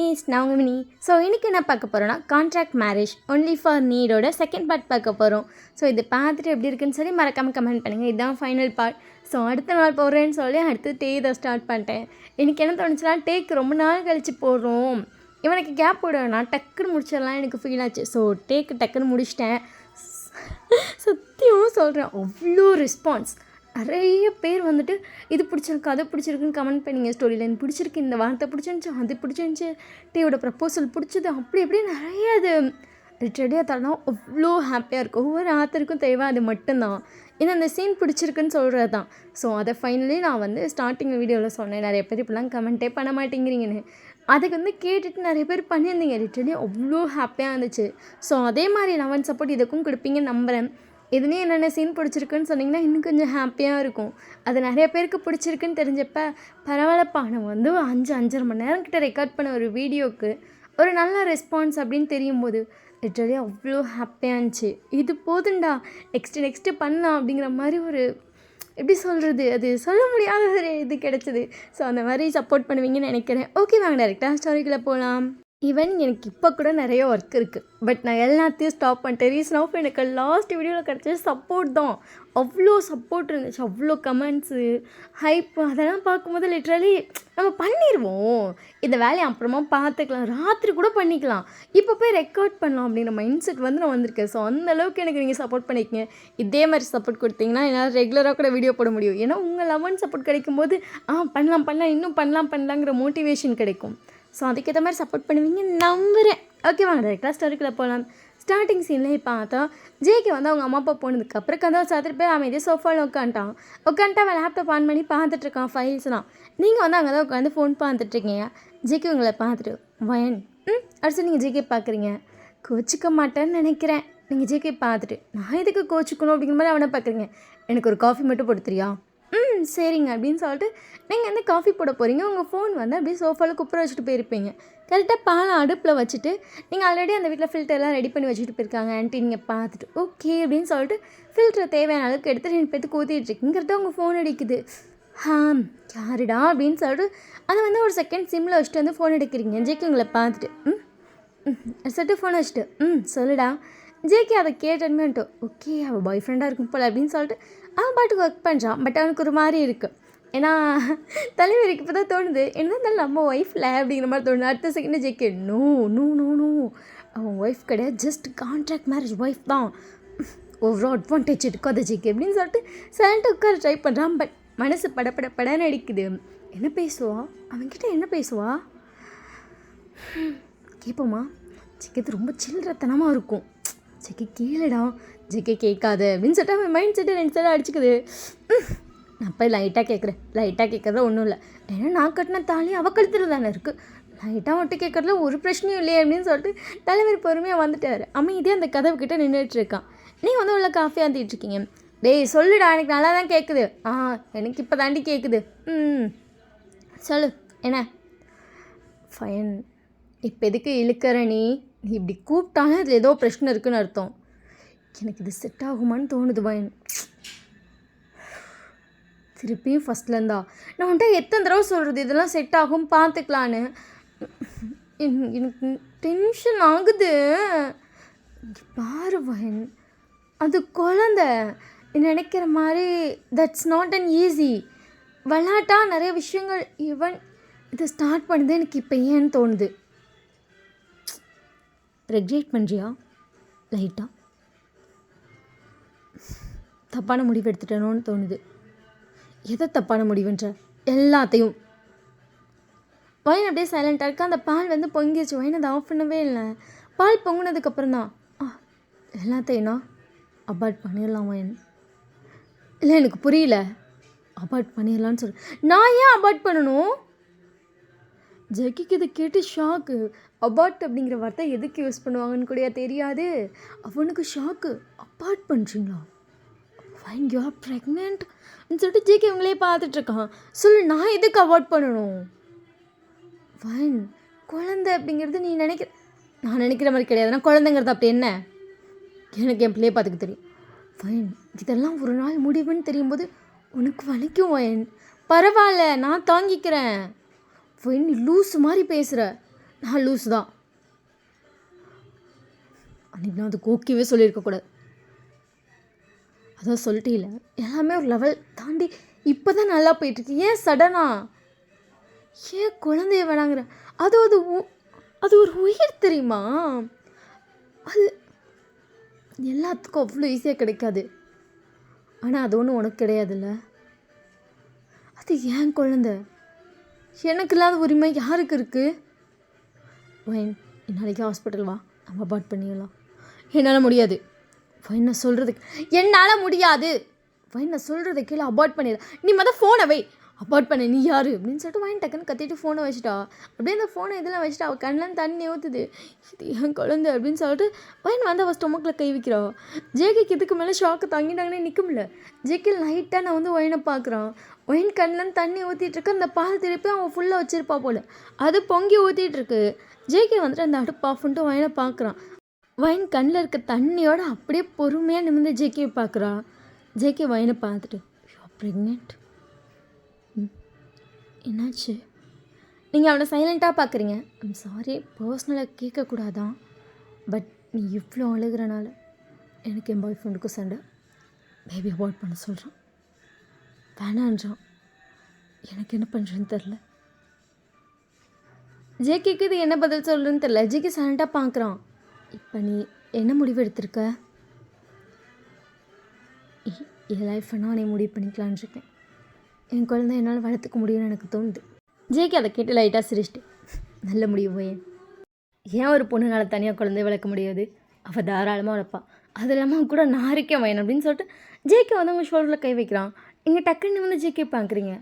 குட்டீஸ் நான் உங்கள் மினி. ஸோ இன்றைக்கி என்ன பார்க்க போகிறோன்னா கான்ட்ராக்ட் மேரேஜ் ஒன்லி ஃபார் நீடோட செகண்ட் பார்ட் பார்க்க போகிறோம். ஸோ இது பார்த்துட்டு எப்படி இருக்குன்னு சொல்லி மறக்காமல் கமெண்ட் பண்ணுங்கள். இதுதான் ஃபைனல் பார்ட். ஸோ அடுத்த நாள் போடுறேன்னு சொல்லி அடுத்து இதை ஸ்டார்ட் பண்ணிட்டேன். இன்றைக்கி என்ன தோணுச்சுன்னா டேக் ரொம்ப நாள் கழித்து போடுறோம், இவனுக்கு கேப் போடுவேன்னா டக்குன்னு முடிச்சிடலாம் எனக்கு ஃபீல் ஆச்சு. ஸோ டக்குன்னு முடிச்சிட்டேன். சத்தியமாக சொல்கிறேன், அவ்வளோ ரெஸ்பான்ஸ். நிறைய பேர் வந்துட்டு இது பிடிச்சிருக்கு அது பிடிச்சிருக்குன்னு கமெண்ட் பண்ணிங்க. ஸ்டோரியில் எனக்கு பிடிச்சிருக்கு, இந்த வார்த்தை பிடிச்சிருந்துச்சி, அது பிடிச்சிருந்துச்சி, டீயோட ப்ரப்போசல் பிடிச்சது, அப்படி இப்படி நிறைய அது ரிட்டர்டியாக தரலாம். அவ்வளோ ஹாப்பியாக இருக்கும். ஒவ்வொரு ஆத்தருக்கும் தேவை அது மட்டும்தான். ஏன்னா அந்த சீன் பிடிச்சிருக்குன்னு சொல்கிறது தான். ஸோ அதை ஃபைனலி நான் வந்து ஸ்டார்டிங் வீடியோவில் சொன்னேன், நிறைய பேர் இப்படிலாம் கமெண்ட்டே பண்ண மாட்டேங்கிறீங்கன்னு. அதுக்கு வந்து கேட்டுட்டு நிறைய பேர் பண்ணியிருந்தீங்க. லிட்டரலி அவ்வளோ ஹாப்பியாக இருந்துச்சு. ஸோ அதே மாதிரி லவ் சப்போர்ட் இதுக்கும் கொடுப்பீங்கன்னு நம்புகிறேன். எதுலேயும் என்னென்ன சீன் பிடிச்சிருக்குன்னு சொன்னிங்கன்னா இன்னும் கொஞ்சம் ஹாப்பியாக இருக்கும். அது நிறைய பேருக்கு பிடிச்சிருக்குன்னு தெரிஞ்சப்போ பரவாயில்லப்பா, நம்ம வந்து 5-5.5 மணி நேரம் கிட்ட ரெக்கார்ட் பண்ண ஒரு வீடியோவுக்கு ஒரு நல்ல ரெஸ்பான்ஸ் அப்படின்னு தெரியும் போது லிட்டரலி அவ்வளோ ஹாப்பியாக இருந்துச்சு. இது போதுண்டா, நெக்ஸ்ட்டு பண்ணலாம் அப்படிங்கிற மாதிரி ஒரு எப்படி சொல்கிறது, அது சொல்ல முடியாத ஒரு இது கிடச்சிது. ஸோ அந்த மாதிரி சப்போர்ட் பண்ணுவீங்கன்னு நினைக்கிறேன். ஓகே வாங்க டேரெக்டாக ஸ்டோரிக்குள்ளே போகலாம். ஈவன் எனக்கு இப்போ கூட நிறைய ஒர்க் இருக்குது, பட் நான் எல்லாத்தையும் ஸ்டாப் பண்ணிட்டேன். ரீசன் ஆஃப் எனக்கு லாஸ்ட் வீடியோவில் கிடச்சது சப்போர்ட் தான். அவ்வளோ சப்போர்ட் இருந்துச்சு, அவ்வளோ கமெண்ட்ஸு, ஹைப், அதெல்லாம் பார்க்கும்போது லிட்ரலி நம்ம பண்ணிடுவோம், இந்த வேலையை அப்புறமா பார்த்துக்கலாம், ராத்திரி கூட பண்ணிக்கலாம், இப்போ போய் ரெக்கார்ட் பண்ணலாம் அப்படிங்கிற மைண்ட் செட் வந்து நான் வந்திருக்கேன். ஸோ அந்தளவுக்கு எனக்கு நீங்கள் சப்போர்ட் பண்ணிக்கங்க. இதே மாதிரி சப்போர்ட் கொடுத்தீங்கன்னா என்னால் ரெகுலராக கூட வீடியோ போட முடியும். ஏன்னா உங்கள் லவ் சப்போர்ட் கிடைக்கும்போது பண்ணலாம் இன்னும் பண்ணலாங்கிற மோட்டிவேஷன் கிடைக்கும். ஸோ அதுக்கேற்ற மாதிரி சப்போர்ட் பண்ணுவீங்க நம்புகிறேன். ஓகே வாங்க டேரெக்டாக ஸ்டோரிக்குள்ளே போகலாம். ஸ்டார்டிங் சீன்லேயே பார்த்தா ஜேகே வந்து அவங்க அம்மா அப்பா போனதுக்கப்புறம் கதவை சாத்திட்டு போய் அமைதியாக சோஃபாவில் உட்காந்துட்டான். அவன் லேப்டாப் ஆன் பண்ணி பார்த்துட்ருக்கான் ஃபைல்ஸ்லாம். நீங்கள் வந்து அங்கே தான் உட்காந்து ஃபோன் பார்த்துட்ருக்கீங்க. ஜேகே உங்களை பார்த்துட்டு வயன் அடுத்து நீங்கள் ஜேகே பார்க்குறீங்க. கோச்சிக்க மாட்டேன்னு நினைக்கிறேன். நீங்கள் ஜேகே பார்த்துட்டு நான் எதுக்கு கோச்சிக்கணும் அப்படிங்கிற மாதிரி அவனை பார்க்குறீங்க. எனக்கு ஒரு காஃபி மட்டும் போடுத்துறியா? சரிங்க அப்படின்னு சொல்லிட்டு நீங்கள் வந்து காஃபி போட போகிறீங்க. உங்கள் ஃபோன் வந்து அப்படியே சோஃபாவில் குப்புற வச்சுட்டு போயிருப்பீங்க. கரெக்டாக பாலை அடுப்பில் வச்சுட்டு நீங்கள் ஆல்ரெடி அந்த வீட்டில் ஃபில்டர்லாம் ரெடி பண்ணி வச்சுட்டு போயிருக்காங்க ஆன்ட்டி. நீங்கள் பார்த்துட்டு ஓகே அப்படின்னு சொல்லிட்டு ஃபில்டரை தேவையான அளவுக்கு எடுத்து 2 பேர்த்துக்கு ஊற்றிட்டுருக்கீங்கிறத உங்கள் ஃபோன் அடிக்குது. யாருடா அப்படின்னு சொல்லிட்டு அதை வந்து ஒரு செகண்ட் சிம்மில் வச்சுட்டு வந்து ஃபோன் எடுக்கிறீங்க. ஜேகே உங்களை பார்த்துட்டு சொல்லிட்டு ஃபோனை வச்சுட்டு சொல்லுடா. ஜேகே அதை கேட்டன்மேன்ட்டு ஓகே அவள் பாய் ஃப்ரெண்டாக இருக்கும் போல் அப்படின்னு சொல்லிட்டு அவன் பாட்டுக்கு ஒர்க் பண்ணுறான். பட் அவனுக்கு ஒரு மாதிரி இருக்குது. ஏன்னா தலைவருக்கு இப்போ தான் தோணுது, என்ன இருந்தாலும் நம்ம ஒய்ஃபில் அப்படிங்கிற மாதிரி தோணுது. அடுத்த second JK no no no no அவன் ஒய்ஃப் கிடையாது, ஜஸ்ட் கான்ட்ராக்ட் மேரேஜ் ஒய்ஃப் தான், ஓவரோ அட்வான்டேஜ் எடுக்காத ஜேகே அப்படின்னு சொல்லிட்டு சைலண்ட்டாக உட்கார ட்ரை பண்ணுறான். பட் மனசு படன்னு அடிக்குது. என்ன பேசுவா அவன்கிட்ட, என்ன பேசுவா கேட்போமா? ஜேகே ரொம்ப சில்லறத்தனமாக இருக்கும். ஜேகே கீழடா, ஜேகே கேட்காத அப்படின்னு சொல்லிட்டு அவன் மைண்ட் செட்டு 2 சைடாக அடிச்சுக்குது. நான் போய் லைட்டாக கேட்குறதுல ஒன்றும் இல்லை, ஏன்னா நான் கட்டின தாலி அவள் கழுத்தில் தானே இருக்குது, லைட்டாக மட்டும் கேட்குறதுல ஒரு பிரச்சனையும் இல்லையே அப்படின்னு சொல்லிட்டு தலைவர் பொறுமையாக வந்துட்டார். அமைதியாக அந்த கதவுக்கிட்ட நின்றுட்டுருக்கான். நீங்கள் வந்து உள்ள காஃபி ஆந்திட்டுருக்கீங்க. டேய் சொல்லுடா, எனக்கு நல்லா தான் கேட்குது. எனக்கு இப்போ தாண்டி கேட்குது. சொல்லு என்ன? ஃபைன், இப்போ எதுக்கு இழுக்கிற நீ இப்படி கூப்பிட்டாலும் அதில் ஏதோ பிரச்சனை இருக்குதுன்னு அர்த்தம். எனக்கு இது செட் ஆகுமான்னு தோணுது வயன். திருப்பியும் ஃபஸ்ட்லேருந்தா நான் வந்துட்டு எத்தனை தடவை சொல்கிறது இதெல்லாம் செட் ஆகும் பார்த்துக்கலான்னு. எனக்கு டென்ஷன் ஆகுது. பாரு வயன், அது குழந்த நினைக்கிற மாதிரி தட்ஸ் நாட் அன் ஈஸி. விளாட்டாக நிறைய விஷயங்கள் ஈவன் இதை ஸ்டார்ட் பண்ணுது. எனக்கு இப்போ ஏன்னு தோணுது. ரெக்ரெட் பண்ணுறியா? லைட்டாக தப்பான முடிவு எடுத்துட்டேனோன்னு தோணுது. எதை தப்பான முடிவுன்ற? எல்லாத்தையும். வயன் அப்படியே சைலண்ட்டாக இருக்கா. அந்த பால் வந்து பொங்கிடுச்சு. வயன் அதை ஆஃப் பண்ணவே இல்லை. பால் பொங்கினதுக்கப்புறம் தான் எல்லாத்தையும்னா அபார்ட் பண்ணிடலாம் வயன். இல்லை எனக்கு புரியல. அபார்ட் பண்ணிடலான்னு சொல்லு. நான் ஏன் அபார்ட் பண்ணணும்? ஜக்கிக்கு இதை கேட்டு ஷாக்கு. அபார்ட் அப்படிங்கிற வார்த்தை எதுக்கு யூஸ் பண்ணுவாங்கன்னு கூட தெரியாது. அவனுக்கு ஷாக்கு. அபார்ட் பண்ணுறீங்களா? ஃபைன் யூ ஆர் ப்ரெக்னென்ட்னு சொல்லிட்டு ஜேகே இவங்களே பார்த்துட்ருக்கான். சொல்லு, நான் எதுக்கு அவாய்ட் பண்ணணும்? ஃபைன், குழந்தை அப்படிங்கிறது நீ நான் நினைக்கிற மாதிரி கிடையாது. நான் குழந்தைங்கிறது அப்படி என்ன? எனக்கு என் பிள்ளையை பார்த்துக்க தெரியும். ஃபைன், இதெல்லாம் ஒரு நாள் முடிவுன்னு தெரியும் போது உனக்கு வலிக்கும் வயன். பரவாயில்ல, நான் தாங்கிக்கிறேன். ஃபைன், நீ லூஸ் மாதிரி பேசுகிற. நான் லூஸ் தான். அன்றைக்கி நான் அதுக்கு ஓகேவே சொல்லியிருக்கக்கூடாது. அதான் சொல்லிட்டே இல்லை, எல்லாமே ஒரு லெவல் தாண்டி இப்போ தான் நல்லா போயிட்டுருக்கு. ஏன் சடனா ஏன் குழந்தைய வேணாங்கிற? அது அது அது ஒரு உயிர் தெரியுமா? அது எல்லாத்துக்கும் அவ்வளோ ஈஸியாக கிடைக்காது. ஆனால் அது ஒன்றும் உனக்கு கிடையாதுல்ல. அது ஏன் குழந்தை, எனக்கு இல்லாத உரிமை யாருக்கு இருக்குது? வைன், நாளைக்கு ஹாஸ்பிட்டல் வா, நம்ம அபார்ட் பண்ணிடலாம். என்னால் முடியாது. வைன், நான் சொல்கிறதுக்கு என்னால் முடியாது. வைன், நான் சொல்கிறத கீழே அபார்ட் பண்ணிடலாம். நீ மொதல் ஃபோனை வை. அபார்ட் பண்ண நீ யார் அப்படின்னு சொல்லிட்டு வைன் டக்குன்னு கத்திட்டு ஃபோனை வச்சுட்டா. அப்படியே அந்த ஃபோனை இதெல்லாம் வச்சுட்டா. அவள் கண்ணெலாம் தண்ணி ஊற்றுது. இது என் குழந்தை அப்படின்னு சொல்லிட்டு வைன் வந்து அவள் ஸ்டொமக்கில் கை வைக்கிறா. ஜேகேக்கு இதுக்கு மேலே ஷாக்கு தாங்கிட்டாங்கன்னே நிற்க முடியல. ஜேகே லைட்டாக நான் வந்து ஒயினை பார்க்குறான். ஒயின் கண்ணில் தண்ணி ஊற்றிட்டுருக்கு. அந்த பால் திருப்பி அவன் ஃபுல்லாக வச்சுருப்பா போல். அது பொங்கி ஊற்றிட்டுருக்கு. ஜேகே வந்துட்டு அந்த அடுப்பு ஆஃப் பண்ணிட்டு ஒயினை பார்க்குறான். வைன் கண்ணில் இருக்க தண்ணியோட அப்படியே பொறுமையாக நிமிர்ந்து ஜேகே பார்க்குறா. ஜேகே வைனை பார்த்துட்டு, யூ ஆர் ப்ரெக்னென்ட். என்னாச்சு? நீங்கள் அவனை சைலண்ட்டாக பார்க்குறீங்க. ஐம் சாரி, பர்சனலாக கேட்கக்கூடாதான். பட் நீ இவ்வளோ அழுகிறனால எனக்கு என் பாய் ஃப்ரெண்டுக்கும் சண்டை. பேபி அபார்ட் பண்ண சொல்கிறான், வேணான்றான். எனக்கு என்ன பண்ணுறேன்னு தெரில. ஜேகேக்கு இது என்ன பதில் சொல்கிறேன்னு தெரில. ஜேகே சைலண்ட்டாக பார்க்குறான். இப்போ நீ என்ன முடிவு எடுத்திருக்க? என் லைஃப்பை நானே முடிவு பண்ணிக்கலான் இருக்கேன். என் குழந்தை என்னால் வளர்த்துக்க முடியும்னு எனக்கு தோணுது. ஜேகே அதை கேட்டு லைட்டாக சிரிச்சிட்டு, நல்ல முடிவு போயேன். ஏன் ஒரு பொண்ணுனால் தனியாக குழந்தைய வளர்க்க முடியாது? அவள் தாராளமாக வளர்ப்பாள். அது இல்லாமல் கூட நான் இருக்கேன் வயன் அப்படின்னு சொல்லிட்டு ஜேகே வந்து அவங்க ஷோல்டரில் கை வைக்கிறான். நீங்கள் டக்குன்னு வந்து ஜேகே பார்க்குறீங்க.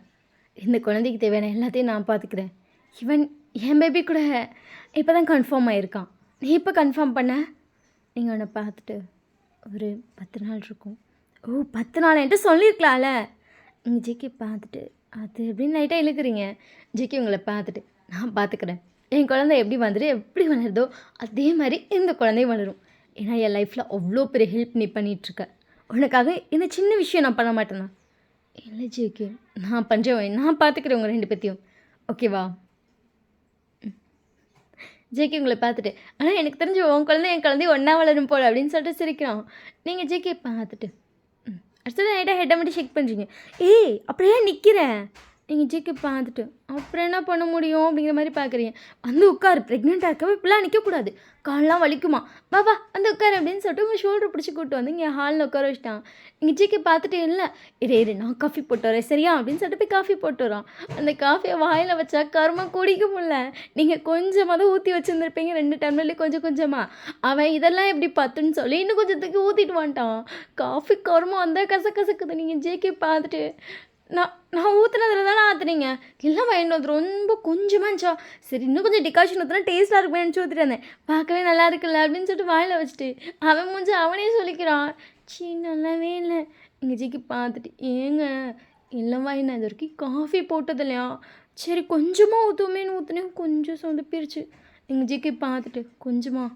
இந்த குழந்தைக்கு தேவையான எல்லாத்தையும் நான் பார்த்துக்கிறேன். ஈவன் என் பேபி கூட இப்போ தான் கன்ஃபார்ம் ஆகியிருக்கான். நீ இப்போ கன்ஃபார்ம் பண்ண? நீங்கள் அவனை பார்த்துட்டு ஒரு 10 நாள் இருக்கும். ஓ, 10 நாள் என்கிட்ட சொல்லியிருக்கலாம்ல. நீங்கள் ஜேகே பார்த்துட்டு அது எப்படின்னு லைட்டாக இழுக்கிறீங்க. ஜேகே உங்களை பார்த்துட்டு, நான் பார்த்துக்கிறேன். என் குழந்தை எப்படி வந்துட்டு எப்படி வளருதோ அதே மாதிரி இந்த குழந்தையும் வளரும். ஏன்னா என் லைஃப்பில் அவ்வளோ பெரிய ஹெல்ப் நீ பண்ணிகிட்ருக்க. உனக்காக இந்த சின்ன விஷயம் நான் பண்ண மாட்டேனா? இல்லை ஜேகே, நான் பண்ணுறேன். நான் பார்த்துக்கிறேன் உங்கள் 2 பேத்தையும். ஓகேவா? ஜேகே உங்களை பார்த்துட்டு, ஆனால் எனக்கு தெரிஞ்ச உன் குழந்தை என் குழந்தைய ஒன்றா வளரும் போல் அப்படின்னு சொல்லிட்டு சிரிக்கிறான். நீங்கள் ஜேகே பார்த்துட்டு அடுத்தது லைட்டாக ஹெட்டை மட்டும் செக் பண்ணுறீங்க. ஏய், அப்படியே நிற்கிறேன். நீங்கள் ஜேகே பார்த்துட்டு அப்புறம் என்ன பண்ண முடியும் அப்படிங்கிற மாதிரி பார்க்குறீங்க. வந்து உட்காரு, ப்ரெக்னெண்ட்டாக இருக்கவே இப்படிலாம் நிற்கக்கூடாது, கால்லாம் வலிக்குமா, பாபா வந்து உட்காரு அப்படின்னு சொல்லிட்டு உங்கள் ஷோல்டர் பிடிச்சி கூப்பிட்டு வந்து இங்கே ஹாலில் உட்கார வச்சிட்டான். நீங்கள் ஜேகே பார்த்துட்டு, இல்லை இரு நான் காஃபி போட்டு வரேன் சரியா அப்படின்னு சொல்லிட்டு போய் காஃபி போட்டு வரான். அந்த காஃபியை வாயில் வச்சா கருமா குடிக்க முடியல. நீங்கள் கொஞ்சமாக தான் ஊற்றி வச்சுருந்துருப்பீங்க 2 டம்ளர்லேயே கொஞ்சம் கொஞ்சமாக. அவன் இதெல்லாம் எப்படி பத்துன்னு சொல்லி இன்னும் கொஞ்சத்துக்கு ஊற்றிட்டு வந்துட்டான். காஃபி கருமா வந்தால் கசக்குது. நீங்கள் ஜேகே பார்த்துட்டு, நான் ஊற்றுனதில் தானே ஆற்றுனீங்க. இல்லை வாங்கிட்டு வந்து ரொம்ப கொஞ்சமாக இருந்துச்சா, சரி இன்னும் கொஞ்சம் டிகாஷன் ஊற்றுனா டேஸ்ட்டாக இருக்குமே நினச்சி ஊற்றிட்டு இருந்தேன். பார்க்கவே நல்லா இருக்குல்ல அப்படின்னு சொல்லிட்டு வாயில் வச்சுட்டு அவன் முடிஞ்சு அவனே சொல்லிக்கிறான், சீ நல்லாவே இல்லை. எங்கள் ஜிக்கு பார்த்துட்டு, ஏங்க இல்லைவா என்ன இது வரைக்கும் காஃபி போட்டது இல்லையா, சரி கொஞ்சமாக ஊற்றுவோமேனு ஊற்றுனேன், கொஞ்சம் சொதப்பிருச்சு. எங்கள் ஜிக்கு பார்த்துட்டு கொஞ்சமாக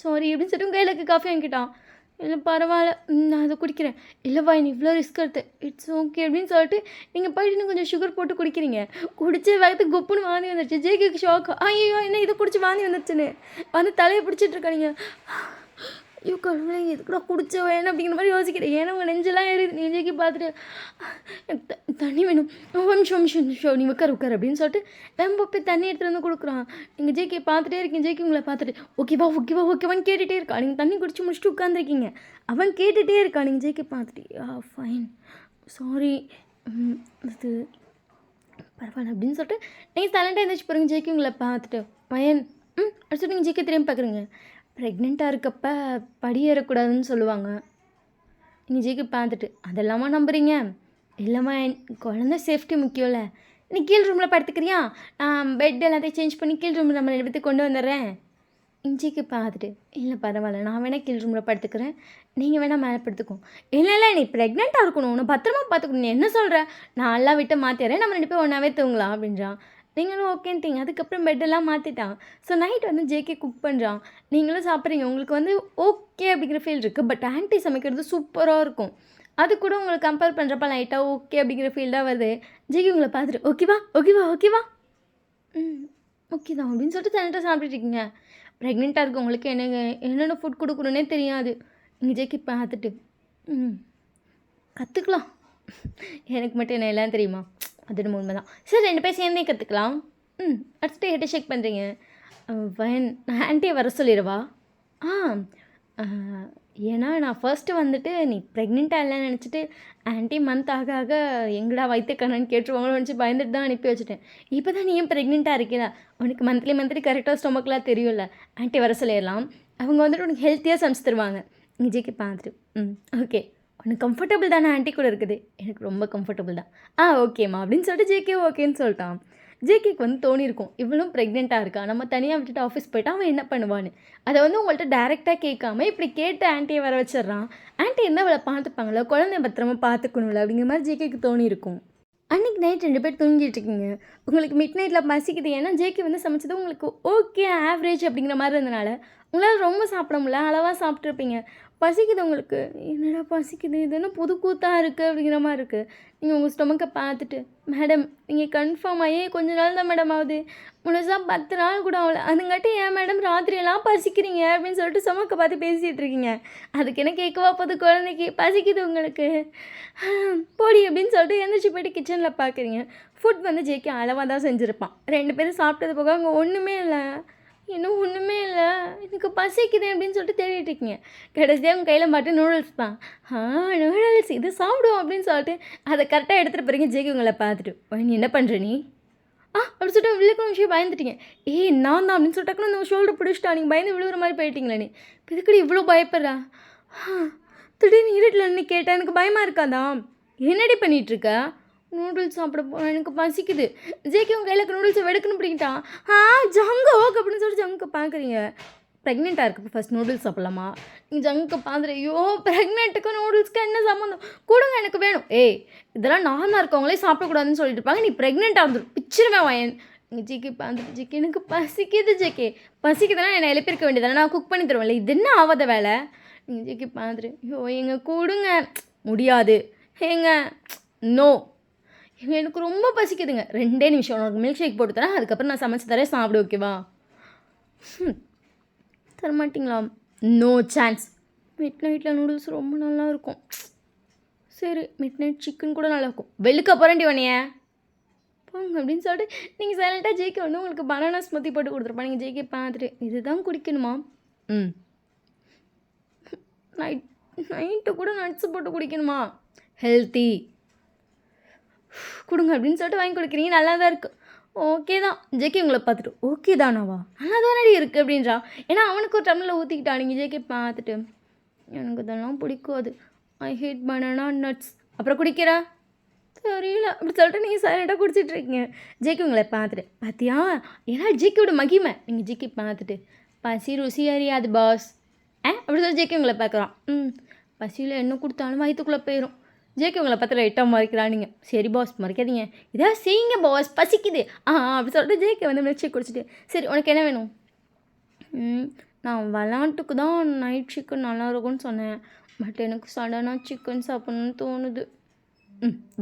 சாரி அப்படின்னு சொல்லிட்டு உங்கள் கையில் காஃபி வாங்கிட்டான். இல்லை பரவாயில்ல, நான் அதை குடிக்கிறேன். இல்லைவா நீ இவ்வளோ ரிஸ்க் எடுத்து, இட்ஸ் ஓகே அப்படின்னு சொல்லிட்டு நீங்கள் போய்ட்டு இன்னும் கொஞ்சம் சுகர் போட்டு குடிக்கிறீங்க. குடிச்ச வேகத்து குப்புன்னு வாந்தி வந்துடுச்சு. ஜேகேக்கு ஷாக், ஐயோ என்ன இதை குடிச்சு வாந்தி வந்துடுச்சுன்னு வந்து தலையை பிடிச்சிட்டு இருக்காங்க. ஐயோ கடவுளே இது கூட குடிச்ச வேணும் அப்படிங்கிற மாதிரி யோசிக்கிறேன். ஏன்னா உங்கள் நெஞ்செல்லாம் ஏறிது. நீ ஜேகே பார்த்துட்டு, எனக்கு தண்ணி வேணும், நிமிஷம் நீ உட்கார் அப்படின்னு சொல்லிட்டு ரொம்ப போய் தண்ணி எடுத்துகிட்டு வந்து கொடுக்குறான். நீங்கள் ஜேகே பார்த்துட்டே இருக்கீங்க. ஜேகே உங்களை பார்த்துட்டு ஓகேவான்னு கேட்டுகிட்டே இருக்கா. நீங்கள் தண்ணி குடிச்சு முடிச்சுட்டு உட்காந்துருக்கீங்க. அவன் கேட்டுகிட்டே இருக்கான். நீங்கள் ஜேகே பார்த்துட்டு, ஃபைன் சாரி அது பரவாயில்ல அப்படின்னு சொல்லிட்டு நீங்கள் சைலண்டாக எழுந்திரிச்சு போகிறீங்க. ஜேகே உங்களை பார்த்துட்டு, வயன் அடுத்து நீங்கள் ஜேகே திரும்பி பார்க்குறீங்க. ப்ரெக்னெண்ட்டாக இருக்கப்போ படி ஏறக்கூடாதுன்னு சொல்லுவாங்க. நீங்கள் ஜேகே பார்த்துட்டு, அதெல்லாமா நம்புறீங்க? இல்லைம்மா என் குழந்தை சேஃப்டி முக்கியம்ல. நீ கீழ் ரூமில் படுத்துக்கிறியா, நான் பெட் எல்லாத்தையும் சேஞ்ச் பண்ணி கீழ் ரூமில் நம்ம எடுத்து கொண்டு வந்துடுறேன். ஜேகே பார்த்துட்டு, இல்லை பரவாயில்ல நான் வேணால் கீழ் ரூமில் படுத்துக்கிறேன், நீங்கள் வேணால் மேலே படுத்துக்கோ. இல்லை நீ ப்ரெக்னெண்ட்டாக இருக்கணும், உன்னை பத்திரமா பார்த்துக்கணும். நீ என்ன சொல்கிற, நான் எல்லாம் விட்டு மாற்றிடுறேன், நம்ம 2 பேரும் ஒன்றாவே தூங்கலாம் அப்படின்றான். நீங்களும் ஓகேன்ட்டிங்க. அதுக்கப்புறம் பெட்டெல்லாம் மாற்றிட்டான். ஸோ நைட் வந்து ஜேகே குக் பண்ணுறான். நீங்களும் சாப்பிட்றீங்க. உங்களுக்கு வந்து ஓகே அப்படிங்கிற ஃபீல் இருக்குது. பட் ஆன்ட்டி சமைக்கிறது சூப்பராக இருக்கும். அது கூட உங்களுக்கு கம்பேர் பண்ணுறப்ப லைட்டாக ஓகே அப்படிங்கிற ஃபீல் தான் வருது. ஜேகே உங்களை பார்த்துட்டு, ஓகேவா ஓகே தான் அப்படின்னு சொல்லிட்டு தன்னிட்ட சாப்பிட்டுட்டு இருக்கீங்க. ப்ரெக்னெண்ட்டாக இருக்கவங்களுக்கு என்னென்ன ஃபுட் கொடுக்கணுன்னே தெரியாது. நீங்கள் ஜேக்கி பார்த்துட்டு ம் கற்றுக்கலாம். எனக்கு மட்டும் என்ன எல்லாம் தெரியுமா? அது நம்ம உண்மை தான். சரி 2 பேர் சேர்ந்தே கற்றுக்கலாம். அடுத்துட்டு ஹெட்டை ஷேக் பண்ணுறீங்க. வயன் நான் ஆன்ட்டியை வர சொல்லிடவா? ஆ ஏன்னா நான் ஃபர்ஸ்ட்டு வந்துட்டு நீ ப்ரெக்னெண்ட்டாக இல்லைன்னு நினச்சிட்டு ஆன்ட்டி மந்த் ஆக ஆக எங்கடா வயிற்றுக்கண்ணன்னு கேட்டுருவாங்களோ நினச்சி பயந்துட்டு தான் அனுப்பி வச்சுட்டேன். இப்போ தான் நீ ஏன் ப்ரெக்னெண்ட்டாக இருக்கீங்களா? உனக்கு மந்த்லி கரெக்டாக ஸ்டொமக்லாம் தெரியும்ல. ஆன்ட்டி வர சொல்லிடலாம். அவங்க வந்துட்டு உனக்கு ஹெல்த்தியாக சமைச்சு தருவாங்க. நீ ஜேக்கி பார்த்துட்டு ஓகே உனக்கு கம்ஃபர்டபுள் தானே ஆன்ட்டி கூட இருக்குது? எனக்கு ரொம்ப கம்ஃபர்டபுள் தான். ஓகேம்மா அப்படின்னு சொல்லிட்டு ஜேகே ஓகேன்னு சொல்லிட்டான். ஜேகேக்கு வந்து தோணியிருக்கும் இவளும் ப்ரெக்னெண்ட்டாக இருக்கா, நம்ம தனியாக விட்டுட்டு ஆஃபீஸ் போய்ட்டா அவன் என்ன பண்ணுவான்னு. அதை வந்து உங்கள்கிட்ட டேரெக்டாக கேட்காம இப்படி கேட்டு ஆன்ட்டியை வர வச்சிட்றான். ஆன்ட்டி இருந்தால் அவளை பார்த்துப்பாங்களா, குழந்தைய பத்திரமா பார்த்துக்கணும்ல அப்படிங்கிற மாதிரி ஜேகேக்கு தோணியிருக்கும். அன்றைக்கி நைட் 2 பேர் தூங்கிட்டு இருக்கீங்க. உங்களுக்கு மிட் நைட்டில் பசிக்குது. ஏன்னா ஜேகே வந்து சமைச்சது உங்களுக்கு ஓகே ஆவரேஜ் அப்படிங்கிற மாதிரி இருந்தனால உங்களால் ரொம்ப சாப்பிட முடியல, அளவாக சாப்பிட்ருப்பீங்க. பசிக்குது உங்களுக்கு. என்னடா பசிக்குது, இது என்ன புது கூத்தாக இருக்குது அப்படிங்கிற மாதிரி இருக்குது. நீங்கள் உங்கள் ஸ்டொமக்கை பார்த்துட்டு மேடம் நீங்கள் கன்ஃபார்ம் ஆகி கொஞ்ச நாள் தான் மேடம் ஆகுது, முழுசாக 10 நாள் கூட ஆகல, அதுங்காட்டி ஏன் மேடம் ராத்திரியெல்லாம் பசிக்கிறீங்க அப்படின்னு சொல்லிட்டு ஸ்டொமக்கை பார்த்து பேசிகிட்டு இருக்கீங்க. அதுக்கு என்ன கேட்கவா போகுது, குழந்தைக்கு பசிக்குது உங்களுக்கு போடி அப்படின்னு சொல்லிட்டு எந்திரிச்சு போய்ட்டு கிச்சனில் பார்க்குறீங்க. ஃபுட் வந்து ஜேகே அளவாக தான் செஞ்சுருப்பான். 2 பேரும் சாப்பிட்டது போக அங்கே ஒன்றுமே இல்லை. இன்னும் ஒன்றுமே இல்லை, எனக்கு பசிக்குது அப்படின்னு சொல்லிட்டு தேடிட்டு இருக்கீங்க. கடைசியாக உங்கள் கையில் மட்டும் நூடுல்ஸ் தான். நூடுல்ஸ் இது சாப்பிடுவோம் அப்படின்னு சொல்லிட்டு அதை கரெக்டாக எடுத்துகிட்டு போகிறீங்க. ஜேகே உங்களை பார்த்துட்டு நீ என்ன பண்ணுற நீ அப்படி சொல்லிட்டு விழுக்கிற விஷயம் பயந்துட்டீங்க. நான் தான் அப்படின்னு சொல்லிட்டு அந்த ஷோல்டர் பிடிச்சிட்டா. நீங்கள் பயந்து விழுகிற மாதிரி போயிட்டீங்களா? நீ இதுக்கடி இவ்வளோ பயப்படுறா? திடீர்னு இருட்டில் நின்று கேட்டேன், எனக்கு பயமாக இருக்காதா? என்னடி பண்ணிகிட்ருக்க? நூடுல்ஸ் சாப்பிட எனக்கு பசிக்குது. ஜேகே உங்கள் கையில் நூடுல்ஸை வெடுக்குன்னு பிடிக்கிட்டான். ஜங்கு ஓக் அப்படின்னு சொல்லிட்டு ஜங்கு பார்க்குறீங்க. ப்ரெக்னெண்ட்டாக இருக்குது, ஃபஸ்ட் நூடுல்ஸ் சாப்பிட்லாமா? நீங்கள் ஜங்கு பார்த்துட்டு ஐயோ ப்ரெக்னெண்ட்டுக்கு நூடுல்ஸ்க்கு என்ன சம்மந்தம், கொடுங்க எனக்கு வேணும். இதெல்லாம் நார்மலாக இருக்கவங்களே சாப்பிடக்கூடாதுன்னு சொல்லிட்டு இருப்பாங்க, நீ ப்ரெக்னெண்ட்டாக இருந்துடும் பிச்சிருவேன் வயன். நீங்கள் ஜேகே பார்த்துட்டு ஜேகே எனக்கு பசிக்குது. ஜேகே பசிக்குதுன்னா என்னை எழுப்பியிருக்க வேண்டியதானே, நான் குக் பண்ணி தருவேன்ல, இது என்ன ஆகாத வேலை? நீங்கள் ஜேகே பார்த்துட்டு ஐயோ கொடுங்க. முடியாது நோ, எனக்கு ரொம்ப பசிக்குதுங்க. 2 நிமிஷம் உனக்கு மில்க் ஷேக் போட்டு தரேன், அதுக்கப்புறம் நான் சமைச்சு தரேன், சாப்பிடு ஓகேவா? தரமாட்டிங்களா? No chance. மிட் நைட்டில் நூடுல்ஸ் ரொம்ப நல்லா இருக்கும். சரி மிட் நைட் சிக்கன் கூட நல்லாயிருக்கும். வெளுக்க போகிறேன்டி உன்னைய போங்க அப்படின்னு சொல்லிட்டு நீங்கள் சைலண்ட்டாக ஜேகே வந்து உங்களுக்கு பனானா ஸ்மூத்தி போட்டு கொடுத்துருப்பா. நீங்கள் ஜேகே பார்த்துட்டு இதுதான் குடிக்கணுமா? நைட்டு கூட நட்ஸ் போட்டு குடிக்கணுமா? ஹெல்த்தி கொடுங்க அப்படின்னு சொல்லிட்டு வாங்கி கொடுக்குறீங்க. நல்லா தான் இருக்குது. ஓகே தான். ஜேகே உங்களை பார்த்துட்டு ஓகே தானாவா, நல்லா தானடி இருக்குது அப்படின்றா. ஏன்னா அவனுக்கு ஒரு டம்ளரில் ஊற்றிக்கிட்டா. நீங்கள் ஜேகே பார்த்துட்டு எனக்கு இதெல்லாம் பிடிக்காது, ஐ ஹேட் பனானா நட்ஸ். அப்புறம் குடிக்கிறா தெரியல அப்படி சொல்லிட்டு நீங்கள் சைலண்டாக குடிச்சிட்ருக்கீங்க. ஜேகே உங்களை பார்த்துட்டு பார்த்தியா, ஏன்னா ஜேகேயோட மகிமை. நீங்கள் ஜேகே பார்த்துட்டு பசி ருசி அறியாது பாஸ் அப்படி சொல்லி ஜேகே உங்களை பார்க்குறான். பசியில் என்ன கொடுத்தாலும் வயிற்றுக்குள்ளே போயிடும். ஜேகே உங்களை பார்த்து லைட்டாக மறைக்கிறான். நீங்கள் சரி பாஸ் மறைக்காதீங்க, இதாக செய்யுங்க பாஸ் பசிக்குது அப்படி சொல்லிட்டு ஜேகே வந்து மில்க் ஷேக் குடிச்சிட்டு சரி உனக்கு என்ன வேணும்? நான் விளாண்டுக்கு தான் நைட் சிக்கன் நல்லா இருக்கும்னு சொன்னேன், பட் எனக்கு சடனாக சிக்கன் சாப்பிட்ணுன்னு தோணுது.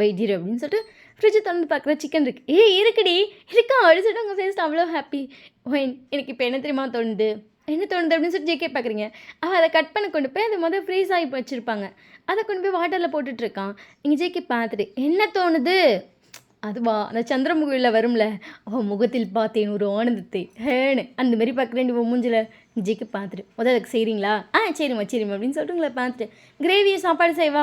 வைத்தியர் அப்படின்னு சொல்லிட்டு ஃப்ரிட்ஜை திறந்து பார்க்குற சிக்கன் இருக்குது. இருக்குடி இருக்கா அப்படின்னு சொல்லிட்டு உங்கள் ஃபேஸ்ட் அவ்வளோ ஹாப்பி. எனக்கு இப்போ என்ன தெரியுமா தோணுது அப்படின்னு சொல்லி ஜேகே பார்க்குறீங்க. அவள் அதை கட் பண்ண கொண்டு போய் அதை ஃப்ரீஸ் ஆகி வச்சுருப்பாங்க, அதை கொண்டு போய் வாட்டரில் போட்டுட்ருக்கான். நீங்கள் ஜேகே பார்த்துட்டு என்ன தோணுது? அதுவா அந்த சந்திரமுகியில் வரும்ல, அவன் முகத்தில் பார்த்தேன் ஒரு ஆனந்தத்தை அந்த மாதிரி பார்க்குறேன் உன் மூஞ்சில். ஜேகே பார்த்துட்டு அதுக்கு செய்கிறீங்களா? சரிம்மா அப்படின்னு சொல்லிட்டு உங்களை பார்த்துட்டு கிரேவியை சாப்பாடு செய்வா.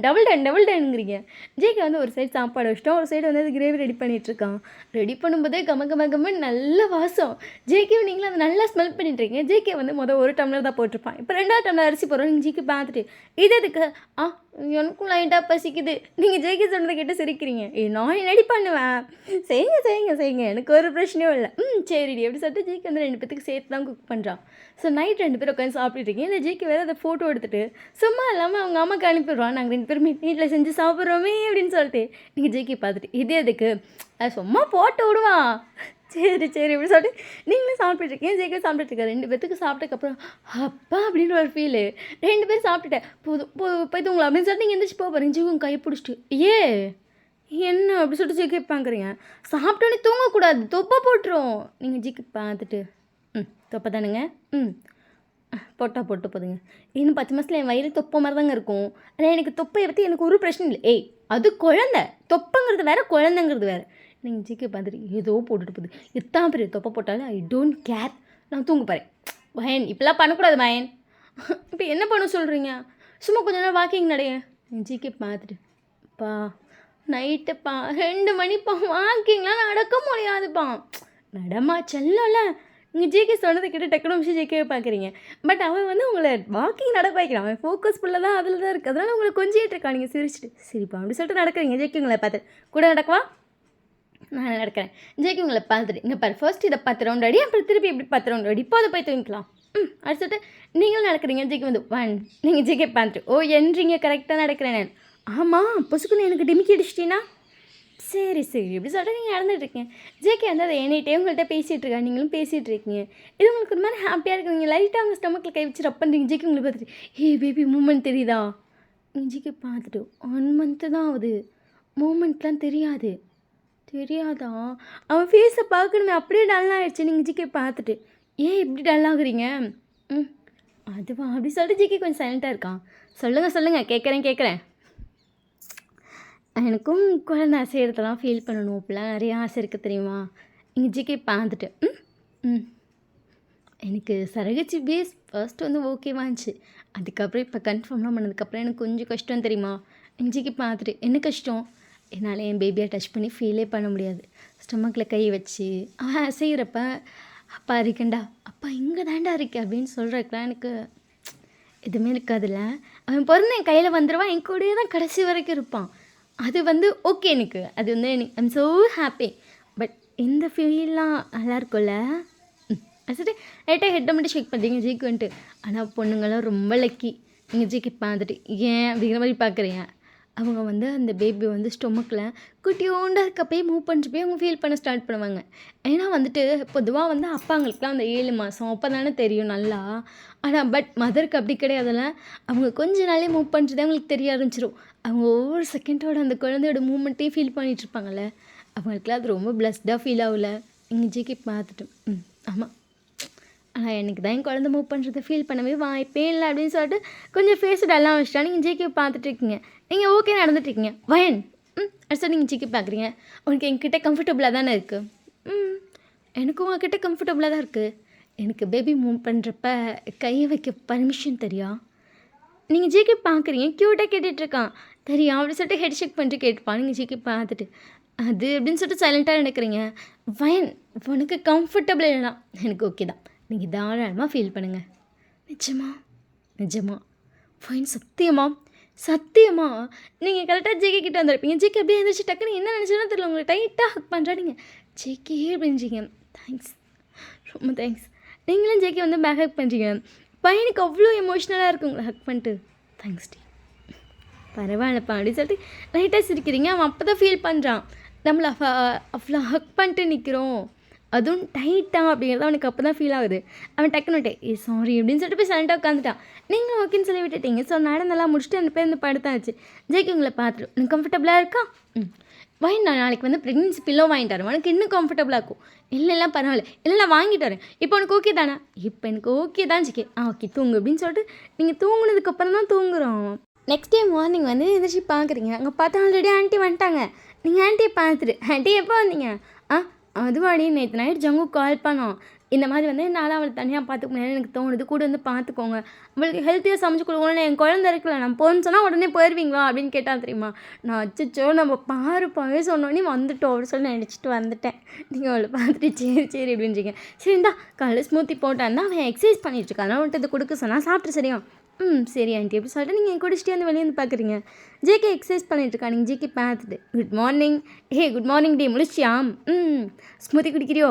டபுள் டன்ங்கிறீங்க. ஜேகே வந்து ஒரு சைடு சாப்பாடு வச்சிட்டோம், ஒரு சைடு வந்து அது கிரேவி ரெடி பண்ணிகிட்ருக்கான். ரெடி பண்ணும்போதே கம நல்ல வாசம். ஜேகே நீங்களும் அதை நல்லா ஸ்மெல் பண்ணிட்டுருக்கீங்க. ஜேகே வந்து ஒரு டம்ளர் தான் போட்டிருப்பான், இப்போ 2வது டம்ளர் அரிசி போடுறோம். நீங்கள் ஜேகே பார்த்துட்டு இது எதுக்கு? எனக்கும் லைட்டாக பசிக்குது. நீங்கள் ஜேகே சொன்னதை கேட்டு சிரிக்கிறீங்க. நான் என்னடி பண்ணுவேன், செய்யுங்க எனக்கு ஒரு பிரச்சனையும் இல்லை. சரிடி எப்படி சொல்லிட்டு ஜேகே வந்து 2 பேத்துக்கு சேர்த்து தான் குக் பண்ணுறான். ஸோ நைட் 2 பேர் உட்காந்து சாப்பிட்டுருக்கீங்க. இந்த ஜேகே வேறு அதை ஃபோட்டோ எடுத்துகிட்டு சும்மா இல்லாமல் அவங்க அம்மாவுக்கு அனுப்பிடுவான், நாங்கள் 2 பேரும் வீட்டில் செஞ்சு சாப்பிட்றோமே அப்படின்னு சொல்லிட்டு. நீங்கள் ஜேகே பார்த்துட்டு இது எதுக்கு? அது சும்மா போட்டு விடுவான். சரி இப்படி சொல்லிட்டு நீங்களும் சாப்பிட்டுருக்கீங்க. ஜேகே சாப்பிட்டுருக்கேன். 2 பேத்துக்கு சாப்பிட்டதுக்கப்புறம் அப்பா அப்படின்னு ஒரு ஃபீலு. 2 பேரும் சாப்பிட்டுட்டேன் போய் தூங்கலாம் அப்படின்னு சொல்லிட்டு நீங்கள் எந்திரிச்சு போகிறீங்க. ஜேகே உங்கள் கையை பிடிச்சிட்டு என்ன அப்படி சொல்லிட்டு ஜிகே பார்க்குறீங்க? சாப்பிட்டோன்னே தூங்கக்கூடாது, தொப்பை போட்டுரும். நீங்கள் ஜிகே பார்த்துட்டு தொப்பை தானுங்க? போட்டா போட்டு போதுங்க. இன்னும் 10 மாதத்தில் என் வயிறு தொப்பை மாதிரி தாங்க இருக்கும். ஆனால் எனக்கு தொப்பையை பற்றி எனக்கு ஒரு பிரச்சனை இல்லை. ஏய், அது குழந்தை. தொப்பைங்கிறது வேறு, குழந்தைங்கிறது வேறு. நீங்கள் ஜிகே பார்த்துட்டு ஏதோ போட்டுட்டு போகுது. எத்தனை பெரிய தொப்பை போட்டாலும் ஐ டோன்ட் கேர். நான் தூங்க போகிறேன். மயன், இப்படிலாம் பண்ணக்கூடாது மயன். இப்போ என்ன பண்ண சொல்கிறீங்க? சும்மா கொஞ்ச நேரம் வாக்கிங் நடைய. ஜிகே பார்த்துட்டு பா நைட்டுப்பா 2 மணிப்பா, வாக்கிங்லாம் நடக்க முடியாதுப்பா. நடமா செல்லல. நீங்கள் ஜிகே சொன்னதை கேட்டு டக்குனு விஷயம் ஜிகே பார்க்குறீங்க. பட் அவன் வந்து உங்களை வாக்கிங் நடக்க வைக்கிறான். அவன் ஃபோக்கஸ் ஃபுல்லாக தான் அதில் தான் இருக்குது. அதனால் உங்களை கொஞ்சிட்டு இருக்கான். நீங்கள் சிரிச்சிட்டு சரிப்பா அப்படி சொல்லிட்டு நடக்கிறீங்க. ஜிகே உங்களை பார்த்து கூட நடக்குவா? நான் நடக்கிறேன். ஜிகே உங்களை பார்த்துட்டு இங்கே பாரு, ஃபர்ஸ்ட் இதை 10 ரவுண்ட் அடி, அப்புறம் திருப்பி இப்படி 10 ரவுண்ட் அடி, இப்போ அதை போய் தூங்கிக்கலாம். அது சொல்லிட்டு நீங்களும் நடக்கிறீங்க. ஜிகே வந்து 1. நீங்கள் ஜிகே பார்த்துட்டு ஓ என்றீங்க, கரெக்டாக நடக்கிறேன் நான். ஆமாம், பொசுக்குன்னு எனக்கு டிமிக்கி அடிச்சிட்டினா சரி இப்படி சொல்லிட்டு நீங்கள் நடந்துகிட்ருக்கீங்க. ஜேகே வந்து அதை என்கிட்டே உங்கள்கிட்ட பேசிகிட்டு இருக்கா, நீங்களும் பேசிகிட்டு இருக்கீங்க. இது உங்களுக்கு ஒரு மாதிரி ஹாப்பியாக இருக்குங்க. லைட்டாக அவங்க ஸ்டமக்கில் கை வச்சு ரப் பண்ணுறீங்க. ஜேகே உங்களை பார்த்துட்டு ஏ பேபி மூமெண்ட் தெரியுதா? ஜேகே பார்த்துட்டு 1 மந்த்து தான் ஆகுது, மூமெண்ட்லாம் தெரியாதா? அவன் ஃபேஸை பார்க்கணுமே, அப்படியே டல்லாகிடுச்சு. நீங்கள் ஜிகே பார்த்துட்டு ஏன் இப்படி டல்லாகிறீங்க? அதுவா அப்படி சொல்லிட்டு ஜிகே கொஞ்சம் சைலண்ட்டாக இருக்கான். சொல்லுங்கள் கேட்குறேன். எனக்கும் குழந்தை செய்கிறதெல்லாம் ஃபீல் பண்ணணும், அப்படிலாம் நிறைய ஆசை இருக்குது தெரியுமா? நீங்கள் ஜிகே பார்த்துட்டு எனக்கு சரகச்சி பேஸ் ஃபர்ஸ்ட் வந்து ஓகேவா இருந்துச்சு. அதுக்கப்புறம் இப்போ கன்ஃபார்ம்லாம் பண்ணதுக்கப்புறம் எனக்கு கொஞ்சம் கஷ்டம் தெரியுமா? எங்கள் ஜிகே பார்த்துட்டு என்ன கஷ்டம்? என்னால் என் பேபியை டச் பண்ணி ஃபீலே பண்ண முடியாது. ஸ்டமக்கில் கை வச்சு செய்கிறப்ப அப்பா இருக்கேன்டா, அப்பா இங்கே தாண்டா இருக்கே அப்படின்னு சொல்கிறதுக்குலாம் எனக்கு எதுவுமே இருக்காதுல்ல. அவன் பிறந்து என் கையில் வந்துடுவான், என் கூடயே தான் கடைசி வரைக்கும் இருப்பான். அது வந்து ஓகே, எனக்கு அது வந்து எனக்கு ஐம் ஸோ ஹாப்பி. பட் இந்த ஃபீல்லாம் நல்லா இருக்கும்ல. சரி லைட்டாக ஹெட்டை மட்டும் ஷேக் பண்ணுறீங்க ஜிக்கு வந்துட்டு. ஆனால் பொண்ணுங்களாம் ரொம்ப லக்கி. நீங்கள் ஜிக்கு பார்த்துட்டு ஏன் அப்படிங்கிற மாதிரி பார்க்குறீங்க. அவங்க வந்து அந்த பேபி வந்து ஸ்டொமக்கில் குட்டியோண்டாக இருக்கப்போயே மூவ் பண்ணிட்டு போய் அவங்க ஃபீல் பண்ண ஸ்டார்ட் பண்ணுவாங்க. ஏன்னா வந்துட்டு பொதுவாக வந்து அப்பாங்களுக்குலாம் அந்த 7 மாதம் அப்போ தானே தெரியும் நல்லா. ஆனால் பட் மதருக்கு அப்படி கிடையாதுல்ல. அவங்க கொஞ்ச நாளே மூவ் பண்ணிட்டு தான் அவங்களுக்கு தெரிய ஆரம்பிச்சிடும். அவங்க ஒவ்வொரு செகண்டோட அந்த குழந்தையோட மூமெண்ட்டையும் ஃபீல் பண்ணிகிட்டு இருப்பாங்கள்ல. அவங்களுக்குலாம் அது ரொம்ப பிளஸ்டாக ஃபீல் ஆகல. எங்கள் ஜிக்கு பார்த்துட்டு ஆமாம், ஆனால் எனக்கு தான் என் குழந்தை மூவ் பண்ணுறதை ஃபீல் பண்ணவே வாய்ப்பே இல்லை அப்படின்னு சொல்லிட்டு கொஞ்சம் ஃபேஸ் டல்லாம் வச்சுட்டா. நீங்கள் ஜிகே பார்த்துட்டு இருக்கீங்க. நீங்கள் ஓகே நடந்துட்டுருக்கீங்க. வயன் அடுத்த நீங்கள் ஜிகே பார்க்குறீங்க. உனக்கு என்கிட்ட கம்ஃபர்டபுளாக தானே இருக்குது? எனக்கும் உங்ககிட்ட கம்ஃபர்டபுளாக தான் இருக்குது. எனக்கு பேபி மூவ் பண்ணுறப்ப கையை வைக்க பர்மிஷன் தெரியா? நீங்கள் ஜிகே பார்க்குறீங்க, க்யூட்டாக கேட்டுட்ருக்கான். தெரியும் அப்படி சொல்லிட்டு ஹெட் ஷேக் பண்ணிட்டு கேட்டுப்பான். நீங்கள் ஜிகே பார்த்துட்டு அது அப்படின்னு சொல்லிட்டு சைலண்ட்டாக நினைக்கிறீங்க. வயன் உனக்கு கம்ஃபர்டபுள் இல்லைனா எனக்கு ஓகே தான், நீங்கள் தாராளமாக ஃபீல் பண்ணுங்கள். நிஜமா ஃபைன், சத்தியமா நீங்கள் கரெக்டாக ஜேகே கிட்டே வந்திருப்பீங்க. ஜேகே அப்படியே இருந்துச்சு, டக்குன்னு என்ன நினச்சோன்னு தெரியல, உங்களை டைட்டாக ஹக் பண்ணுறாடிங்க. ஜேகே அப்படின்றீங்க. தேங்க்ஸ், ரொம்ப தேங்க்ஸ். நீங்களும் ஜேகே வந்து பேக் ஹக் பண்ணுறீங்க. பையனுக்கு அவ்வளோ எமோஷ்னலாக இருக்குது உங்களை ஹக் பண்ணிட்டு. தேங்க்ஸ் டி, பரவாயில்லப்பா அப்படின்னு சொல்லிட்டு லைட்டாக சிரிக்கிறீங்க. அவன் அப்போ தான் ஃபீல் பண்ணுறான், நம்மளை அவ்வளோ ஹக் பண்ணிட்டு நிற்கிறோம், அதுவும் டைட்டாக அப்படிங்கிறது அவனுக்கு அப்போ தான் ஃபீல் ஆகுது. அவன் டக்குனுட்டே சாரி அப்படின்னு சொல்லிட்டு போய் சைலண்ட்டாக உட்காந்துட்டான். நீங்களும் ஓகேன்னு சொல்லி விட்டுட்டீங்க. ஸோ நடந்தெல்லாம் முடிச்சுட்டு அந்த பேர் இந்த படுத்தாச்சு. ஜெய்க்கு உங்களை பார்த்துட்டு எனக்கு கம்ஃபர்டபுளாக இருக்கா? வாங்கி நான் நாளைக்கு வந்து ப்ரெக்னென்சி பில்லோ வாங்கிட்டு வரேன், உனக்கு இன்னும் கம்ஃபர்டபுளாக இருக்கும். இல்லைலாம் பரவாயில்ல, இல்லை நான் வாங்கிட்டு வரேன். இப்போ உனக்கு ஓகே தானே? இப்போ எனக்கு ஓகே தான் ஜிகே. ஓகே தூங்கு அப்படின்னு சொல்லிட்டு நீங்கள் தூங்குனதுக்கப்புறம் தான் தூங்குறோம். நெக்ஸ்ட் டே மார்னிங் வந்து எதிர்ச்சி பார்க்குறீங்க. அங்கே பார்த்தா ஆல்ரெடி ஆண்டி வந்துட்டாங்க. நீங்கள் ஆண்டியை பார்த்துட்டு ஆண்டி எப்போ வந்தீங்க? அதுவாடி நேற்று நைட் ஜங்கு கால் பண்ணோம். இந்த மாதிரி வந்து என்னால் அவளை தனியாக பார்த்துக்க முடியாது, எனக்கு தோணுது, கூட வந்து பார்த்துக்கோங்க, அவளுக்கு ஹெல்த்தியாக சமைச்சு கொடுக்கணும், என் குழந்தை இருக்குல்ல, நான் போன்னு சொன்னால் உடனே போயிடுவீங்களா அப்படின்னு கேட்டால் தெரியுமா? நான் அச்சோ நம்ம பாருப்பாவே சொன்னோன்னே வந்துட்டோம் அப்படின்னு சொல்லி நினச்சிட்டு வந்துட்டேன். நீங்கள் அவளை பார்த்துட்டு சரி அப்படின்றீங்க. சரி இந்தா காலையில் ஸ்மூத்தி போட்டான்னா அவன் எக்ஸசைஸ் பண்ணிகிட்ருக்கான், அதனால் வந்துட்டு இதை கொடுக்க சொன்னால் சாப்பிட்டு சரியா? சரி ஆண்டி எப்படி சொல்லிட்டு நீங்கள் குடிச்சிட்டு வந்து வெளியே வந்து பார்க்குறீங்க. ஜேகே எக்ஸசைஸ் பண்ணிகிட்ருக்கா. நீங்கள் ஜேகே பார்த்துட்டு good morning. Good morning day முடிச்சியா? ஸ்மூத்தி குடிக்கிறியோ?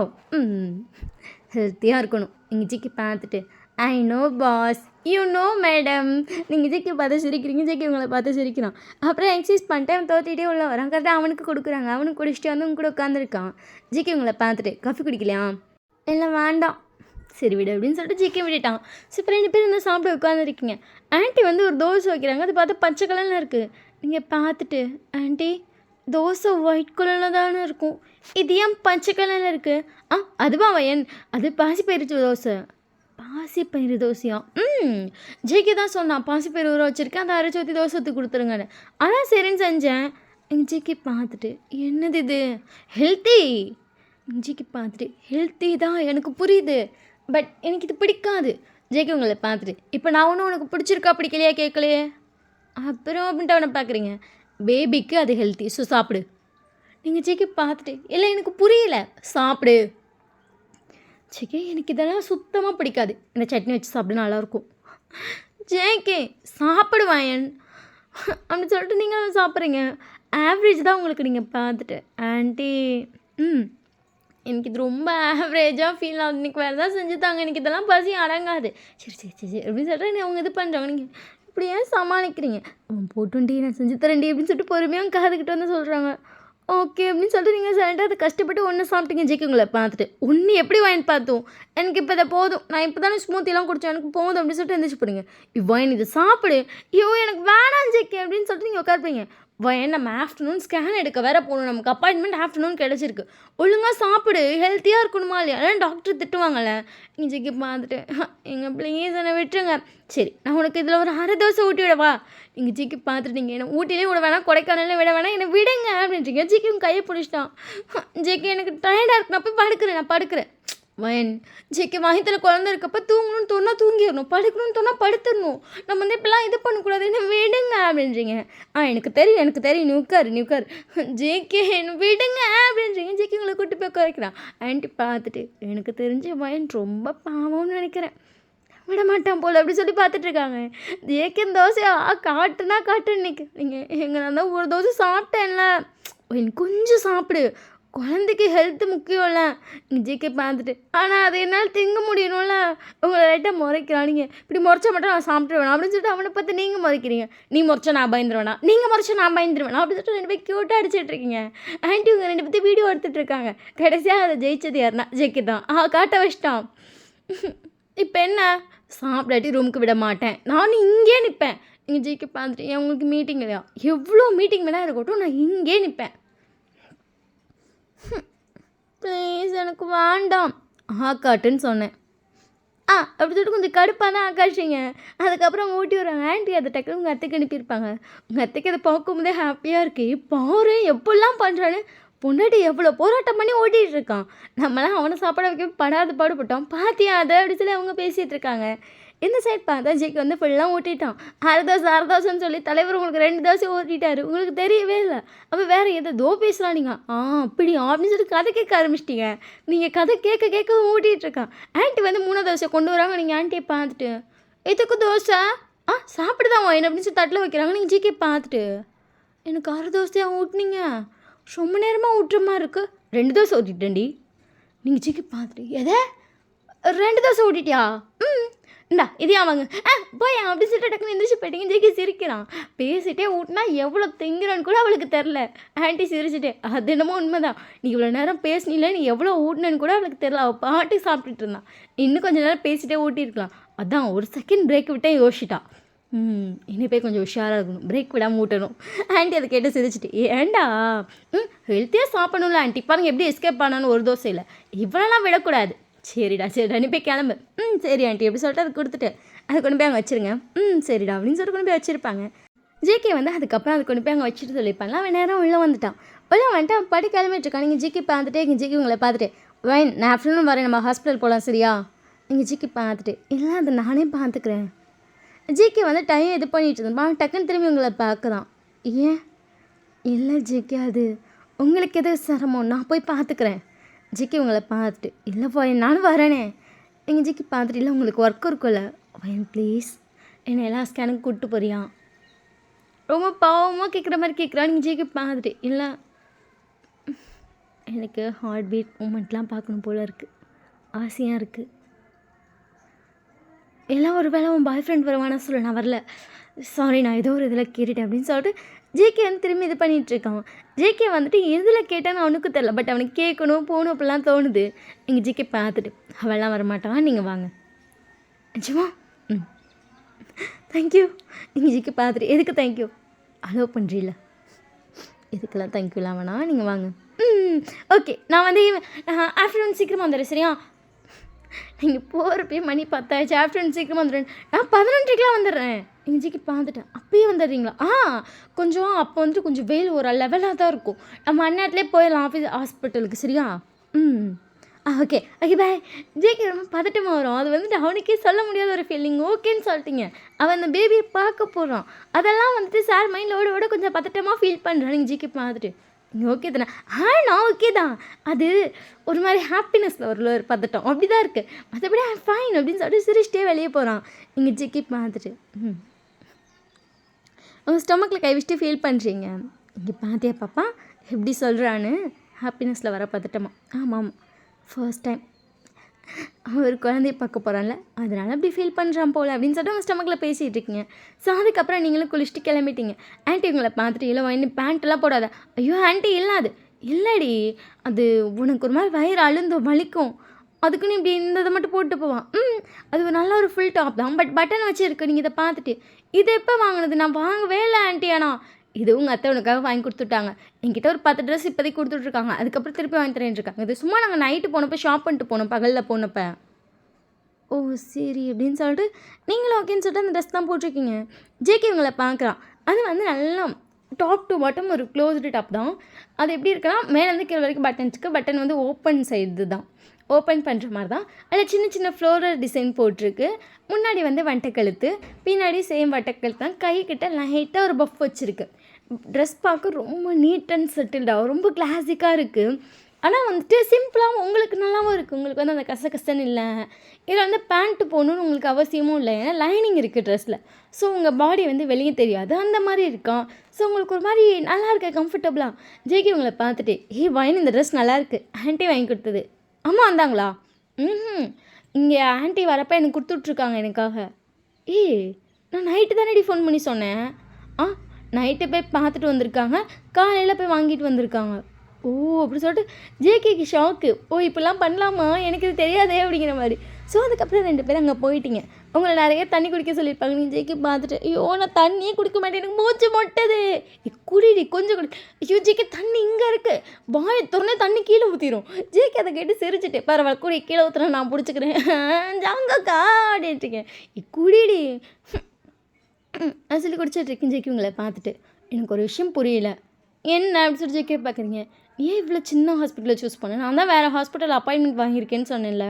ஹெல்த்தியாக இருக்கணும். நீங்கள் ஜேகே பார்த்துட்டு I know boss, you know madam. நீங்கள் ஜேகே பார்த்து சிரிக்கிறீங்க, ஜேகே உங்களை பார்த்து சிரிக்கிறான். அப்புறம் எக்ஸசைஸ் பண்ணிட்டு அவன் தோற்றிட்டே உள்ள வரான். கரெக்டாக அவனுக்கு கொடுக்குறாங்க. அவனுக்கு குடிச்சிட்டு வந்து உங்க கூட உட்காந்துருக்கான். ஜேகே உங்களை பார்த்துட்டு காஃபி குடிக்கலையா? இல்லை வேண்டாம். சரி விடு அப்படின்னு சொல்லிட்டு ஜிக்கே விட்டுட்டான். ஸோ இப்போ 2 பேர் வந்து சாப்பிட உட்காந்துருக்கீங்க. ஆண்டி வந்து ஒரு தோசை வைக்கிறாங்க, அது பார்த்து பச்சை கலரில் இருக்குது. நீங்கள் பார்த்துட்டு ஆண்டி தோசை ஒயிட் கலரில் தானே இருக்கும், இது ஏன் பச்சை கலரில் இருக்குது? அதுவா வயன், அது பாசிப்பயிறு தோசை. பாசிப்பயிறு தோசையா? ஜேகே தான் சொன்னான், பாசிப்பயிறு ஊற வச்சுருக்கேன், அதை அரைச்சி ஊற்றி தோசை ஊற்றி கொடுத்துருங்கன்னு. அதான் சரின்னு செஞ்சேன். எங்கள் ஜேகே பார்த்துட்டு, என்னது இது ஹெல்த்தி? ஜேகே பார்த்துட்டு, ஹெல்த்தி தான் எனக்கு புரியுது, பட் எனக்கு இது பிடிக்காது. ஜேகே உங்களை பார்த்துட்டு, இப்போ நான் ஒன்றும் உனக்கு பிடிச்சிருக்கா பிடிக்கலையா கேட்கலையே, அப்புறம் அப்படின்ட்டு அவனை பார்க்குறீங்க. பேபிக்கு அது ஹெல்த்தி, ஸோ சாப்பிடு. நீங்கள் ஜேகே பார்த்துட்டு, இல்லை எனக்கு புரியல, சாப்பிடு. ஜேகே எனக்கு இதெல்லாம் சுத்தமாக பிடிக்காது, இந்த சட்னி வச்சு சாப்பிட நல்லாயிருக்கும். ஜேகே சாப்பிடுவாயன் அப்படின்னு சொல்லிட்டு நீங்கள் சாப்பிட்றீங்க. ஆவரேஜ் தான் உங்களுக்கு. நீங்கள் பார்த்துட்டு, ஆண்டி எனக்கு இது ரொம்ப ஆவரேஜாக ஃபீல் ஆகுது, இன்றைக்கி வேறு தான் செஞ்சு தாங்க, எனக்கு இதெல்லாம் பசி அடங்காது. சரி சரி சரி சரி அப்படின்னு சொல்லிட்டு அவங்க இது பண்ணுறாங்க. நீங்கள் இப்படி ஏன் சமாளிக்கிறீங்க? அவன் போட்டுண்டி நான் செஞ்சு தரேன்டி அப்படின்னு சொல்லிட்டு பொறுமையாக காதுகிட்ட வந்து சொல்கிறாங்க. ஓகே அப்படின்னு சொல்லிட்டு நீங்கள் சைலண்டாக அதை கஷ்டப்பட்டு ஒன்று சாப்பிட்டீங்க. ஜேகே உங்களை பார்த்துட்டு, ஒன்று எப்படி வாங்கி பார்த்தோம், எனக்கு இப்போ இதை போதும், நான் இப்போ தானே ஸ்மூத்திலாம் குடித்தேன், எனக்கு போதும் அப்படின்னு சொல்லிட்டு எழுந்திரிச்சு போடுங்க. இவன் இதை சாப்பிடு. ஐயோ எனக்கு வேணாம் ஜேகே அப்படின்னு சொல்லிட்டு நீங்கள் உட்காருப்பீங்க. வயன் நம்ம ஆஃப்டர்நூன் ஸ்கேன் எடுக்க வேறு போகணும், நமக்கு அப்பாயின்மெண்ட் ஆஃப்டர்நூன் கிடச்சிருக்கு, ஒழுங்காக சாப்பிடு, ஹெல்த்தியாக இருக்கணுமா இல்லையா, அதான் டாக்டர் திட்டுவாங்கள்ல. நீங்கள் ஜேகே பார்த்துட்டு, எங்கள் ப்ளீஸ் என்னை விட்டுருங்க. சரி நான் உனக்கு இதில் ஒரு அரை தோசை ஊட்டி விடவா? நீங்கள் ஜேகே பார்த்துட்டு, நீங்கள் என்ன ஊட்டிலே விட வேணாம், கொடைக்கானலே விட வேணாம், என்னை விடுங்க அப்படின்றீங்க. ஜேகே கையை பிடிச்சிட்டான். ஜேகே எனக்கு டயர்டாக இருக்கு, நான் போய் படுக்கிறேன், நான் படுக்கிறேன். வயன் ஜேகே வயிற்றில் குழந்தை இருக்கப்போ தூங்கணும்னு தோணா தூங்கிடணும், படுக்கணும்னு தோணா படுத்துடணும், நம்ம வந்து இப்படிலாம் இது பண்ணக்கூடாது, என்ன விடுங்க அப்படின்றீங்க. எனக்கு தெரியும் நீ உட்காரு. ஜேகே என்ன விடுங்க அப்படின்றீங்க. ஜேகே உங்களை கூட்டு போய் குறைக்கிறான். ஆண்டி பார்த்துட்டு, எனக்கு தெரிஞ்ச வயன் ரொம்ப பாவம்னு நினைக்கிறேன், விட மாட்டான் போல் அப்படி சொல்லி பார்த்துட்ருக்காங்க. ஜேகே தோசையா காட்டுனா இன்னைக்கு நீங்கள் எங்கே நான் தான் ஒரு தோசை சாப்பிட்டேன்ல, கொஞ்சம் சாப்பிடு, குழந்தைக்கு ஹெல்த்து முக்கியம்ல. ஜேகே பார்த்துட்டு, ஆனால் அதை என்னால் திங்க முடியணும்ல. உங்களை லைட்டாக முறைக்கிறான். நீங்கள் இப்படி முறைச்சா மட்டும் நான் சாப்பிட்ருவேணா அப்படின்னு சொல்லிட்டு அவனை பார்த்து நீங்கள் முறைக்கிறீங்க. நீ முறைச்சா நான் பயந்துருவேணா, நீங்கள் முறைச்சா நான் பயந்துருவேணா அப்படின்னு சொல்லிட்டு ரெண்டு பேர் க்யூட்டாக அடிச்சிட்ருக்கீங்க. ஆண்டி உங்கள் ரெண்டு பேர்த்து வீடியோ எடுத்துகிட்ருக்காங்க. கடைசியாக அதை ஜெயிச்சது யாருன்னா ஜேகே தான். காட்ட வச்சிட்டான். இப்போ என்ன, சாப்பிடாட்டி ரூமுக்கு விட மாட்டேன், நானும் இங்கே நிற்பேன். நீங்கள் ஜேகே பார்த்துட்டு, உங்களுக்கு மீட்டிங் இல்லையா, எவ்வளோ மீட்டிங் வேணால் இருக்கட்டும், நான் இங்கே நிற்பேன். ப்ளீஸ் எனக்கு வேண்டாம் காட்டுன்னு சொன்னேன். அப்படி சொல்லிட்டு கொஞ்சம் கடுப்பாக தான் ஆக்காச்சிங்க. அதுக்கப்புறம் அவங்க ஊட்டி வராங்க. ஆண்டி அதை டக்குனு உங்கள் அத்தைக்கு அனுப்பியிருப்பாங்க. உங்கள் அத்தைக்கு அதை பார்க்கும்போதே ஹாப்பியாக இருக்குது. பாரு எப்படிலாம் பண்ணுறான்னு, பொண்டாட்டி எவ்வளோ போராட்டம் பண்ணி ஓட்டிகிட்டு இருக்கான், நம்மளாம் அவனை சாப்பிட வைக்க படாத பாடுபட்டோம், பாத்தியா அதை அப்படி சொல்லி அவங்க பேசிகிட்டு இருக்காங்க. இந்த சைட் பார்த்தா ஜேகே வந்து ஃபுல்லாக ஊட்டிட்டான். அரை தோசைன்னு சொல்லி தலைவர் உங்களுக்கு 2 தோசை ஊட்டிட்டாரு, உங்களுக்கு தெரியவே இல்லை. அப்போ வேறு எதோ பேசலாம் நீங்கள். அப்படி அப்படின்னு சொல்லி கதை கேட்க ஆரம்பிச்சிட்டிங்க. நீங்கள் கதை கேட்க ஊட்டிகிட்ருக்கான். ஆண்டி வந்து 3 தோசை கொண்டு வராங்க. நீங்கள் ஆண்டியை பார்த்துட்டு, எதுக்கு தோசை சாப்பிடுதான் வாயின் அப்படின்னு சொல்லி தட்டில் வைக்கிறாங்க. நீங்கள் ஜேகே பார்த்துட்டு, எனக்கு அரை தோசையாக ஊட்டினீங்க, ரொம்ப நேரமாக ஊட்டுற மாதிரி இருக்குது, 2 தோசை ஊட்டிட்டேன்டி. நீங்கள் ஜேகே பார்த்துட்டு, எதை 2 தோசை ஊட்டிட்டியா? இந்தா இதே அவங்க போய் அப்படி சொல்லிட்டு டக்குன்னு எந்திரிச்சு போயிட்டீங்க. ஜேகே சிரிக்கிறான். பேசிகிட்டே ஊட்டினா எவ்வளோ திங்கிறான்னு கூட அவளுக்கு தெரில. ஆண்டி சிரிச்சுட்டே, அது என்னமோ உண்மைதான், நீ இவ்வளோ நேரம் பேசினில, நீ எவ்வளோ ஊட்டினு கூட அவளுக்கு தெரில, அவள் பாட்டி சாப்பிட்டுட்டு இருந்தான். இன்னும் கொஞ்சம் நேரம் பேசிகிட்டே ஊட்டியிருக்கலாம். அதான் ஒரு செகண்ட் பிரேக் விட்டே யோசிச்சிட்டா. இனி போய் கொஞ்சம் உஷாராக இருக்கணும், பிரேக் விடாமல் ஊட்டணும். ஆண்டி அதை கேட்டு சிரிச்சிட்டு, ஏண்டா ஹெல்த்தியாக சாப்பிடணும்ல ஆண்டி, பாருங்க எப்படி எஸ்கேப் பண்ணான்னு ஒரு தோசை இல்லை, இவ்வளோலாம் விடக்கூடாது. சரிடா நீ போய் கிளம்பு. சரி ஆண்டி எப்படி சொல்லிட்டு அதை கொடுத்துட்டு அதை கொண்டு போய் அங்கே வச்சுருங்க. சரிடா அப்படின்னு சொல்லிட்டு கொண்டு போய் வச்சுருப்பாங்க. ஜேகே வந்து அதுக்கப்புறம் அதை கொண்டு போய் அங்கே வச்சுட்டு சொல்லியிருப்பாங்க. அவன் நேரம் உள்ளே வந்துட்டான். வந்துட்டு அவன் படி கிளம்பிட்டுருக்கான். நீங்கள் ஜேகே பார்த்துட்டே ஜேகே உங்களை பார்த்துட்டு, வைன் நான் ஆஃப்டர்நூன் வரேன், நம்ம ஹாஸ்பிட்டல் போகலாம் சரியா? நீங்கள் ஜேகே பார்த்துட்டு, இல்லை அதை நானே பார்த்துக்கிறேன். ஜேகே வந்து டைம் இது பண்ணிட்டு இருந்தோம். அவன் டக்குன்னு திரும்பி உங்களை பார்க்குறான். ஏன் இல்லை ஜேகே, அது உங்களுக்கு எது சிரமம், நான் போய் பார்த்துக்கிறேன். ஜேகே உங்களை பார்த்துட்டு, இல்லை வயன் நானும் வரேனே. நீங்கள் ஜேகே பார்த்துட்டு, இல்லை உங்களுக்கு ஒர்க் இருக்கும்ல வயன், ப்ளீஸ் என்னை எல்லா ஸ்கேனுக்கு கூப்பிட்டு போறியா? ரொம்ப பாவமாக கேட்குற மாதிரி கேட்குறான். நீங்கள் ஜேகே பார்த்துட்டு, இல்லை எனக்கு ஹார்ட் பீட் மூமெண்ட்லாம் பார்க்கணும் போல் இருக்குது, ஆசையாக இருக்குது. எல்லாம் ஒரு வேளை உன் பாய் ஃப்ரெண்ட் வருவானா சொல்ல, நான் வரல, சாரி நான் ஏதோ ஒரு இதில் கேட்டுட்டேன் அப்படின்னு சொல்லிட்டு ஜேகே வந்து திரும்பி இது பண்ணிகிட்ருக்கான். ஜேகே வந்துட்டு எதில் கேட்டான்னு அவனுக்கு தெரில, பட் அவனுக்கு கேட்கணும் போகணும் அப்படிலாம் தோணுது. நீங்கள் ஜேகே பார்த்துட்டு, அவெல்லாம் வரமாட்டான், நீங்கள் வாங்க. நிஜமா? தேங்க்யூ. நீங்கள் ஜேகே பார்த்துட்டு, எதுக்கு தேங்க்யூ, அலோவ் பண்ணுறீல? இதுக்கெல்லாம் தேங்க்யூலாம் வேணாம், நீங்கள் வாங்க. ஓகே, நான் வந்து ஆஃப்டர்நூன் சீக்கிரமாக வந்துடுறேன் சரியா? நீங்கள் போகிறப்பயே மணி 10 ஆயிடுச்சு. ஆஃப்டர்நூன் சீக்கிரமாக வந்துடுறேன். நான் 11:30க்கெலாம் வந்துடுறேன். எங்கள் ஜிக்கு பார்த்துட்டேன். அப்பயே வந்துடுறீங்களா? கொஞ்சம் அப்போ வந்துட்டு கொஞ்சம் வெயில் ஒரு லெவலாக தான் இருக்கும். நம்ம அந்நேரத்துலேயே போயிடலாம் ஹாஸ்பிட்டலுக்கு சரியா? Okay okay bye. ஜேகே ரொம்ப பதட்டமாக வரும். அது வந்துட்டு அவனுக்கே சொல்ல முடியாத ஒரு ஃபீலிங். ஓகேன்னு சொல்லிட்டீங்க. அவன் அந்த பேபியை பார்க்க போகிறான். அதெல்லாம் வந்துட்டு சார் மைண்டில் ஓட கொஞ்சம் பதட்டமாக ஃபீல் பண்ணுறான். நீங்கள் ஜிக்கு பார்த்துட்டு நீங்கள் ஓகே தானே? நான் ஓகே தான். அது ஒரு மாதிரி ஹாப்பினஸில் ஒரு பதட்டம் அப்படி தான் இருக்குது. மற்றபடி ஃபைன் அப்படின்னு சொல்லிட்டு சிரிச்சிட்டே வெளியே போகிறான். நீங்கள் ஜிக்கி பார்த்துட்டு உங்கள் ஸ்டொமக்கில் கை வச்சுட்டு ஃபீல் பண்ணுறீங்க. இங்கே பார்த்தியா பாப்பா எப்படி சொல்கிறான்னு? ஹாப்பினஸில் வர பதட்டமா? ஆமாம், ஃபர்ஸ்ட் டைம் ஒரு குழந்தைய பார்க்க போகிறான்ல, அதனால் அப்படி ஃபீல் பண்ணுறான் போல் அப்படின்னு சொல்லிட்டு அவங்க ஸ்டொமக்கில் பேசிகிட்டு இருக்கீங்க. ஸோ அதுக்கப்புறம் நீங்களும் குளிச்சுட்டு கிளம்பிட்டீங்க. ஆன்ட்டி உங்களை பார்த்துட்டு இல்லை இன்னும் பேண்ட்டெல்லாம் போடாத. ஐயோ ஆன்ட்டி இல்லாது இல்லடி, அது உனக்கு ஒரு மாதிரி வயிறு அழுந்தோ வலிக்கும், அதுக்குன்னு இப்படி இந்த இதை மட்டும் போட்டு போவான். அது ஒரு நல்ல ஒரு ஃபுல் டாப் தான், பட் பட்டன் வச்சுருக்கு. நீங்கள் இதை பார்த்துட்டு இது எப்போ வாங்கினது? நான் வாங்கவே இல்லை ஆன்ட்டி. ஆனால் இது உங்கள் அத்தை உனக்காக வாங்கி கொடுத்துட்டாங்க. என்கிட்ட ஒரு 10 ட்ரெஸ் இப்போதைக்கு கொடுத்துட்ருக்காங்க. அதுக்கப்புறம் திருப்பி வாங்கி தரேன்ருக்காங்க. இது சும்மா நாங்கள் நைட்டு போனப்போ ஷாப் பண்ணிட்டு போனோம், பகலில் போனப்போ. ஓ சரி அப்படின்னு சொல்லிட்டு நீங்களும் ஓகேன்னு சொல்லிட்டு அந்த ட்ரெஸ் தான் போட்டிருக்கீங்க. ஜேகே இவங்களை பார்க்குறான். அது வந்து நல்லா டாப் டு பாட்டம் ஒரு க்ளோஸ்டு டாப் தான். அது எப்படி இருக்குன்னா மேலேருந்து கீழே வரைக்கும் பட்டன்ஸுக்கு பட்டன் வந்து ஓப்பன் சைடு தான், ஓப்பன் பண்ணுற மாதிரி தான். அதில் சின்ன சின்ன ஃப்ளோரல் டிசைன் போட்டிருக்கு. முன்னாடி வந்து வட்டக்கழுத்து, பின்னாடி சேம் வட்டக்கழுத்து தான். கைக்கிட்ட லைட்டாக ஒரு பஃப் வச்சுருக்கு. ட்ரெஸ் பார்க்க ரொம்ப நீட் அண்ட் செட்டில்டாக ரொம்ப கிளாசிக்காக இருக்குது. ஆனால் வந்துட்டு சிம்பிளாகவும் உங்களுக்கு நல்லாவும் இருக்குது. உங்களுக்கு வந்து அந்த கசகசன்னு இல்லை. இதில் வந்து பேண்ட்டு போகணுன்னு உங்களுக்கு அவசியமும் இல்லை, ஏன்னா லைனிங் இருக்குது ட்ரெஸ்ஸில். ஸோ உங்கள் பாடி வந்து வெளியே தெரியாது, அந்த மாதிரி இருக்கான். ஸோ உங்களுக்கு ஒரு மாதிரி நல்லா இருக்கு, கம்ஃபர்டபுளாக. ஜேகே உங்களை பார்த்துட்டு வைன் இந்த ட்ரெஸ் நல்லாயிருக்கு, ஆன்ட்டி வாங்கி கொடுத்தது. அம்மா வந்தாங்களா? இங்கே ஆன்ட்டி வரப்போ எனக்கு கொடுத்துட்ருக்காங்க எனக்காக. நான் நைட்டு தானேடி ஃபோன் பண்ணி சொன்னேன். நைட்டு போய் பார்த்துட்டு வந்திருக்காங்க, காலையில் போய் வாங்கிட்டு வந்திருக்காங்க. ஓ அப்படி சொல்லிட்டு ஜேகேக்கு ஷாக்கு. இப்படிலாம் பண்ணலாமா, எனக்கு இது தெரியாதே அப்படிங்கிற மாதிரி. ஸோ அதுக்கப்புறம் 2 பேரும் அங்கே போயிட்டீங்க. உங்களை நிறைய தண்ணி குடிக்க சொல்லியிருப்பாங்க. நீ ஜேகே பார்த்துட்டு ஐயோ நான் தண்ணியே குடிக்க மாட்டேன், எனக்கு மூச்சு மொட்டது. குடிடி கொஞ்சம் குடி. ஐயோ ஜேகே தண்ணி இங்கே இருக்குது, வாயை திறந்தே தண்ணி கீழே ஊற்றிடும். ஜேகே அதை கேட்டு சிரிச்சிட்டு பரவாயில்ல குடி, கீழே ஊற்றுறேன் நான் பிடிச்சிக்கிறேன் ஜாங்கக்கா அப்படின்ட்டுருக்கேன். குடிடி சொல்லி குடிச்சிட்ருக்கேன். ஜேகே உங்களை பார்த்துட்டு எனக்கு ஒரு விஷயம் புரியல. என்ன அப்படின்னு சொல்லி ஜேகே பார்க்குறீங்க. ஏன் இவ்வளோ சின்ன ஹாஸ்பிட்டலில் சூஸ் பண்ணேன்? நான் தான் வேறு ஹாஸ்பிட்டல் அப்பாயின்மெண்ட் வாங்கியிருக்கேன்னு சொன்னேன்ல.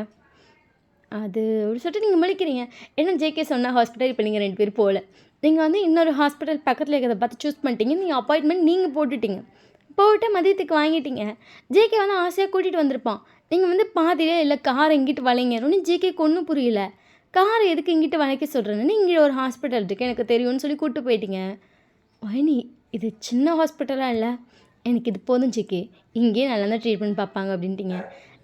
அது அப்படி சொல்லிட்டு நீங்கள் முழிக்கிறீங்க. ஏன்னா ஜேகே சொன்ன ஹாஸ்பிட்டல் இப்போ நீங்கள் 2 பேர் போகல, நீங்கள் வந்து இன்னொரு ஹாஸ்பிட்டல் பக்கத்தில் இருக்கிறத பார்த்து சூஸ் பண்ணிட்டீங்க. நீங்கள் அப்பாயின்மெண்ட் நீங்கள் போட்டுட்டீங்க, போட்டு மதியத்துக்கு வாங்கிட்டீங்க. ஜேகே வந்து ஆசையாக கூட்டிகிட்டு வந்திருப்பான். நீங்கள் வந்து பாதியிலே இல்லை காரை இங்கிட்டு வளைங்கன்னு ஜேகேக்கு ஒன்றும் புரியல. காரை எதுக்கு இங்கிட்டு வளைக்க சொல்கிறேன்னு இங்கே ஒரு ஹாஸ்பிட்டல் இருக்குது எனக்கு தெரியும்னு சொல்லி கூப்பிட்டு போயிட்டீங்க. வைனி இது சின்ன ஹாஸ்பிட்டலாக இல்லை, எனக்கு இது போதும் ஜேகே, இங்கேயே நல்லா தான் ட்ரீட்மெண்ட் பார்ப்பாங்க அப்படின்ட்டிங்க.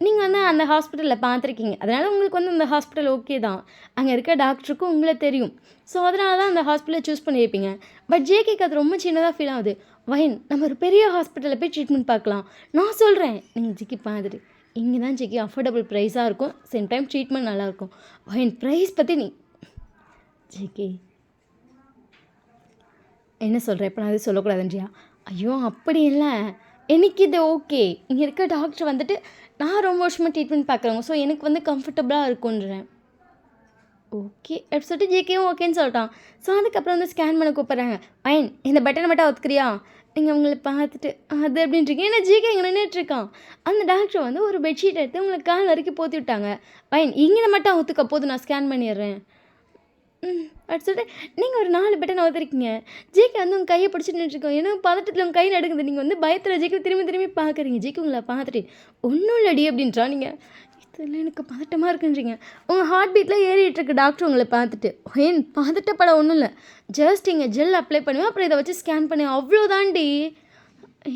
நீங்கள் வந்து அந்த ஹாஸ்பிட்டலில் பார்த்துருக்கீங்க, அதனால் உங்களுக்கு வந்து அந்த ஹாஸ்பிட்டல் ஓகே தான். அங்கே இருக்க டாக்டருக்கும் உங்களை தெரியும். ஸோ அதனால தான் அந்த ஹாஸ்பிட்டலை சூஸ் பண்ணியிருப்பீங்க. பட் ஜேகேக்கு அது ரொம்ப சின்னதாக ஃபீல் ஆகுது. வைன் நம்ம ஒரு பெரிய ஹாஸ்பிட்டலில் போய் ட்ரீட்மெண்ட் பார்க்கலாம் நான் சொல்கிறேன். நீங்கள் ஜேகே பார்த்துட்டு இங்கே தான் ஜேகே அஃபோர்டபுள் ப்ரைஸாக இருக்கும், சேம் டைம் ட்ரீட்மெண்ட் நல்லாயிருக்கும். வைன் ப்ரைஸ் பற்றி நீ ஜேகே என்ன சொல்கிறேன் இப்போ நான் அது சொல்லக்கூடாதுன்றியா? ஐயோ அப்படி இல்லை, எனக்கு இது ஓகே. இங்கே இருக்க டாக்டர் வந்துட்டு நான் ரொம்ப வருஷமாக ட்ரீட்மெண்ட் பார்க்குறவங்க, ஸோ எனக்கு வந்து கம்ஃபர்டபுளாக இருக்குன்றேன். ஓகே அப்படி சொல்லிட்டு ஜேகேவும் ஓகேன்னு சொல்லிட்டான். ஸோ அதுக்கப்புறம் வந்து ஸ்கேன் பண்ண கூப்பிட்றாங்க. ஃபைன் இந்த பட்டனை மட்டும் ஒத்துக்கிறியா? நீங்கள் அவங்கள பார்த்துட்டு அது அப்படின்ட்டுருக்கீங்க. ஏன்னா ஜேகே இங்கே நின்றுட்டுருக்கான். அந்த டாக்டர் வந்து ஒரு பெட்ஷீட் எடுத்து உங்களுக்கு கால் வரைக்கும் போற்றி விட்டாங்க. ஃபைன் இங்கே மட்டும் ஒத்துக்க போது நான் ஸ்கேன் பண்ணிடுறேன். அப்படி சொல்லிட்டு நீங்கள் ஒரு 4 பட்டன் ஒத்துருக்கீங்க. ஜேகே வந்து உங்கள் கையை பிடிச்சிட்டு நின்றுருக்கோம். ஏன்னா பதட்டத்தில் உங்கள் கை நடுங்குது. நீங்கள் வந்து பயத்தில் ஜேகே திரும்பி பார்க்குறீங்க. ஜேகே உங்களை பார்த்துட்டு ஒன்றும் இல்லடி அப்படின்றா. நீங்கள் இதில் எனக்கு பதட்டமாக இருக்குன்றீங்க. உங்கள் ஹார்ட் பீட்டில் ஏறிட்டுருக்கு டாக்டர் உங்களை பார்த்துட்டு. ஏன் பதட்டப்பட ஒன்றும் இல்லை, ஜஸ்ட் இங்கே ஜெல் அப்ளை பண்ணுவேன், அப்புறம் இதை வச்சு ஸ்கேன் பண்ணி அவ்வளோதாண்டி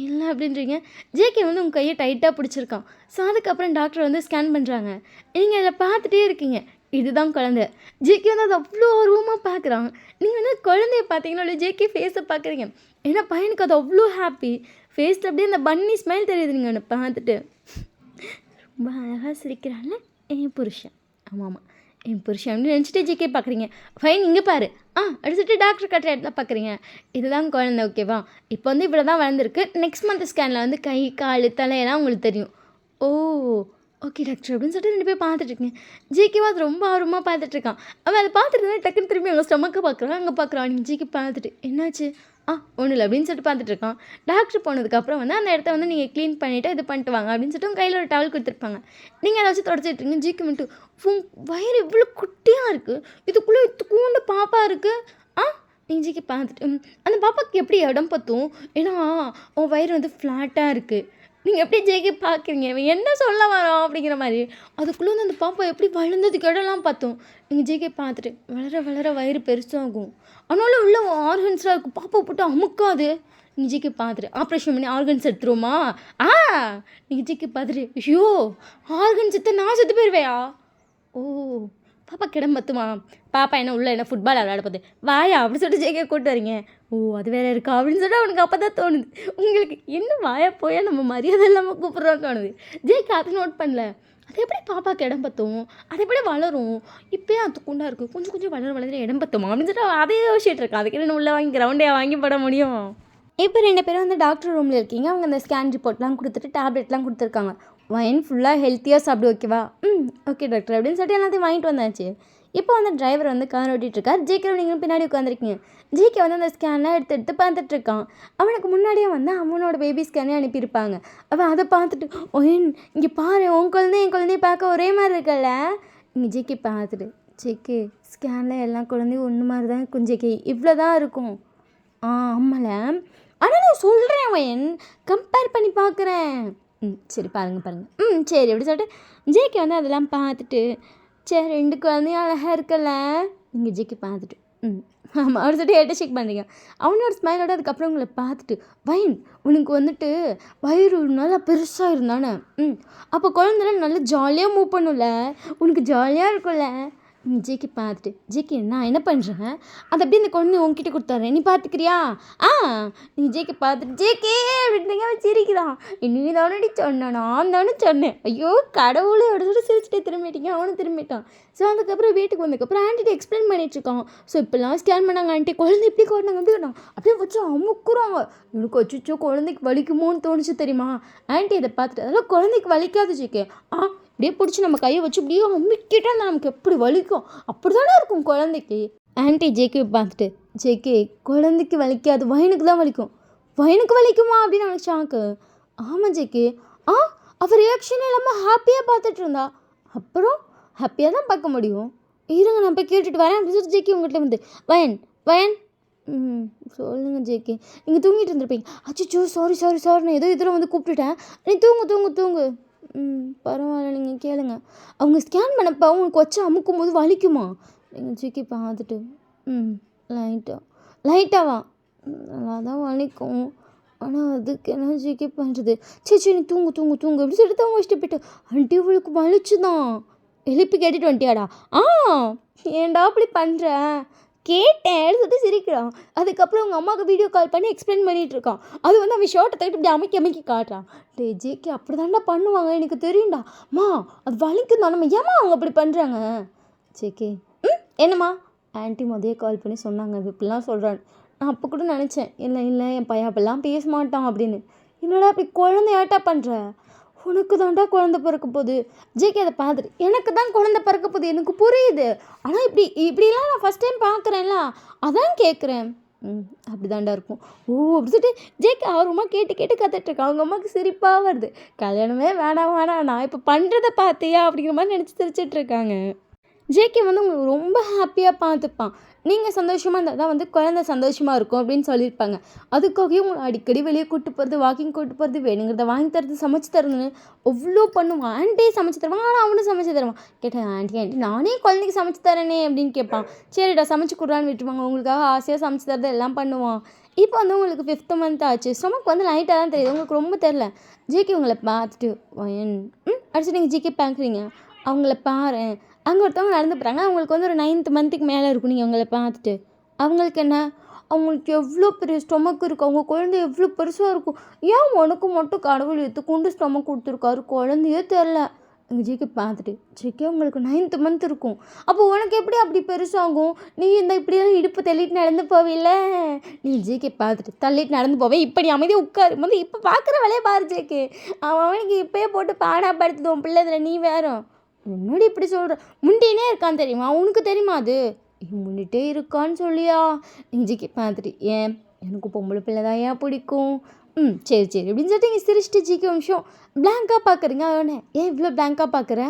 இல்லை அப்படின்றீங்க. ஜேகே வந்து உங்கள் கையை டைட்டாக பிடிச்சிருக்கான். ஸோ அதுக்கப்புறம் டாக்டர் வந்து ஸ்கேன் பண்ணுறாங்க. நீங்கள் அதை பார்த்துட்டே இருக்கீங்க. இதுதான் குழந்தை. ஜேகே வந்து அது அவ்வளோ ஆர்வமாக பார்க்குறான். நீங்கள் வந்து குழந்தைய பார்த்தீங்கன்னா ஜேகே ஃபேஸை பார்க்குறீங்க. ஏன்னா பையனுக்கு அது அவ்வளோ ஹாப்பி. ஃபேஸில் அப்படியே அந்த பன்னி ஸ்மைல் தெரியுது நீங்கள் அவனை பார்த்துட்டு. ரொம்ப அழகாக சிரிக்கிறான்ல என் புருஷன். ஆமாம் என் புருஷன் அப்படின்னு நினச்சிட்டு ஜிகே பார்க்குறீங்க. ஃபைன் இங்கே பாரு. அடிச்சுட்டு டாக்டர் கட்டுற இடத்துல பார்க்குறீங்க. இதுதான் குழந்தை ஓகேவா? இப்போ வந்து இவ்வளோ தான் வளர்ந்துருக்கு. நெக்ஸ்ட் மந்த் ஸ்கேனில் வந்து கை கால் தலையெல்லாம் உங்களுக்கு தெரியும். ஓ ஓகே டாக்டர் அப்படின்னு சொல்லிட்டு 2 பேர் பார்த்துட்ருக்கேன். ஜிகேவா அது ரொம்ப ஆர்வமாக பார்த்துட்ருக்கான். அவன் அதை பார்த்துட்டு டக்குன்னு திரும்பி அவங்க ஸ்டொமக்கை பார்க்குறான். அங்கே பார்க்குறான். நீங்கள் ஜிகே பார்த்துட்டு என்னாச்சு ஒன்றும் இல்லை அப்படின்னு சொல்லிட்டு பார்த்துட்ருக்கான். டாக்டர் போனதுக்கப்புறம் வந்து அந்த இடத்த வந்து நீங்கள் க்ளீன் பண்ணிவிட்டு இது பண்ணிட்டு வாங்க அப்படின்னு சொல்லிட்டு உங்கள் கையில் ஒரு டவல் கொடுத்துருப்பாங்க. நீங்கள் அதை வச்சு தொடச்சிட்ருங்க. ஜிக்கு மட்டும் வயிறு இவ்வளோ குட்டியாக இருக்குது, இதுக்குள்ளே இத்துக்கூண்டு பாப்பா இருக்குது. நீங்கள் ஜிக்கு பார்த்துட்டு அந்த பாப்பாவுக்கு எப்படி இடம் பற்றும்? ஏன்னா உன் வயிறு வந்து ஃப்ளாட்டாக இருக்குது. நீங்கள் எப்படி ஜேகே பார்க்குறீங்க, இவன் என்ன சொல்ல வரோம் அப்படிங்கிற மாதிரி. அதுக்குள்ளே வந்து அந்த பாப்பா எப்படி வளர்ந்ததுக்கு இடம்லாம் பார்த்தோம். நீங்கள் ஜேகே பார்த்துட்டு வளர வளர வயிறு பெருசாகும். ஆனாலும் உள்ள ஆர்கன்ஸ்லாம் இருக்கும். பாப்பா போட்டு அமுக்காது. நீங்கள் ஜிகே பார்த்துட்டு ஆப்ரேஷன் பண்ணி ஆர்கன்ஸ் எடுத்துருவோமா? நீங்கள் ஜிகே பார்த்துட்டு ஐயோ ஆர்கன்ஸ் எடுத்து நான் செத்து போயிடுவேயா? ஓ பாப்பா கிடம் பத்துமா? பாப்பா என்ன உள்ள என்ன ஃபுட்பால் விளையாட போகுது வாயா அப்படின்னு சொல்லிட்டு ஜேகே கூப்பிட்டு வரீங்க. ஓ அது வேறு இருக்கா அப்படின்னு சொல்லிட்டு அவனுக்கு அப்போ தான் தோணுது. உங்களுக்கு என்ன வாயா போயா நம்ம மரியாதை இல்லாமல் கூப்பிட்றோன்னு தோணுது. ஜேகே அதை நோட் பண்ணல. அது எப்படி பாப்பாவுக்கு இடம் பற்றும், அது எப்படி வளரும், இப்போயே அது குண்டா இருக்குது, கொஞ்சம் கொஞ்சம் வளர இடம் பற்றுமா அப்படின்னு சொல்லிட்டு அதே யோசிச்சுட்டு இருக்கா. அதுக்கு என்ன உள்ள வாங்கி கிரவுண்டே வாங்கி போட முடியும்? இப்போ 2 பேரும் வந்து டாக்டர் ரூமில் இருக்கீங்க. அவங்க அந்த ஸ்கேன் ரிப்போர்ட்லாம் கொடுத்துட்டு டேப்லெட்லாம் கொடுத்துருக்காங்க. வைன் ஃபுல்லாக ஹெல்த்தியாக சாப்பிடு ஓகேவா? ஓகே டாக்டர் அப்படின்னு சொல்லிட்டு எல்லாத்தையும் வாங்கிட்டு வந்தாச்சு. இப்போ வந்து டிரைவர் வந்து கார் ஓட்டிகிட்ருக்கார். ஜேகே நீங்கள் பின்னாடி உட்காந்துருக்கீங்க. ஜேகே வந்து அந்த ஸ்கேன்லாம் எடுத்து பார்த்துட்ருக்கான். அவனுக்கு முன்னாடியே வந்து அவனோட பேபி ஸ்கேனே அனுப்பியிருப்பாங்க. அவன் அதை பார்த்துட்டு ஒயின் இங்கே பாரு உன் குழந்தை என் குழந்தைய பார்க்க ஒரே மாதிரி இருக்கல. இங்கே ஜேகே பார்த்துட்டு ஜேகே ஸ்கேனில் எல்லா குழந்தையும் ஒன்று மாதிரி தான் இருக்கும் ஜேகே, இவ்வளோ தான் இருக்கும். ஆமாம்ல, ஆனால் நான் சொல்கிறேன் வயன் கம்பேர் பண்ணி பார்க்குறேன். சரி பாருங்கள் சரி அப்படி சொல்லிட்டு ஜேகே வந்து அதெல்லாம் பார்த்துட்டு சரி 2 குழந்தையும் அழகாக இருக்கல. நீங்கள் ஜேகே பார்த்துட்டு ஆமாம் அப்படி சொல்லிட்டு ஹெட்டை ஷேக் பண்ணுறீங்க. அவனோட ஸ்மைலோட அதுக்கப்புறம் உங்களை பார்த்துட்டு வைன் உனக்கு வந்துட்டு வயிறு நல்லா பெருசாக இருந்தானே அப்போ குழந்தைலாம் நல்லா ஜாலியாக மூவ் பண்ணும்ல, உனக்கு ஜாலியாக இருக்கும்ல. ஜேகே பார்த்துட்டு ஜேகே நான் என்ன பண்ணுறேன் அதை அப்படியே இந்த குழந்தை உங்ககிட்ட கொடுத்தாரேன் நீ பார்த்துக்கிறியா? நீ ஜேகே பார்த்துட்டு ஜேகே அப்படின்றீங்க அவன் சிரிக்கிறான். நீ தானடி சொன்னான் நான் தானே சொன்னேன். ஐயோ கடவுளே அப்படி சிரிச்சுட்டே திரும்பிட்டீங்க. அவனும் திரும்பிட்டான். ஸோ அதுக்கப்புறம் வீட்டுக்கு வந்ததுக்கப்புறம் ஆன்ட்டிகிட்ட எக்ஸ்பிளைன் பண்ணிகிட்ருக்கான். ஸோ இப்போல்லாம் ஸ்கேன் பண்ணாங்க ஆண்டி குழந்தை இப்படி கொண்டாங்க அப்படி கொண்டாங்க அப்படியே வச்சு அமுக்குறாங்க. எனக்கு வச்சுச்சோ குழந்தைக்கு வலிக்குமோன்னு தோணுச்சு தெரியுமா? ஆண்டி இதை பார்த்துட்டு அதெல்லாம் குழந்தைக்கு வலிக்காது ஜேகே. அப்படியே பிடிச்சி நம்ம கையை வச்சு அப்படியே அம்மிக்கிட்டே இருந்தால் நமக்கு எப்படி வலிக்கும் அப்படி தானே இருக்கும் குழந்தைக்கு. ஆன்ட்டி ஜேகே பார்த்துட்டு ஜேகே குழந்தைக்கு வலிக்காது வயனுக்கு தான் வலிக்கும். வயனுக்கு வலிக்குமா அப்படின்னு அவனுக்கு ஷாக்கு. ஆமாம் ஜேகே. அவர் ரியாக்ஷன் இல்லாமல் ஹாப்பியாக பார்த்துட்டு இருந்தா. அப்புறம் ஹாப்பியாக தான் பார்க்க முடியும். இருங்க நான் போய் கேட்டுட்டு வரேன் அப்படின்னு சொல்லிட்டு ஜேகே உங்கள்கிட்ட வந்து வயன் சொல்லுங்கள் ஜேகே நீங்கள் தூங்கிட்டு இருந்திருப்பீங்க. அச்சோ சாரி நான் ஏதோ இதில் வந்து கூப்பிட்டுட்டேன். நீ தூங்கு பரவாயில்ல நீங்கள் கேளுங்க. அவங்க ஸ்கேன் பண்ணப்போ அவங்களுக்கு வச்சு அமுக்கும் போது வலிக்குமா? நீங்கள் ஜேகே பார்த்துட்டு லைட்டாவா நல்லா தான் வலிக்கும். ஆனால் அதுக்கு என்ன ஜேகே பண்ணுறது? சரி நீ தூங்கு அப்படின்னு சொல்லிட்டு அவங்க வச்சுட்டு போயிட்டு ஆண்டி அவளுக்கு வலிச்சு தான் எழுப்பி கேட்டுட்டு வந்துட்டியாடா? ஏன்டா அப்படி பண்ணுற கேட்டேன் சொல்லிட்டு சிரிக்கிறான். அதுக்கப்புறம் அவங்க அம்மாவுக்கு வீடியோ கால் பண்ணி எக்ஸ்பிளைன் பண்ணிகிட்ருக்கான். அது வந்து அவன் ஷார்ட்டை தக்கிட்டு இப்படி அமைக்கி காட்டுறான். ஜேகே அப்படி தாண்டா பண்ணுவாங்க எனக்கு தெரியும்டா. அது வலிக்குதான் நம்ம ஏமா அவங்க அப்படி பண்ணுறாங்க? ஜேகே என்னம்மா ஆன்ட்டி முதலே கால் பண்ணி சொன்னாங்க அது இப்படிலாம் சொல்கிறான். நான் அப்போ கூட நினச்சேன் இல்லை என் பையன் அப்பெல்லாம் பேச மாட்டான் அப்படின்னு. என்னடா அப்படி குழந்தையாட்டா பண்ணுற? உனக்கு தாண்டா குழந்தை பிறக்க போகுது. ஜேகே அதை பார்த்துட்டு எனக்கு தான் குழந்தை பிறக்க போகுது எனக்கு புரியுது. ஆனால் இப்படிலாம் நான் ஃபஸ்ட் டைம் பார்க்குறேன்ல அதான் கேட்குறேன். அப்படி தாண்டா இருக்கும். அப்படி சொல்லிட்டு ஜேகே ஆர்வமாக கேட்டு கற்றுட்ருக்கான். அவங்க அம்மாவுக்கு சிரிப்பாக வருது. கல்யாணமே வேணாம் நான் இப்போ பண்ணுறதை பார்த்தியா அப்படிங்கிற மாதிரி நினச்சி சிரிச்சிட்ருக்காங்க. ஜேகே வந்து உங்களுக்கு ரொம்ப ஹாப்பியாக பார்த்துப்பான். நீங்கள் சந்தோஷமாக இருந்தால் தான் வந்து குழந்தை சந்தோஷமாக இருக்கும் அப்படின்னு சொல்லியிருப்பாங்க. அதுக்காகவே உங்களை அடிக்கடி வெளியே கூப்பிட்டு போகிறது வாக்கிங் கூப்பிட்டு போகிறது வேணுங்கிறத வாங்கி தரது சமைச்சு தரதுன்னு அவ்வளோ பண்ணுவான். ஆண்ட்டியே சமைச்சு தருவான். ஆனால் அவனும் சமைச்சு தருவான். கேட்டேன் ஆண்டி நானே குழந்தைக்கு சமைச்சு தரேனே அப்படின்னு கேட்பான். சரிடா சமைச்சு கொடுறான்னு விட்டுருவாங்க. உங்களுக்காக ஆசையாக சமைச்சு தரது எல்லாம் பண்ணுவான். இப்போ வந்து உங்களுக்கு 5th month ஆச்சு. ஸ்டொமக் வந்து லைட்டாக தான் தெரியுது. உங்களுக்கு ரொம்ப தெரில. ஜேகே உங்களை பார்த்துட்டு அடிச்சு நீங்கள் ஜேகே பார்க்குறீங்க. அவங்கள பாரு அங்கே ஒருத்தவங்க நடந்து போகிறாங்க. அவங்களுக்கு வந்து ஒரு 9th month மேலே இருக்கும். நீங்கள் அவங்கள பார்த்துட்டு அவங்களுக்கு என்ன அவங்களுக்கு எவ்வளோ பெரிய ஸ்டொமக் இருக்குது, அவங்க குழந்தை எவ்வளோ பெருசாக இருக்கும். ஏன் உனக்கு மட்டும் கடவுள் எடுத்துக்கொண்டு ஸ்டொமக் கொடுத்துருக்காரு குழந்தையே தெரில. எங்கள் ஜிகே பார்த்துட்டு ஜிகே உங்களுக்கு 9th மந்த் இருக்கும். அப்போ உனக்கு எப்படி அப்படி பெருசாகும்? நீ இந்த இப்படியெல்லாம் இடுப்பு தள்ளிட்டு நடந்து போவில்ல. நீ ஜிகே பார்த்துட்டு தள்ளிட்டு நடந்து போவேன். இப்போ நீ அமைதியாக உட்காரு. வந்து இப்போ பார்க்குற வேலையை பாரு ஜேகே. அவனுக்கு இப்போயே போட்டு பாடா படுத்துது உன் பிள்ளை. இதில் நீ வேற முன்னாடி இப்படி சொல்கிற. முண்டினே இருக்கான்னு தெரியுமா? உனக்கு தெரியுமா அது? முன்னிட்டே இருக்கான்னு சொல்லியா? நீங்கள் ஜிகே பார்த்துட்டு ஏன் எனக்கு பொம்பளை பிள்ளை தான் ஏன் பிடிக்கும்? சரி சரி அப்படின்னு சொல்லிட்டு இங்கே சிரிச்சிட்டு ஜிகே ஒரு நிமிஷம் பிளாங்காக பார்க்குறீங்க. அவனே ஏன் இவ்வளோ பிளாங்காக பார்க்குற?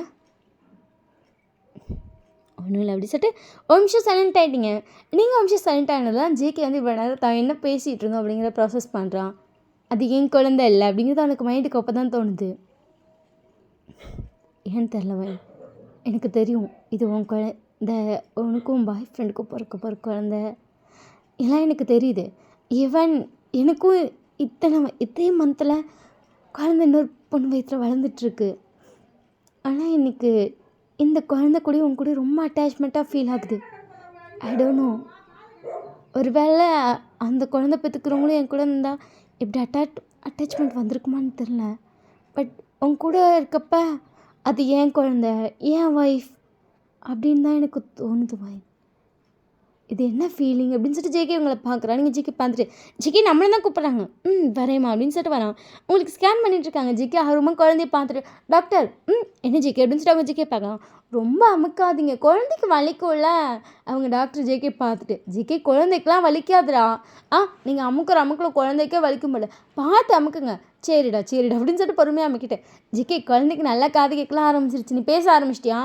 ஒன்றும் இல்லை அப்படி சொல்லிட்டு ஒரு நிமிஷம் சைலண்ட் ஆகிட்டீங்க. நீங்கள் ஒரு நிமிஷம் சைலண்ட் ஆனதுதான் ஜேகே வந்து இவ்வளோ நேரம் தான் என்ன பேசிகிட்டு இருந்தோம் அப்படிங்கிற ப்ராசஸ் பண்ணுறான். அது ஏன் குழந்தை இல்லை அப்படிங்கிறது அவனுக்கு மைண்டுக்கு அப்போ தான் தோணுது. ஏன்னு தெரிலவன் எனக்கு தெரியும் இது உன் இந்த உனக்கும் பாய் ஃப்ரெண்டுக்கும் பிறக்க குழந்த எல்லாம் எனக்கு தெரியுது. ஈவன் எனக்கும் இதே மந்தில் குழந்தை இன்னொரு பொண்ணு வயிற்றில் வளர்ந்துட்டுருக்கு. ஆனால் எனக்கு இந்த குழந்தை கூட உன் கூட ரொம்ப அட்டாச்மெண்ட்டாக ஃபீல் ஆகுது. ஐ டோன்ட் நோ, ஒரு வேளை அந்த குழந்தை பெற்றுக்கிறவங்களும் என் கூட இருந்தால் இப்படி அட்டாச்மெண்ட் வந்திருக்குமான்னு தெரில. பட் உன் கூட இருக்கப்ப அது ஏன் குழந்தை ஏன் ஒய்ஃப் அப்படின்னு தான் எனக்கு தோணுது பாய். இது என்ன ஃபீலிங் அப்படின்னு சொல்லிட்டு ஜேகே உங்களை பார்க்குறா. நீங்கள் ஜிகே பார்த்துட்டு ஜிகே நம்மளை தான் கூப்பிட்றாங்க. வரேம்மா அப்படின்னு சொல்லிட்டு வரான். உங்களுக்கு ஸ்கேன் பண்ணிட்டுருக்காங்க. ஜிகே ஆர்வமாக குழந்தைய பார்த்துட்டு டாக்டர் என்ன ஜிகே அப்படின்னு சொல்லிட்டு அவங்க ஜிகே பார்க்கலாம். ரொம்ப அமுக்காதீங்க, குழந்தைக்கு வலிக்கும்ல. அவங்க டாக்டர் ஜேகே பார்த்துட்டு ஜிகே குழந்தைக்கெலாம் வலிக்காதுடா. நீங்கள் அமுக்கிற குழந்தைக்கே வலிக்கும் போல, பார்த்து அமுக்குங்க. சரிடா அப்படின்னு சொல்லிட்டு பொறுமையாக அமுக்கிட்டேன். ஜிகே குழந்தைக்கு நல்லா காது கேட்கலாம் ஆரம்பிச்சிருச்சு. நீ பேச ஆரம்பிச்சிட்டியா?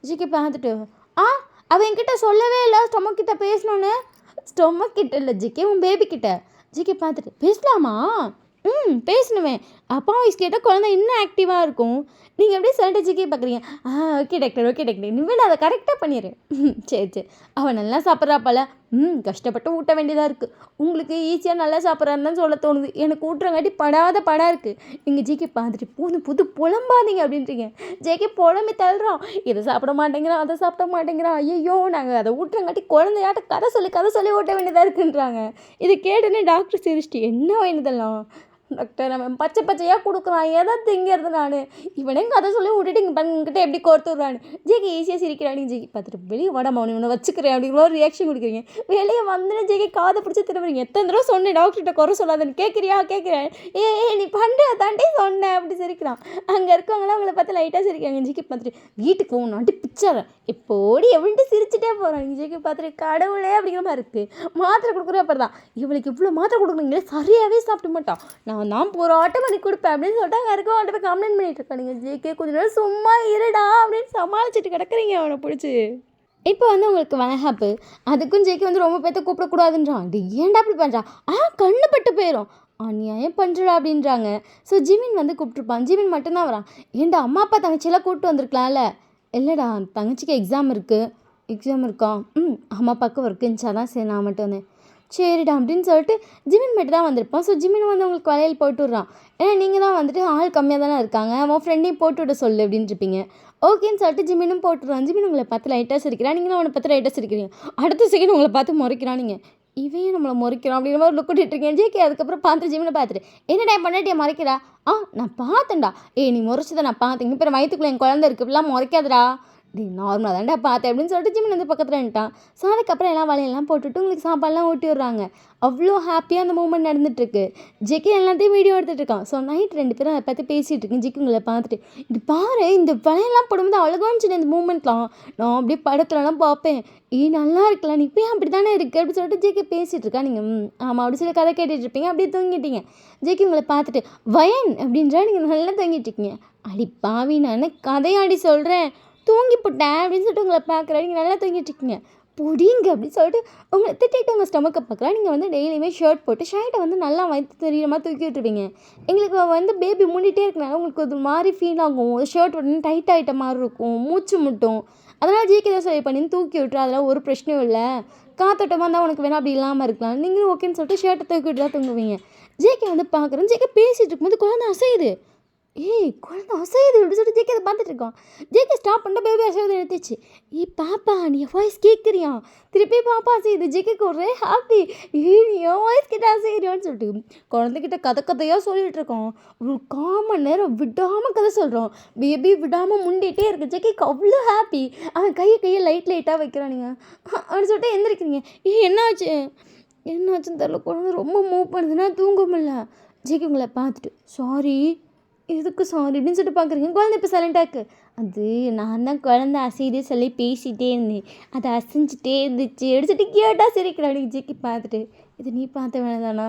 ஜிகே பார்த்துட்டு அவன் என்கிட்ட சொல்லவே இல்லை ஸ்டொமக் கிட்ட பேசணுன்னு. ஸ்டொமக் கிட்ட இல்லை ஜிகே, உன் பேபி கிட்ட. ஜிகே பார்த்துட்டு பேசலாமா? பேசணுமே. அப்பா வாய்ஸ் கேட்டால் குழந்தை இன்னும் ஆக்டிவாக இருக்கும். நீங்கள் எப்படி சொல்லிட்டு ஜிகே பார்க்குறீங்க? ஓகே டாக்டர் இனிமேல் அதை கரெக்டாக பண்ணிடு. சரி அவன் நல்லா சாப்பிட்றாப்பால. கஷ்டப்பட்டு ஊட்ட வேண்டியதாக இருக்குது. உங்களுக்கு ஈஸியாக நல்லா சாப்பிட்றான்னு தான் சொல்ல தோணுது. எனக்கு ஊட்டுறங்காட்டி படா இருக்குது. நீங்கள் ஜிகே பார்த்துட்டு புது புலம்பாதீங்க அப்படின்றீங்க. ஜேகே புலம்பி தள்ளுறோம். இதை சாப்பிட மாட்டேங்கிறான், அதை சாப்பிட மாட்டேங்கிறான். ஐயோ நாங்கள் அதை ஊட்டுறங்காட்டி குழந்தையாட்ட கதை சொல்லி ஊட்ட வேண்டியதாக இருக்குன்றாங்க. இதை கேட்டுன்னு டாக்டர் சிரிச்சிட்டு என்ன வேண்டியதெல்லாம் டாக்டர் அவன் பச்சையாக கொடுக்குறான், எதை திங்கிறது நான் இவனே கதை சொல்லி விட்டுட்டு இங்கே பண்ணிக்கிட்ட எப்படி கோர்த்து விட்றான்னு. ஜேகே ஈஸியாக சிரிக்கிறானு. ஜேகே பார்த்துட்டு வெளியே வாடாமா உன்னை வச்சுக்கிறேன் அப்படிங்கிற ஒரு ரியாக்ஷன் கொடுக்குறீங்க. வெளியே வந்துன்னு ஜேகே காதை பிடிச்சி திரும்புறீங்க. எத்தனை தடவை சொன்னேன் டாக்டர்கிட்ட குறை சொல்லாதன்னு, கேட்குறேன். நீ பண்ணுற தாண்டி சொன்னேன் அப்படி சிரிக்கிறான். அங்கே இருக்கவங்களாம் அவங்கள பார்த்து லைட்டாக சிரிக்கிறாங்க. ஜேகே பார்த்துட்டு வீட்டுக்கு போகணுன்ட்டு பிச்சாரன் எப்போடி எவ்வளோ சிரிச்சுட்டே போகிறான். ஜேகே பார்த்துட்டு கடவுளே அப்படிங்கிற மாதிரி இருக்குது. மாத்திரை கொடுக்குற அப்புறம் தான் இவளுக்கு இவ்வளோ மாத்திரை கொடுக்குறீங்களே, சரியாகவே சாப்பிட மாட்டான், நான் தான் போராட்டம் பண்ணி கொடுப்பேன் அப்படின்னு சொல்லிட்டு அங்கே இருக்க அவன்கிட்ட போய் கம்ப்ளைண்ட் பண்ணிட்டு இருக்கானுங்க. ஜேகே கொஞ்சம் நேரம் சும்மா இருடா அப்படின்னு சமாளிச்சுட்டு கிடக்குறீங்க அவனை பிடிச்சி. இப்போ வந்து உங்களுக்கு வனஹாப்பு அதுக்கும் ஜேகே வந்து ரொம்ப பேர்த்த கூப்பிடக்கூடாதுன்றான். ஏன்டா அப்படி பண்ணுறான்? கண்ணு பட்டு போயிடும், அநியாயம் பண்ணுறா அப்படின்றாங்க. ஸோ ஜிமின் வந்து கூப்பிட்ருப்பான். ஜிமின் மட்டும்தான் வரான். ஏன்டா அம்மா அப்பா தங்கச்சியெல்லாம் கூப்பிட்டு வந்திருக்கலாம்ல. இல்லைடா தங்கச்சிக்கு எக்ஸாம் இருக்கா? அம்மா அப்பாவுக்கு ஒர்க் இருந்துச்சா தான் சரி நான் மட்டும் வந்தேன். சரிடா அப்படின்னு சொல்லிட்டு ஜிமின் மட்டும் தான் வந்திருப்பான். ஸோ ஜிமின் வந்து உங்களுக்கு வளையல் போட்டு விட்றான். ஏன்னா நீங்கள் தான் வந்துட்டு ஆள் கம்மியாக தானே இருக்காங்க, அவன் ஃப்ரெண்டையும் போட்டு விட சொல்லு அப்படின்னு இருப்பீங்க. ஓகேன்னு சொல்லிட்டு ஜிமினும் போட்டுருவான். ஜிமின் உங்களை பார்த்து லைட்டாக சிரிக்கிறான், நீங்களும் அவனை பார்த்து லைட்டாக சிரிக்கிறீங்க. அடுத்த செகண்ட் உங்களை பார்த்து முறைக்கிறான். நீங்கள் இவையும் நம்மளை முறைக்கிறோம் அப்படிங்கிற மாதிரி லுக் விட்டுருக்கேன். ஜேகே அதுக்கப்புறம் பார்த்து ஜிமினை பார்த்துட்டு என்னடா பண்ணாட்டியா முறைக்கிறா? நான் பார்த்தேன்டா. நீ முறைச்சதை நான் பார்த்தேன். இப்போ வயிற்றுக்குள்ளே என் குழந்தை இருக்குது, இப்படிலாம் முறைக்காதடா. நார்மலாக தான்டா பார்த்தேன் அப்படின்னு சொல்லிட்டு ஜிமின் வந்து பக்கத்தில் நின்ட்டான். ஸோ அதுக்கப்புறம் எல்லாம் வலையெல்லாம் போட்டுட்டு உங்களுக்கு சாப்பாடுலாம் ஊட்டி விட்றாங்க. அவ்வளோ ஹாப்பியாக அந்த மூமெண்ட் நடந்துகிட்ருக்கு. ஜெகே எல்லாத்தையும் வீடியோ எடுத்துகிட்டு இருக்கான். ஸோ நைட் 2 பேரும் அதை பற்றி பேசிகிட்டு இருக்கேன். ஜெகே உங்களை பார்த்துட்டு இது பாரு இந்த வலையெல்லாம் போடும்போது அழகான்னு இந்த மூமெண்ட்லாம் நான் அப்படியே படத்துலலாம் பார்ப்பேன். நல்லா இருக்கலாம், நீ இப்போயும் அப்படி தானே இருக்குது அப்படின்னு சொல்லிட்டு ஜேகே பேசிகிட்டு இருக்கா. நீங்கள் ஆமாம் அப்படி சொல்லி கதை கேட்டுட்டு இருப்பீங்க. அப்படியே தூங்கிட்டீங்க. ஜேகே உங்களை பார்த்துட்டு வயன் அப்படின்றா நீங்கள் நல்லா தூங்கிட்டு இருக்கீங்க. அடி பாவி நான் கதையாடி சொல்கிறேன் தூங்கி போட்டேன் அப்படின்னு சொல்லிட்டு உங்களை பார்க்குறேன். நீங்கள் நல்லா தூங்கிட்டு இருக்கீங்க. பொடிங்க அப்படின்னு சொல்லிட்டு உங்களை திட்டிட்டு உங்கள் ஸ்டொமக்கை பார்க்குறேன். நீங்கள் வந்து டெய்லியுமே ஷர்ட் போட்டு ஷர்ட்டை வந்து நல்லா வயிற்று தெரியுற மாதிரி தூக்கி விட்டுருவீங்க. எங்களுக்கு வந்து பேபி மூடிட்டே இருக்கனால உங்களுக்கு ஒரு மாதிரி ஃபீல் ஆகும். ஷர்ட் வந்து டைட் ஆகிட்ட மாதிரி இருக்கும், மூச்சு முட்டும். அதனால் ஜேகே தான் சொல்லி பண்ணி தூக்கி விட்டுரு, அதெல்லாம் ஒரு பிரச்சனையும் இல்லை. காத்தோட்டமாக இருந்தால் உனக்கு வேணால் அப்படி இல்லாமல் இருக்கலாம். நீங்களும் ஓகேன்னு சொல்லிட்டு ஷர்ட்டை தூக்கி விட்டு தான் தூங்குவீங்க. ஜேகே வந்து பார்க்குறேன். ஜேகே பேசிகிட்டு இருக்கும்போது குழந்தை அசையுது. ஏய் குழந்தை அசையுது இப்படி சொல்லிட்டு ஜேகே அதை பார்த்துட்டு இருக்கான். ஜேகே ஸ்டாப் பண்ணிட்டு பேபி அசைவது எடுத்துச்சு. பாப்பா நீ என் வாய்ஸ் கேட்குறியா? திருப்பி பாப்பா அசையுது. ஜேகேக்கு ஒரே ஹாப்பி. நீ என் வாய்ஸ் கிட்ட அசைகிறியான்னு சொல்லிட்டு குழந்தைகிட்ட கதையாக சொல்லிகிட்டு இருக்கோம். ஒரு 1/4 மணி நேரம் விடாமல் கதை சொல்கிறோம். பேபி விடாமல் முண்டிகிட்டே இருக்கு. ஜேகேக்கு அவ்வளோ ஹாப்பி. அவன் கையை லைட்டாக வைக்கிறானுங்க அப்படின்னு சொல்லிட்டு எந்திரிக்கிறீங்க. என்னாச்சுன்னு தெரில. குழந்தை ரொம்ப மூவ் பண்ணுதுன்னா தூங்க முடியல. ஜேகே உங்களை பார்த்துட்டு சாரி எதுக்கு சாரி அப்படின்னு சொல்லிட்டு பார்க்குறீங்க. குழந்தை இப்போ சைலண்டாக்கு. அது நான் தான் குழந்தை அசைதே சொல்லி பேசிகிட்டே இருந்தேன், அது அசைஞ்சிட்டே இருந்துச்சு அடிச்சுட்டு கேட்டால் சிரிக்கிறான். நீ ஜேகே பார்த்துட்டு இது நீ பார்த்த வேணாதானா?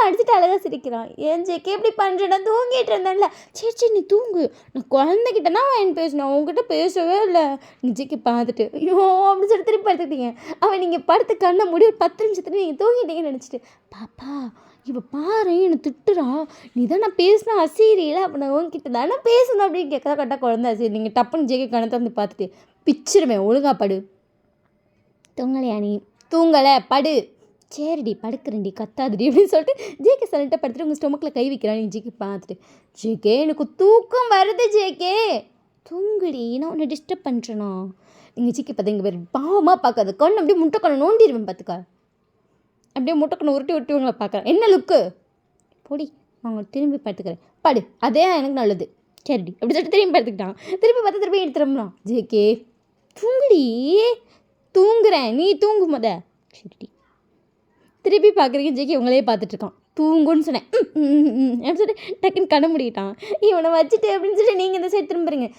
அடிச்சுட்டு அழகாக சிரிக்கிறான். ஏன் ஜேகே எப்படி பண்ணுறேன்னா தூங்கிட்டு இருந்தேன்ல. சரி நீ தூங்கு, நான் குழந்தைகிட்டனா அவன் பேசினேன், அவங்ககிட்ட பேசவே இல்லை. நீ ஜேகே பார்த்துட்டு ஐயோ அப்படின்னு சொல்லி திருப்பி படுத்துக்கிட்டீங்க. அவன் நீங்கள் படுத்து கண்ணை முடி ஒரு 10 நிமிஷத்துல நீங்கள் தூங்கிட்டீங்கன்னு நினச்சிட்டு பாப்பா இப்போ பாரு என்னை திட்டுறா, நீ தான் நான் பேசினா அசீரியல, அப்போ நான் உங்ககிட்ட தானே பேசணும் அப்படின்னு கேட்குறா. கரெக்டாக குழந்தை அசீரி. நீங்கள் டப்புன்னு ஜேகே கணத்தை வந்து பார்த்துட்டு பிச்சிருவேன், ஒழுங்கா படு. தூங்கலையா நீ? தூங்கலை, படு. சரிடி படுக்கிறேன்டி, கத்தாதுடி அப்படின்னு சொல்லிட்டு ஜேகே சைலண்ட்டாக படுத்துட்டு உங்கள் ஸ்டொமக்கில் கை வைக்கிறான். நீ ஜேகே பார்த்துட்டு ஜேகே எனக்கு தூக்கம் வருது ஜேகே. தூங்குடி, நான் உன்னை டிஸ்டர்ப் பண்ணுறேனா? நீங்கள் ஜேகே பார்த்து இங்கே பேர் பாவமாக பார்க்காது. கண் அப்படியே முட்டைக்கண்ணை நோண்டிடுவேன் பார்த்துக்கா. அப்படியே முட்டைக்கண்ணை உருட்டி உங்களை பார்க்குறேன். என்ன லுக்கு? பொடி, அவங்க திரும்பி பார்த்துக்கிறேன், படு. அதே எனக்கு நல்லது. சரிடி அப்படி சொல்லிட்டு திரும்பி பார்த்துக்கிட்டான். திரும்பி பார்த்து திரும்பி எடுத்துறோம்னா ஜேகே தூங்குடி. தூங்குறேன், நீ தூங்கு முத. சரிடி. திருப்பி பார்க்குறீங்க. ஜேகே உங்களே பார்த்துட்ருக்கான். தூங்குன்னு சொன்னேன் அப்படின்னு சொல்லிட்டு டக்குன்னு கண்ண முடிக்கிட்டான். இவனை வச்சுட்டு அப்படின்னு சொல்லிட்டு நீங்கள் இந்த சைடு திரும்புறீங்க.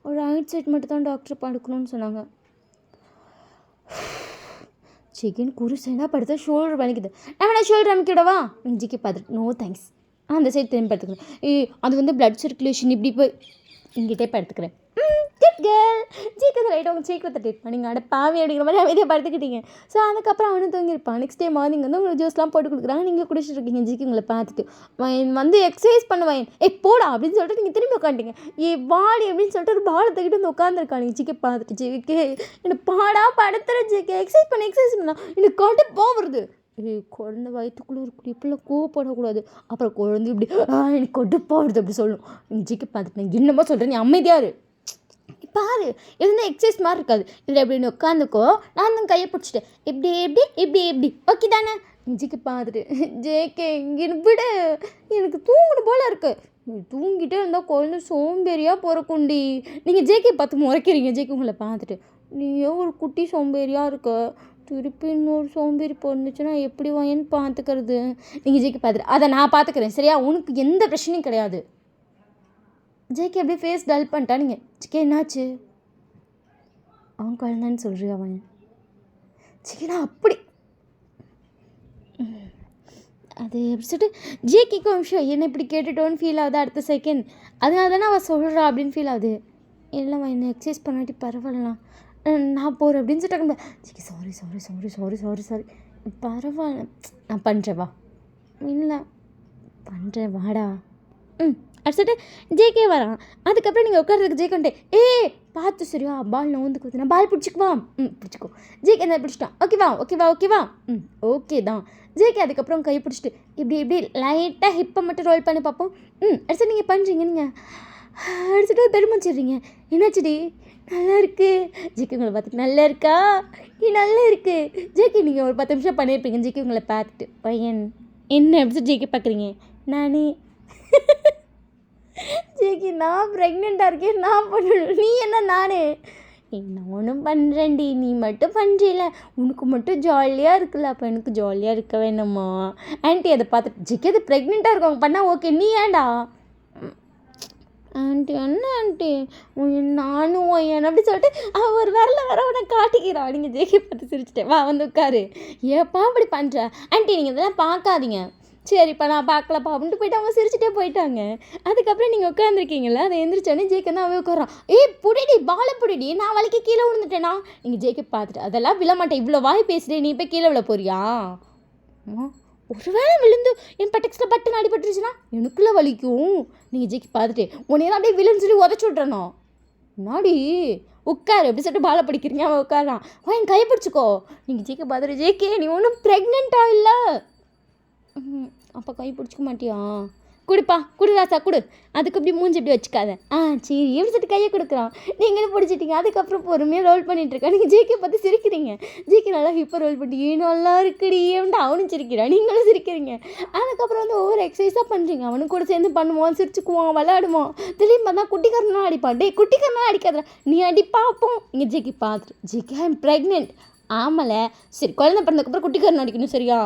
ஒரு ரைட் சைட் மட்டும் தான் டாக்டர் படுக்கணும்னு சொன்னாங்க. ஜேகேன்னு குரு சைடாக படுத்தா ஷோல்டர் வலிக்குது. நான் வேணா ஷோல்டர் அமைக்கிவிடவா? ஜேகே பார்த்துட்டு நோ தேங்க்ஸ். அந்த சைடு திரும்பி படுத்துக்கிறேன். அது வந்து பிளட் சர்க்குலேஷன் இப்படி போய் இங்கிட்டே படுத்துக்கிறேன். Good girl. ஜேகே ரைட்டாக அவங்க சீக்கிரம் தட்டிருப்பான். நீங்கள் அட பாவி அப்படிங்கிற மாதிரி அமைதியாக படுத்துக்கிட்டீங்க. ஸோ அதுக்கப்புறம் அவனும் தூங்கியிருப்பான். நெக்ஸ்ட் டே மார்னிங் வந்து உங்களுக்கு ஜூஸ்லாம் போட்டு கொடுக்குறாங்க. நீங்கள் குடிச்சிட்டு இருக்கீங்க. ஜேகே உங்களை பார்த்துட்டு வந்து எக்ஸசைஸ் பண்ணுவேன் போடா அப்படின்னு சொல்லிட்டு நீங்கள் திரும்பி உட்காந்துட்டீங்க. வாடி அப்படின்னு சொல்லிட்டு ஒரு பாலை தூக்கிட்டு வந்து உட்காந்துருக்காங்க. ஜேகே பார்த்துட்டு ஜேகே எனக்கு பாடா படுத்துற ஜேகே எக்ஸசைஸ் பண்ண எனக்கு கடுப்பா வருது. குழந்தை வயிற்றுக்குள்ளே இருக்கக்கூடிய இப்படிலாம் கோவப்படக்கூடாது. அப்புறம் குழந்தை இப்படி எனக்கு கடுப்பா வருது அப்படி சொல்லணும். நீங்கள் ஜேகே பார்த்துட்டு என்னமோ சொல்கிறேன், நீ அமைதியாக இரு. பாரு இருந்தால் எக்ஸசைஸ் மாதிரி இருக்காது. இதில் எப்படின்னு உட்காந்துக்கோ, நான் தான் கையை பிடிச்சிட்டேன். எப்படி ஓகே தானே? ஜேகே பார்த்துட்டு ஜேகே இங்கே விடு, எனக்கு தூங்கணும் போல் இருக்கு. நீ தூங்கிட்டே இருந்தால் குழந்தை சோம்பேறியாக பிறக்குண்டி. நீங்கள் ஜேகே பார்த்து முறைக்கிறீங்க. ஜேகே உங்களை பார்த்துட்டு நீயே ஒரு குட்டி சோம்பேறியாக இருக்க, திருப்பி இன்னொரு சோம்பேறி பிறந்துச்சுன்னா எப்படி வாயன்னு பார்த்துக்கிறது. நீங்கள் ஜேகே பார்த்துட்டு அதை நான் பார்த்துக்கிறேன் சரியா, உனக்கு எந்த பிரச்சனையும் கிடையாது. ஜேகே அப்படியே ஃபேஸ் டல் பண்ணிட்டா. நீங்கள் ஜேகே என்னாச்சு? அவன் குழந்தைன்னு சொல்கிறியா? அவன் ஜேகேனா அப்படி அது எப்படி சொல்லிட்டு ஜேகேக்கு ஒரு விஷயம் என்ன இப்படி கேட்டுட்டோன்னு ஃபீல் ஆகுது. அடுத்த செகண்ட் அதனால தானே அவள் சொல்கிறா அப்படின்னு ஃபீல் ஆகுது. இல்லைம்மா என்ன எக்ஸசைஸ் பண்ணாட்டி பரவாயில்லண்ணா, நான் போகிறேன் அப்படின்னு சொல்லிட்டாங்க. ஜேகே சாரி பரவாயில்ல நான் பண்ணுறேன் வா. இல்லை பண்ணுறேன் வாடா. அடிச்சுட்டு ஜேகே வரான். அதுக்கப்புறம் நீங்கள் உட்காரதுக்கு ஜேகேன்ட்டு பார்த்து சரியா பால் நான் வந்து கொடுத்தேன், பால் பிடிச்சிக்குவா. பிடிச்சிக்கோ. ஜேகே என்ன பிடிச்சிட்டான். ஓகேவா ஓகே தான். ஜேகே அதுக்கப்புறம் கை பிடிச்சிட்டு இப்படி லைட்டாக ஹிப்பை மட்டும் ரோல் பண்ணி பார்ப்போம். அடிச்சுட்டு நீங்கள் பண்ணுறீங்க. நீங்கள் அடிச்சுட்டு பெருமைச்சிடுறீங்க. என்னாச்சுடி? நல்லா இருக்கு. ஜேகே உங்களை பார்த்துட்டு நல்லா இருக்கா? நல்லா இருக்கு. ஜேகே நீங்கள் ஒரு 10 நிமிஷம் பண்ணியிருப்பீங்க. ஜேகே உங்களை பார்த்துட்டு பையன் என்ன எப்படி ஜேகே பார்க்குறீங்க? நானே ஜேகே நான் ப்ரெக்னெண்ட்டாக இருக்கேன், நான் பண்ணணும். நீ என்ன நானே? நானும் பண்ணுறேன்டி, நீ மட்டும் பண்ணுறீல, உனக்கு மட்டும் ஜாலியாக இருக்குல்ல, அப்போ எனக்கு ஜாலியாக இருக்க வேணுமா? ஆன்ட்டி அதை பார்த்துட்டு ஜேகே அது ப்ரெக்னெண்ட்டாக இருக்கவங்க பண்ணால் ஓகே, நீ ஏன்டா? ஆன்ட்டி என்ன ஆன்ட்டி நானும் ஒய்யன் அப்படி சொல்லிட்டு அவன் ஒரு வர அவனை காட்டிக்கிறான். நீங்கள் ஜேகே பார்த்து சிரிச்சிட்டேன். வா வந்து உட்காரு. ஏப்பா அப்படி பண்ணுற? ஆன்ட்டி நீங்கள் இதெல்லாம் பார்க்காதீங்க. சரிப்பா நான் பார்க்கலப்பா அப்படின்ட்டு போயிட்டு அவங்க சிரிச்சுட்டே போயிட்டாங்க. அதுக்கப்புறம் நீங்கள் உட்காந்துருக்கீங்களா, அதை எந்திரிச்சோடனே ஜேகே தான் அவன் உட்காரான். புடிடி பாலை புடிடி, நான் வலிக்கு கீழே விழுந்துட்டேனா? நீங்கள் ஜேகே பார்த்துட்டு அதெல்லாம் விழமாட்டேன், இவ்வளோ வாய் பேசுகிறேன், நீ போய் கீழே விழ போறியா? ஒரு வேளை விழுந்து என் பட்டெக்ஸில் பட்டுன்னு அடிபட்டுருச்சுன்னா எனக்குள்ளே வலிக்கும். நீங்கள் ஜேகே பார்த்துட்டு உன்னையெல்லாம் அப்படியே விழுன்னு சொல்லி உதச்சி விட்றனோ? முன்னாடி உட்காரு எப்படி சொல்லிட்டு பாலை படிக்கிறீங்க. அவன் உட்காரான். என் கையை பிடிச்சிக்கோ. நீங்கள் ஜேகே பார்த்துட்டு ஜேகே நீ ஒன்றும் ப்ரெக்னெண்ட்டாக இல்லை. அப்போ கை பிடிச்சிக்க மாட்டியா? கொடுப்பா கொடு ராசா கொடு, அதுக்கு இப்படி மூஞ்சி இப்படி வச்சுக்காத. சரி எப்படி சொல்லிட்டு கையை கொடுக்குறான். நீங்களும் பிடிச்சிட்டிங்க. அதுக்கப்புறம் பொறுமையாக ரோல் பண்ணிகிட்ருக்கா. நீங்கள் ஜேகே பார்த்து சிரிக்கிறீங்க. ஜேகே நல்லா ஹிப்பர் ரோல் பண்ணி நல்லா இருக்குடி ஏன்ட்டு அவனும் சிரிக்கிறான், நீங்களும் சிரிக்கிறீங்க. அதுக்கப்புறம் வந்து ஒவ்வொரு எக்ஸசைஸாக பண்ணுறீங்க. அவனும் கூட சேர்ந்து பண்ணுவான், சிரிச்சுக்குவான், விளையாடுவான். திரும்பி பார்த்தா குட்டிக்காரனா அடிப்பான். டே குட்டிக்காரனா அடிக்காத, நீ அடி பார்ப்போம். இங்கே ஜேகே பார்த்துட்டு ஜேகே ஐ எம் ப்ரெக்னென்ட். ஆமல சரி குழந்தை பிறந்ததுக்கப்புறம் குட்டிக்காரன் அடிக்கணும் சரியா?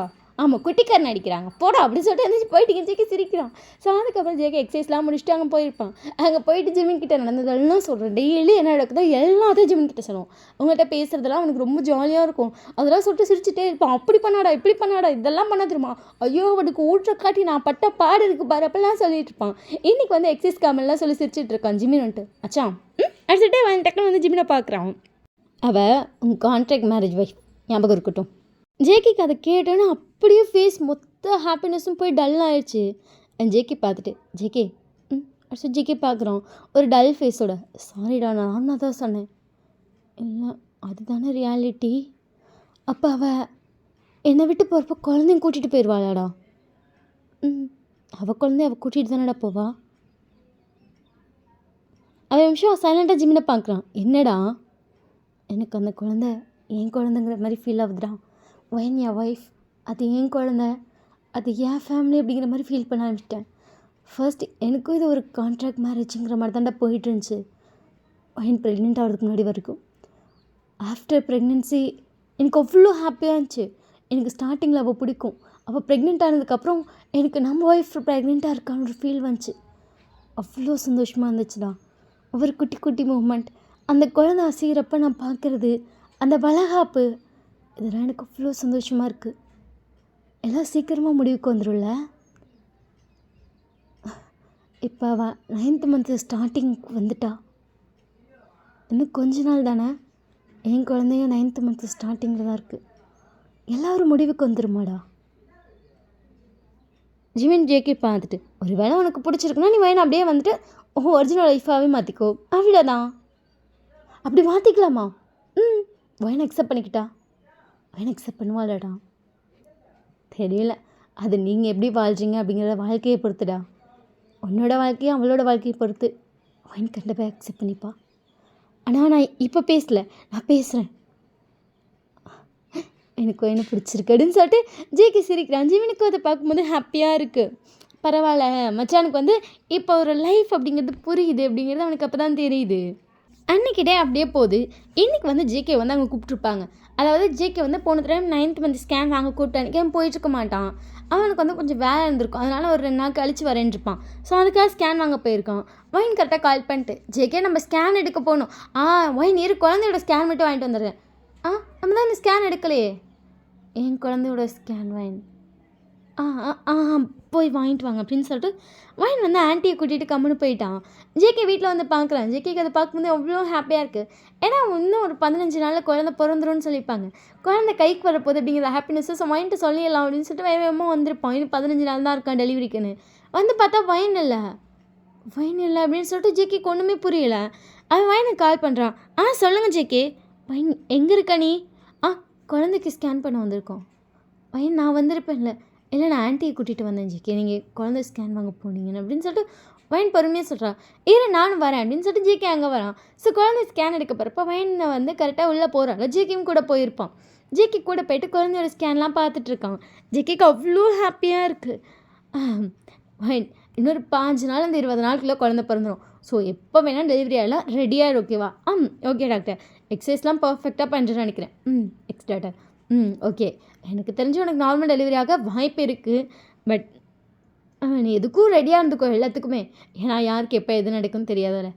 ஆமாம் குட்டிக்காரன் அடிக்கிறாங்க போடா அப்படின்னு சொல்லிட்டு எழுந்திரிச்சு போயிட்டு ஜேகே சிரிக்கிறான். ஸோ அதுக்கப்புறம் ஜேகே எக்ஸசைஸ்லாம் முடிச்சுட்டு அங்கே போயிருப்பான். அங்கே போயிட்டு ஜிமின் கிட்ட நடந்ததெல்லாம் சொல்கிறேன். டெய்லி என்ன நடக்குதோ எல்லாத்தையும் ஜிமின் கிட்ட சொல்லுவோம். உங்கள்கிட்ட பேசுகிறதெல்லாம் அவனுக்கு ரொம்ப ஜாலியாக இருக்கும். அதெல்லாம் சொல்லிட்டு சிரிச்சுட்டே இருப்பான். அப்படி பண்ணாடா இப்படி பண்ணாடா இதெல்லாம் பண்ண தெரியுமா, ஐயோ அவனுக்கு ஊற்ற காட்டி நான் பட்ட பாடு இருக்கு பாரு அப்பெல்லாம் சொல்லிட்டு இருப்பான். இன்றைக்கி வந்து எக்ஸசைஸ் காமெல்லாம் சொல்லி சிரிச்சிட்டு இருக்கான் ஜிமின் வந்துட்டு. அச்சா அடிச்சுட்டே டக்குனு வந்து ஜிமினை பார்க்குறான். அவள் உங்கள் கான்ட்ராக்ட் மேரேஜ் வைஃப் ஞாபகம் இருக்கட்டும். ஜேகேக்கு அதை கேட்டோன்னா அப்படியே ஃபேஸ் மொத்த ஹாப்பினஸும் போய் டல் ஆயிடுச்சு. ஜேகே பார்த்துட்டு ஜேகே அடுத்து ஜேகே பார்க்குறோம் ஒரு டல் ஃபேஸோட. சாரிடா நான் தான் சொன்னேன். இல்லை அதுதானே ரியாலிட்டி. அப்போ அவள் என்னை விட்டு போகிறப்ப குழந்தையும் கூட்டிகிட்டு போயிடுவாளாடா. அவள் குழந்தைய அவள் கூட்டிகிட்டு தானடா போவா. அவன் நிமிஷம் சைலண்டாக ஜிமினை பார்க்குறான். என்னடா எனக்கு அந்த குழந்தை என் குழந்தைங்கிற மாதிரி ஃபீல் ஆகுதுடா. வைன் என் ஒய்ஃப் அது என் குழந்தை, அது என் ஃபேமிலி அப்படிங்கிற மாதிரி ஃபீல் பண்ண ஆரம்பிச்சிட்டேன். ஃபர்ஸ்ட் எனக்கும் இது ஒரு கான்ட்ராக்ட் மேரேஜுங்கிற மாதிரி தான்டா போயிட்டு இருந்துச்சு வைன் ப்ரெக்னென்ட் ஆகிறதுக்கு முன்னாடி வரைக்கும். ஆஃப்டர் ப்ரெக்னென்சி எனக்கு அவ்வளோ ஹாப்பியாக இருந்துச்சு. எனக்கு ஸ்டார்டிங்கில் அவள் பிடிக்கும். அவள் ப்ரெக்னென்ட் ஆனதுக்கப்புறம் எனக்கு நம்ம ஒய்ஃப் ப்ரெக்னெண்ட்டாக இருக்கான்னு ஒரு ஃபீல் வந்துச்சு. அவ்வளோ சந்தோஷமாக இருந்துச்சுடா. ஒரு குட்டி குட்டி மூமெண்ட், அந்த குழந்தை அசைகிறப்ப நான் பார்க்குறது, அந்த வளகாப்பு, இதெல்லாம் எனக்கு அவ்வளோ சந்தோஷமாக இருக்குது. எல்லாம் சீக்கிரமாக முடிவுக்கு வந்துடும்ல. இப்போ அவள் 9th month ஸ்டார்டிங்க்கு வந்துட்டா. இன்னும் கொஞ்ச நாள் தானே. என் குழந்தையும் 9th month ஸ்டார்டிங்கில் தான் இருக்குது. எல்லோரும் முடிவுக்கு வந்துடுமாடா. ஜிமின் ஜேகே பார்த்துட்டு ஒரு வேளை உனக்கு பிடிச்சிருக்குன்னா நீ வேணும் அப்படியே வந்துட்டு ஒரிஜினல் லைஃபாகவே மாற்றிக்கோ அவ்வளோதான். அப்படி மாற்றிக்கலாமா? வைன் அக்செப்ட் பண்ணிக்கிட்டா. வைன் அக்செப்ட் பண்ணுவாளடா தெரியல. அது நீங்கள் எப்படி வாழ்கிறீங்க அப்படிங்கிற வாழ்க்கையை பொறுத்துடா. உன்னோட வாழ்க்கையை அவளோட வாழ்க்கையை பொறுத்து. வைன் கண்டிப்பாக அக்செப்ட் பண்ணிப்பா. ஆனால் நான் இப்போ பேசலை, நான் பேசுகிறேன். எனக்கு வைனை பிடிச்சிருக்கு அப்படின்னு சொல்லிட்டு ஜேகே சிரிக்கிறான். ஜிமினுக்கு அதை பார்க்கும்போது ஹாப்பியாக இருக்குது. பரவாயில்ல மச்சானுக்கு வந்து இப்போ ஒரு லைஃப் அப்படிங்கிறது புரியுது அப்படிங்கிறது அவனுக்கு அப்போ தான் தெரியுது. அன்றைக்கிட்டே அப்படியே போகுது. இன்றைக்கி வந்து ஜேகே வந்து அங்கே கூப்பிட்ருப்பாங்க. அதாவது ஜேகே வந்து போன தடவை 9th month ஸ்கேன் வாங்க கூப்பிட்டு அன்றைக்கி அவன் போயிட்டுருக்க மாட்டான். அவனுக்கு வந்து கொஞ்சம் வேலை இருந்திருக்கும். அதனால் ஒரு 2 நாள் கழித்து வரேன்ருப்பான். ஸோ அதுக்காக ஸ்கேன் வாங்க போயிருக்கான். வைன் கரெக்டாக கால் பண்ணிட்டு ஜேகே நம்ம ஸ்கேன் எடுக்க போகணும். வைன் இரு குழந்தையோட ஸ்கேன் மட்டும் வாங்கிட்டு வந்துடுறேன். நம்ம தான் இந்த ஸ்கேன் எடுக்கலையே. என் குழந்தையோட ஸ்கேன் வைன் போய் வாங்கிட்டு வாங்க அப்படின்னு சொல்லிட்டு வைன் வந்து ஆன்ட்டியை கூட்டிகிட்டு கம்முன்னு போயிட்டான். ஜேகே வீட்டில் வந்து பார்க்குறான். ஜேகேக்கு அதை பார்க்கும்போது அவ்வளோ ஹாப்பியாக இருக்குது. ஏன்னா இன்னும் ஒரு 15 நாளில் குழந்தை பிறந்துரும்னு சொல்லியிருப்பாங்க. குழந்தை கைக்கு வரப்போகுது அப்படிங்கிற ஹாப்பினஸ்ஸை வைன்ட்டு சொல்லிடலாம் அப்படின்னு சொல்லிட்டு வேகமாக வந்திருப்பான். இன்னும் 15 நாள் தான் இருக்கான் டெலிவரிக்குன்னு. வந்து பார்த்தா வைன் இல்லை அப்படின்னு சொல்லிட்டு ஜேகேக்கு ஒன்றுமே புரியலை. அவன் வைனுக்கு கால் பண்ணுறான். சொல்லுங்கள் ஜேகே. வைன் எங்கே இருக்க நீ? குழந்தைக்கு ஸ்கேன் பண்ண வந்திருக்கோம். வைன் நான் வந்திருப்பேன்ல. இல்லை நான் ஆன்ட்டியை கூட்டிகிட்டு வந்தேன் ஜேகே, நீங்கள் குழந்தை ஸ்கேன் வாங்க போனீங்கன்னு அப்படின்னு சொல்லிட்டு வைன் பொறுமையாக சொல்கிறான். நானும் வரேன் அப்படின்னு சொல்லிட்டு ஜேகே அங்கே வரான். ஸோ குழந்தை ஸ்கேன் எடுக்க போகிறப்ப வைனை வந்து கரெக்டாக உள்ளே போகிறாங்க. ஜேகேயும் கூட போயிருப்பான். ஜேகே கூட போயிட்டு குழந்தையோட ஸ்கேன்லாம் பார்த்துட்ருக்கான். ஜேகேக்கு அவ்வளோ ஹாப்பியாக இருக்குது. வைன் இன்னொரு 5 நாள் அந்த 20 நாளுக்குள்ளே குழந்தை பிறந்துடும். ஸோ எப்போ வேணால் டெலிவரி ஆகலாம், ரெடியாக ஓகேவா? Okay doctor. எக்ஸசைஸ்லாம் பர்ஃபெக்டாக பண்ணுறேன்னு நினைக்கிறேன். X doctor. ஓகே. எனக்கு தெரிஞ்சு உனக்கு நார்மல் டெலிவரி ஆக வாய்ப்பு இருக்குது. பட் நீ எதுக்கும் ரெடியாக இருந்துக்கோ எல்லாத்துக்குமே. ஏன்னா யாருக்கு எப்போ எது நடக்கும்னு தெரியாதல்ல.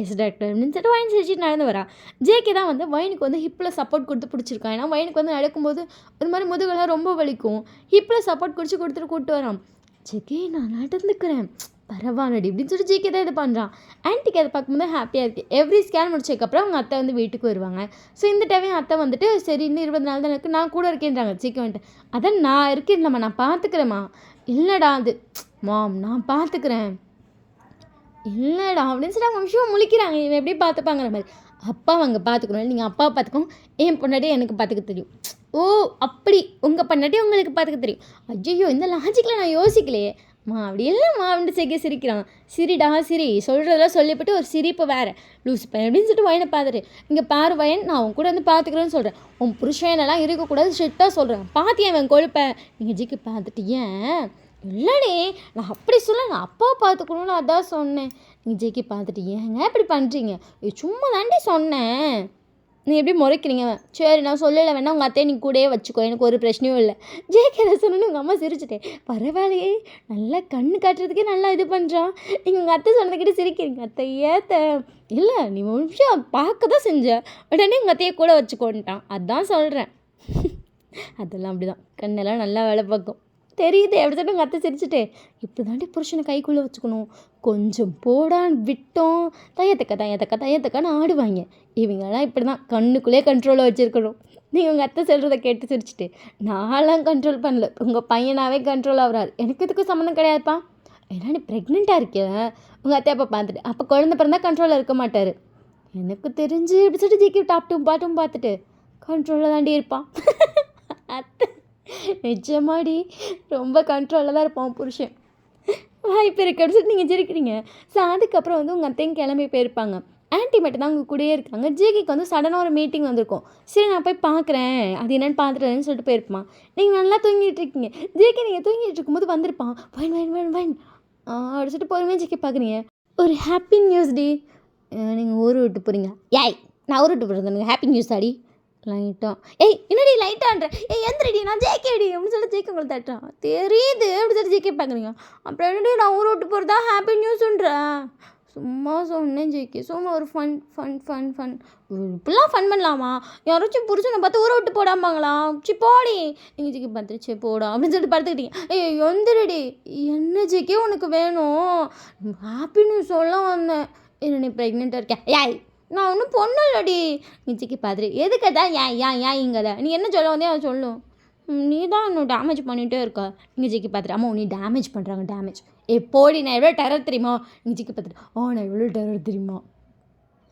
எஸ் டாக்டர் அப்படின்னு சொல்லிட்டு வைன் சிரிச்சிட்டு நடந்து வரா. ஜேகே தான் வந்து வைனுக்கு வந்து ஹிப்பில் சப்போர்ட் கொடுத்து பிடிச்சிருக்கான். ஏன்னா வைனுக்கு வந்து நடக்கும்போது ஒரு மாதிரி முதுகெல்லாம் ரொம்ப வலிக்கும். ஹிப்பில் சப்போர்ட் கொடுத்துட்டு கூப்பிட்டு வரான். ஜேகே நான் நடந்துக்கிறேன் பரவாயில்லடி அப்படின்னு சொல்லிட்டு ஜேகே தான் இது பண்ணுறான். ஆன்ட்டிக்கு அதை பார்க்கும்போது ஹாப்பியாக இருக்குது. எவ்ரி ஸ்கேன் முடிச்சதுக்கப்புறம் அவங்க அத்தை வந்து வீட்டுக்கு வருவாங்க. ஸோ இந்த டைம் அத்தை வந்துட்டு சரி இன்னும் 20 நாள் தான் இருக்குது, நான் கூட இருக்கேன்றாங்க. ஜேகே வந்துட்டு அதான் நான் இருக்கேன்லம்மா, நான் பார்த்துக்கிறேம்மா. இல்லைடா அது மாம் நான் பார்த்துக்கிறேன். இல்லைடா அப்படின்னு சொல்லி அவங்க விஷயம் முழிக்கிறாங்க. இவன் எப்படி பார்த்துப்பாங்கிற மாதிரி. அப்பா அங்கே பார்த்துக்கணும், நீங்கள் அப்பா பார்த்துக்கோங்க, என் பொண்டாட்டி எனக்கு பார்த்துக்க தெரியும். ஓ அப்படி உங்கள் பொண்டாட்டி உங்களுக்கு பார்த்துக்க தெரியும். ஐயோ இந்த லாஜிக்கில் நான் யோசிக்கலையே. அப்படி இல்லைம்மா அப்படின்னு ஜேகே சிரிக்கிறான். சிரிடா சிரி, சொல்கிறதெல்லாம் சொல்லிவிட்டு ஒரு சிரிப்பு வேறு. லூஸ் பையன் அப்படின்னு சொல்லிட்டு வயனை பார்த்துட்டு, இங்கே பாரு வயன், நான் உன் கூட வந்து பார்த்துக்கிறேன்னு சொல்கிறேன். உன் புருஷனெல்லாம் இருக்கக்கூடாது ஸ்ட்ரிக்டாக சொல்கிறேன். பார்த்தியன் அவன் கொழுப்பேன். நீங்கள் ஜிக்கு பார்த்துட்டு ஏன் இல்லைடே நான் அப்படி சொல்ல, நான் அப்பாவை பார்த்துக்கணும்னு அதான் சொன்னேன். நீங்கள் ஜேகே பார்த்துட்டு ஏங்க இப்படி பண்ணுறீங்க, சும்மா தாண்டி சொன்னேன். நீ எப்படி முறைக்கிறீங்க? சரி நான் சொல்லலை, வேணா உங்கள் அத்தையை நீ கூடயே வச்சுக்கோ, எனக்கு ஒரு பிரச்சனையும் இல்லை. ஜேகே என்ன சொன்னோன்னு உங்கள் அம்மா சிரிச்சிட்டேன். பரவாயில்லையே, நல்லா கண்ணு காட்டுறதுக்கே நல்லா இது பண்ணுறான். நீங்கள் உங்கள் அத்தை சொன்னதுக்கிட்ட சிரிக்கிறீங்க. அத்தை ஏத்த இல்லை, நீ ஒரு நிமிஷம் பார்க்க தான் செஞ்ச, உடனே உங்கள் அத்தையை கூட வச்சுக்கோன்ட்டான். அதான் சொல்கிறேன். அதெல்லாம் அப்படி தான், கண்ணெல்லாம் நல்லா வேலை பார்க்கும். தெரியுது எப்படி சொல்லிட்டு உங்கள் அத்தை சிரிச்சுட்டே, இப்படி தாண்டி புருஷனை கைக்குள்ளே வச்சுக்கணும். கொஞ்சம் போடான்னு விட்டோம் தையத்தக்கன்னு ஆடுவாங்க. இவங்கெல்லாம் இப்படி தான் கண்ணுக்குள்ளே கண்ட்ரோலில் வச்சுருக்கணும். நீங்கள் உங்கள் அத்தை சொல்கிறத கேட்டு சிரிச்சுட்டு, நான்லாம் கண்ட்ரோல் பண்ணல, உங்கள் பையனாகவே கண்ட்ரோல் ஆகுறாரு. எனக்கு இதுக்கும் சம்மந்தம் கிடையாதுப்பா. ஏன்னா நீ ப்ரெக்னெண்ட்டாக இருக்கேன். உங்கள் அத்தை அப்போ பார்த்துட்டு, அப்போ குழந்தை பிறந்தா கண்ட்ரோலில் இருக்க மாட்டார். எனக்கு தெரிஞ்சு இப்படி சொல்லிட்டு ஜிக்கி டாப்டும் பாட்டும் பார்த்துட்டு கண்ட்ரோலில் தாண்டி இருப்பான். அத்தை நிஜமாடி ரொம்ப கண்ட்ரோலில் தான் இருப்பான் புருஷன். வாய்ப்பு இருக்குன்னு சொல்லிட்டு நீங்கள் சிரிக்கிறீங்க. ஸோ அதுக்கப்புறம் வந்து உங்கள் அத்தையும் கிளம்பி போயிருப்பாங்க. ஆன்ட்டி மட்டும் தான் உங்கள் கூடயே இருக்காங்க. ஜேகேக்கு வந்து சடனாக ஒரு மீட்டிங் வந்திருக்கும். சரி நான் போய் பார்க்குறேன், அது என்னென்னு பார்த்துட்டேன்னு சொல்லிட்டு போயிருப்பான். நீங்கள் நல்லா தூங்கிட்டு இருக்கீங்க. ஜேகே நீங்கள் தூங்கிட்டு இருக்கும்போது வந்திருப்பான். வைன் அடிச்சுட்டு பொறுமையாக ஜேகே பார்க்குறீங்க. ஒரு ஹாப்பி நியூஸ் டி, நீங்கள் ஊர் விட்டு போகிறீங்க. ஏய் நான் ஊர் விட்டு போகிறேன், எனக்கு ஹாப்பி நியூஸ் தாடி. லைட்டாக ஏய் என்னடி லைட்டான்ற, ஏய் எந்திரடி நான் ஜேகேடி அப்படின்னு சொல்லி ஜேகே உங்களை தட்டுறான். தெரியுது அப்படி சொல்லி ஜேகே பார்க்குறீங்க. அப்புறம் என்னடி நான் ஊர் விட்டு போகிறதா ஹாப்பி நியூஸுன்றேன். சும்மா சொன்னேன் ஜேகே, சும்மா ஒரு ஃபன் இப்படிலாம் ஃபன் பண்ணலாமா? யாராச்சும் புருஷனை பார்த்து ஊரை விட்டு போடாமாங்களா? சி போடி. நீங்கள் ஜேகே பார்த்துட்டு சரி போடா அப்படின்னு சொல்லிட்டு படுத்துக்கிட்டீங்க. ஏய் எந்திரடி. என்ன ஜேகே உனக்கு வேணும்? ஹாப்பி நியூஸ் சொல்ல வந்தேன். என்ன நீ ப்ரெக்னெண்ட்டாக இருக்கேன்? ஏய் நான் ஒன்றும் பொண்ணு இல்லடி. நிச்சயக்கு பார்த்துட்டு எதுக்கதா ஏன் இங்கதா நீ என்ன சொல்ல வந்தே அதை சொல்லும். நீ தான் இன்னும் டேமேஜ் பண்ணிகிட்டே இருக்கா. நீங்கள் ஜிக்கி பார்த்துட்டு அம்மா நீ டேமேஜ் பண்ணுறாங்க டேமேஜ். போடி நான் எவ்வளோ டெரர் தெரியுமா? நீ ஜிக்கி பார்த்துட்டு நான் எவ்வளோ டெரர் தெரியுமா?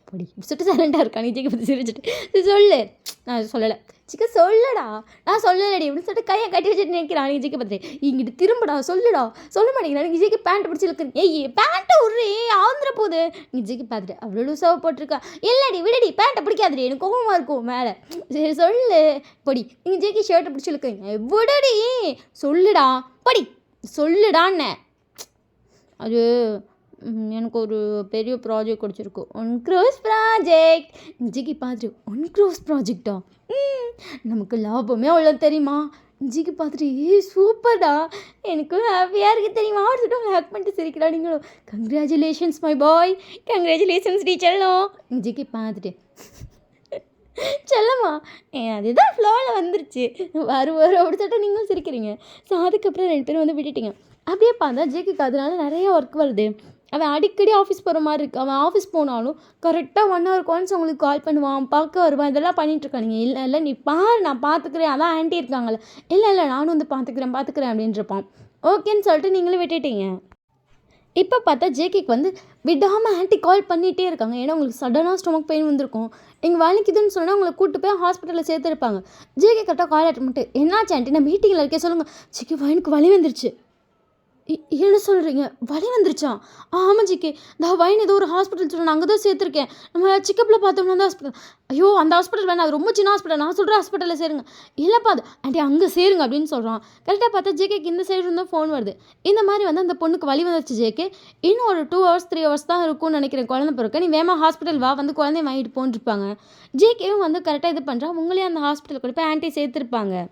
பொடி சுட்டு சைலண்டாக இருக்கா. நீ ஜிக்கி பார்த்து சிரிச்சுட்டு சொல்லு. நான் சொல்லலை. சிக்க சொல்லடா, நான் சொல்லலடி அப்படின்னு சொல்லிட்டு கையை கட்டி வச்சுட்டு நிற்கிறான். நீ ஜிக்கி பார்த்துட்டு இங்கிட்டு திரும்படா, சொல்லுடா, சொல்ல மாட்டேங்கிறா. நீ ஜிக்கி பேண்ட் பிடிச்சி இழுக்கிறேன். ஏய் பேண்ட்டை விட்றே ஆந்திர போகுது. நீ ஜிக்கி பார்த்துட்டு அவ்வளோ லூசாக போட்டிருக்கா. இல்லடி விடடி, பேண்ட்டை பிடிக்காதுடி, எனக்கு கோபமாக இருக்கும் மேலே. சரி சொல்லு பொடி. நீங்கள் ஜிக்கி ஷர்ட்டை பிடிச்சி இழுக்கிறீங்க. விடடி சொல்லுடா பொடி சொல்லுடான்னு. அது எனக்கு ஒரு பெரிய ப்ராஜெக்ட் கிடச்சிருக்கு, 1 crore ப்ராஜெக்ட். ஜிக்கி பார்த்துட்டு 1 crore ப்ராஜெக்டா? நமக்கு லாபமே அவ்வளோ தெரியுமா? ஜிக்கி பார்த்துட்டு சூப்பர்டா, எனக்கும் ஹாப்பியாக இருக்குது தெரியுமா? சொல்லிட்டு அவங்க ஹேக் பண்ணிட்டு சிரிக்கிறா. நீங்களும் கங்க்ராச்சுலேஷன்ஸ் மை பாய், கங்க்ராச்சுலேஷன்ஸ் டீச்சர்லாம். ஜிக்கி பார்த்துட்டு சொல்லம்மா அதுதான் ஃப்ளோவில் வந்துருச்சு வரும் அப்படி சொல்லிட்டு நீங்களும் சிரிக்கிறீங்க. ஸோ அதுக்கப்புறம் 2 பேரும் வந்து விட்டுட்டீங்க. அப்படியே பார்த்தா ஜேகேக்கு அதனால நிறைய ஒர்க் வருது. அவன் அடிக்கடி ஆஃபீஸ் போகிற மாதிரி இருக்குது. அவன் ஆஃபீஸ் போனாலும் கரெக்டாக 1 hour ஒன்ஸ் உங்களுக்கு கால் பண்ணுவான், பார்க்க வருவான், இதெல்லாம் பண்ணிகிட்ருக்கான். நீங்கள் இல்லை நீ பாரு நான் பார்த்துக்கிறேன், அதான் ஆன்ட்டி இருக்காங்கல்ல, இல்லை நானும் வந்து பார்த்துக்கிறேன் அப்படின்றப்பான். ஓகேன்னு சொல்லிட்டு நீங்களும் விட்டுட்டீங்க. இப்போ பார்த்தா ஜேகேக்கு வந்து விடாமல் ஆன்ட்டி கால் பண்ணிகிட்டே இருக்காங்க. ஏன்னா உங்களுக்கு சடனாக ஸ்டொமக் பெயின் வந்திருக்கும். எங்கள் வலிக்குதுன்னு சொன்னால் உங்களை கூப்பிட்டு போய் ஹாஸ்பிட்டலில் சேர்த்துருப்பாங்க. ஜேகே கரெக்டாக கால் அட்டன் பண்ணிட்டு என்னாச்சு ஆன்ட்டி, நான் மீட்டிங்கில் இருக்கே சொல்லுங்கள். ஜிக்கி வயனுக்கு வலி வந்துருச்சு. என்ன சொல்கிறீங்க? வலி வந்துருச்சா? ஆமாம் ஜிக்கே, இந்த வயன் ஏதோ ஒரு ஹாஸ்பிட்டல் சொல்கிறேன், அங்கே தான் சேர்த்துருக்கேன். நம்ம செக்கப்பில் பார்த்தோம்னா அந்த ஹாஸ்பிட்டல். ஐயோ அந்த ஹாஸ்பிட்டல் வேணாம், அது ரொம்ப சின்ன ஹாஸ்பிட்டல், நான் சொல்கிற ஹாஸ்பிட்டலில் சேருங்க. இல்லைப்பா அது ஆண்டி அங்கே சேருங்க அப்படின்னு சொல்கிறான். கரெக்டாக பார்த்தா ஜேகேக்கு இந்த சைடு இருந்தால் ஃபோன் வருது. இந்த மாதிரி வந்து அந்த பொண்ணுக்கு வலி வந்துருச்சு ஜேகே, இன்னும் ஒரு 2 hours 3 hours தான் இருக்கும்னு நினைக்கிறேன் குழந்தை பிறக்க, நீ வேமா ஹாஸ்பிட்டல் வா, வந்து குழந்தைய வாங்கிட்டு போன்ருப்பாங்க. ஜேகேவும் வந்து கரெக்டாக இது பண்ணுறா. உங்களையும் அந்த ஹாஸ்பிட்டல் கூட போய் ஆன்ட்டி சேர்த்துருப்பாங்க.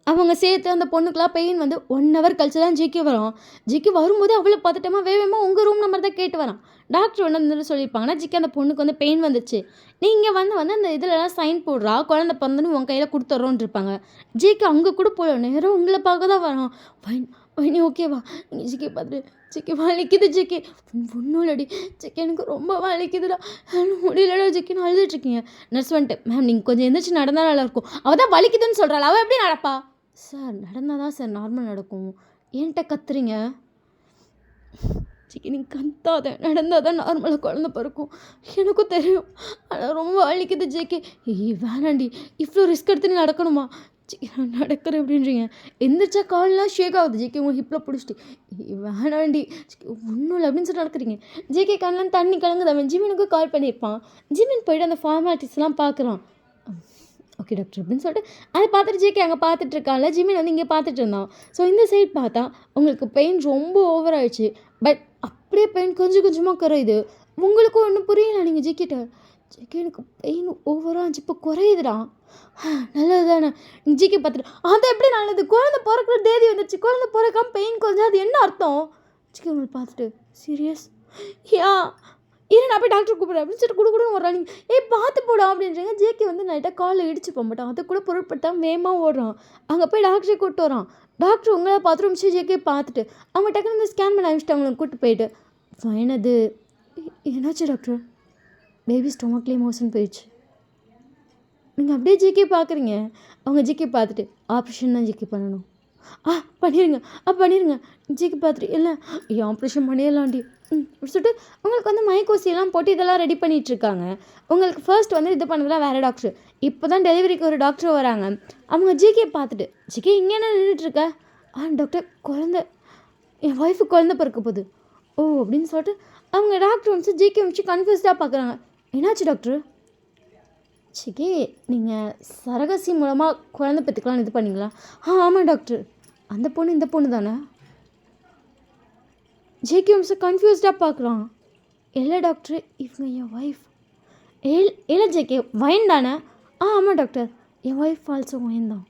அவங்க சேர்த்து அந்த பொண்ணுக்கெலாம் பெயின் வந்து 1 hour கழிச்சு தான் ஜிக்கி வரும். ஜிக்கி வரும்போது அவ்வளோ பார்த்துட்டோமா வேகமாக உங்கள் ரூம் நம்பர் தான் கேட்டு வரான். டாக்டர் வந்து சொல்லியிருப்பாங்கன்னா ஜிக்கி அந்த பொண்ணுக்கு வந்து பெயின் வந்துச்சு, நீங்கள் வந்து அந்த இதிலலாம் சைன் போடுறா, குழந்தை பிறந்துன்னு உன் கையில் கொடுத்துட்றோன்னு இருப்பாங்க. ஜிக்கி அங்கே கூட போல நேரம் உங்களை பார்க்க தான் வரான். வைனி ஓகேவா? நீங்கள் ஜிக்கி பார்த்துட்டு ஜிக்கி வலிக்குது ஜிக்கி, ஒன்றும் இல்லடி ஜிக்கி எனக்கு ரொம்ப வலிக்குதுடா, முடியலடா ஜிக்கின்னு அழுதுட்ருக்கீங்க. நர்ஸ் வந்துட்டு மேம் நீங்கள் கொஞ்சம் எந்திரிச்சு நடந்தால் நல்லாயிருக்கும். அவள் தான் வலிக்குதுன்னு சொல்கிறாள், அவள் எப்படி நடப்பா? சார் நடந்தால் தான் சார் நார்மல் நடக்கும், ஏன்ட்ட கத்துறீங்க? ஜிக்கி நீங்கள் கத்தாத, நடந்தால் தான் நார்மலாக குழந்தை பிறக்கும், எனக்கும் தெரியும், ஆனால் ரொம்ப வலிக்குது ஜிக்கி. வேணாண்டி, இவ்வளோ ரிஸ்க் எடுத்து நீ நடக்கணுமா? நடக்கிறேன் அப்படின்றீங்க. எந்திரிச்சா கால்லாம் ஷேக் ஆகுது. ஜேகே உங்கள் ஹிப்பில் பிடிச்சிட்டு வேணாண்டி ஒன்றும் இல்லை அப்படின்னு சொல்லி நடக்கிறீங்க. ஜேகே கண்ணெலாம் தண்ணி கலங்குது. அவன் ஜிமினுக்கு கால் பண்ணியிருப்பான். ஜிமின் போய்ட்டு அந்த ஃபார்மாலிட்டிஸ்லாம் பார்க்குறான். ஓகே டாக்டர் அப்படின்னு சொல்லிட்டு அதை பார்த்துட்டு ஜேகே அங்கே பார்த்துட்டு இருக்கான்ல, ஜிமின் வந்து இங்கே பார்த்துட்டு இருந்தான். ஸோ இந்த சைட் பார்த்தா உங்களுக்கு பெயின் ரொம்ப ஓவர் ஆயிடுச்சு. பட் அப்படியே பெயின் கொஞ்சம் கொஞ்சமாக குறையுது. உங்களுக்கும் ஒன்றும் புரியல. நீங்கள் ஜேகேட்ட ஜேகே எனக்கு பெயின் ஓவராக இருந்துச்சு, இப்போ குறையுதுடா. நல்லது தானே. ஜிகே பார்த்துட்டு அது எப்படி நல்லது, குழந்தை பிறக்கிற தேதி வந்துடுச்சு, குழந்தை பிறக்காம பெயின் கொஞ்சம் அது என்ன அர்த்தம்? ஜிகே உங்களை பார்த்துட்டு சீரியஸ் யா இரு நான் போய் டாக்டர் கூப்பிட்றேன் அப்படின்னு சொல்லிட்டு கொடுக்கணும் ஒரு நீங்கள் பார்த்து போடா அப்படின்றீங்க. ஜேகே வந்து நைட்டாக காலில் இடிச்சு போக மாட்டான். அதை கூட பொருட்படுத்தாமல் வேகமாக ஓடுறான். அங்கே போய் டாக்டரை கூப்பிட்டு வரான். டாக்டர் உங்களை பார்த்து நிமிஷம் ஜேகே பார்த்துட்டு அவங்க டக்குனு வந்து ஸ்கேன் பண்ண ஆரம்பிச்சிட்டு அவங்களை கூப்பிட்டு போயிட்டு ஃபைனது என்னாச்சு டாக்டர்? பேபி ஸ்டொமக்லேயே மோஷன் போயிடுச்சு. நீங்கள் அப்படியே ஜிகே பார்க்குறீங்க. அவங்க ஜிகே பார்த்துட்டு ஆப்ரேஷன் தான் ஜிகே பண்ணணும். பண்ணிடுங்க ஜிகே பார்த்துட்டு இல்லை ஆப்ரேஷன் பண்ணிடலாண்டி சொல்லிட்டு உங்களுக்கு வந்து மயக்கோசியெல்லாம் போட்டு இதெல்லாம் ரெடி பண்ணிகிட்ருக்காங்க. உங்களுக்கு ஃபர்ஸ்ட் வந்து இது பண்ணதெல்லாம் வேறு டாக்டர். இப்போ தான் டெலிவரிக்கு ஒரு டாக்டர் வராங்க. அவங்க ஜிகே பார்த்துட்டு ஜிகே இங்கே என்ன நின்றுட்டுருக்க? டாக்டர் குழந்தை என் ஒய்ஃபுக்கு குழந்தை பிறக்க போகுது. ஓ அப்படின்னு சொல்லிட்டு அவங்க டாக்டர் வந்து ஜிகே வச்சு கன்ஃபியூஸ்டாக பார்க்குறாங்க. என்னாச்சு டாக்டர்? ஜிகே நீங்கள் சரகசி மூலமாக குழந்தை பெற்றுக்கலாம்னு இது பண்ணிங்களா? ஆமாம் டாக்டர். அந்த பொண்ணு இந்த பொண்ணு தானே? ஜேகே வம்சம் கன்ஃபியூஸ்டாக பார்க்குறான். இல்லை டாக்டர் இவங்க என் ஒய்ஃப். இல்லை ஜேகே வயன் தானே? ஆமாம் டாக்டர் என் ஒய்ஃப் ஆல்சோ வயன் தான்.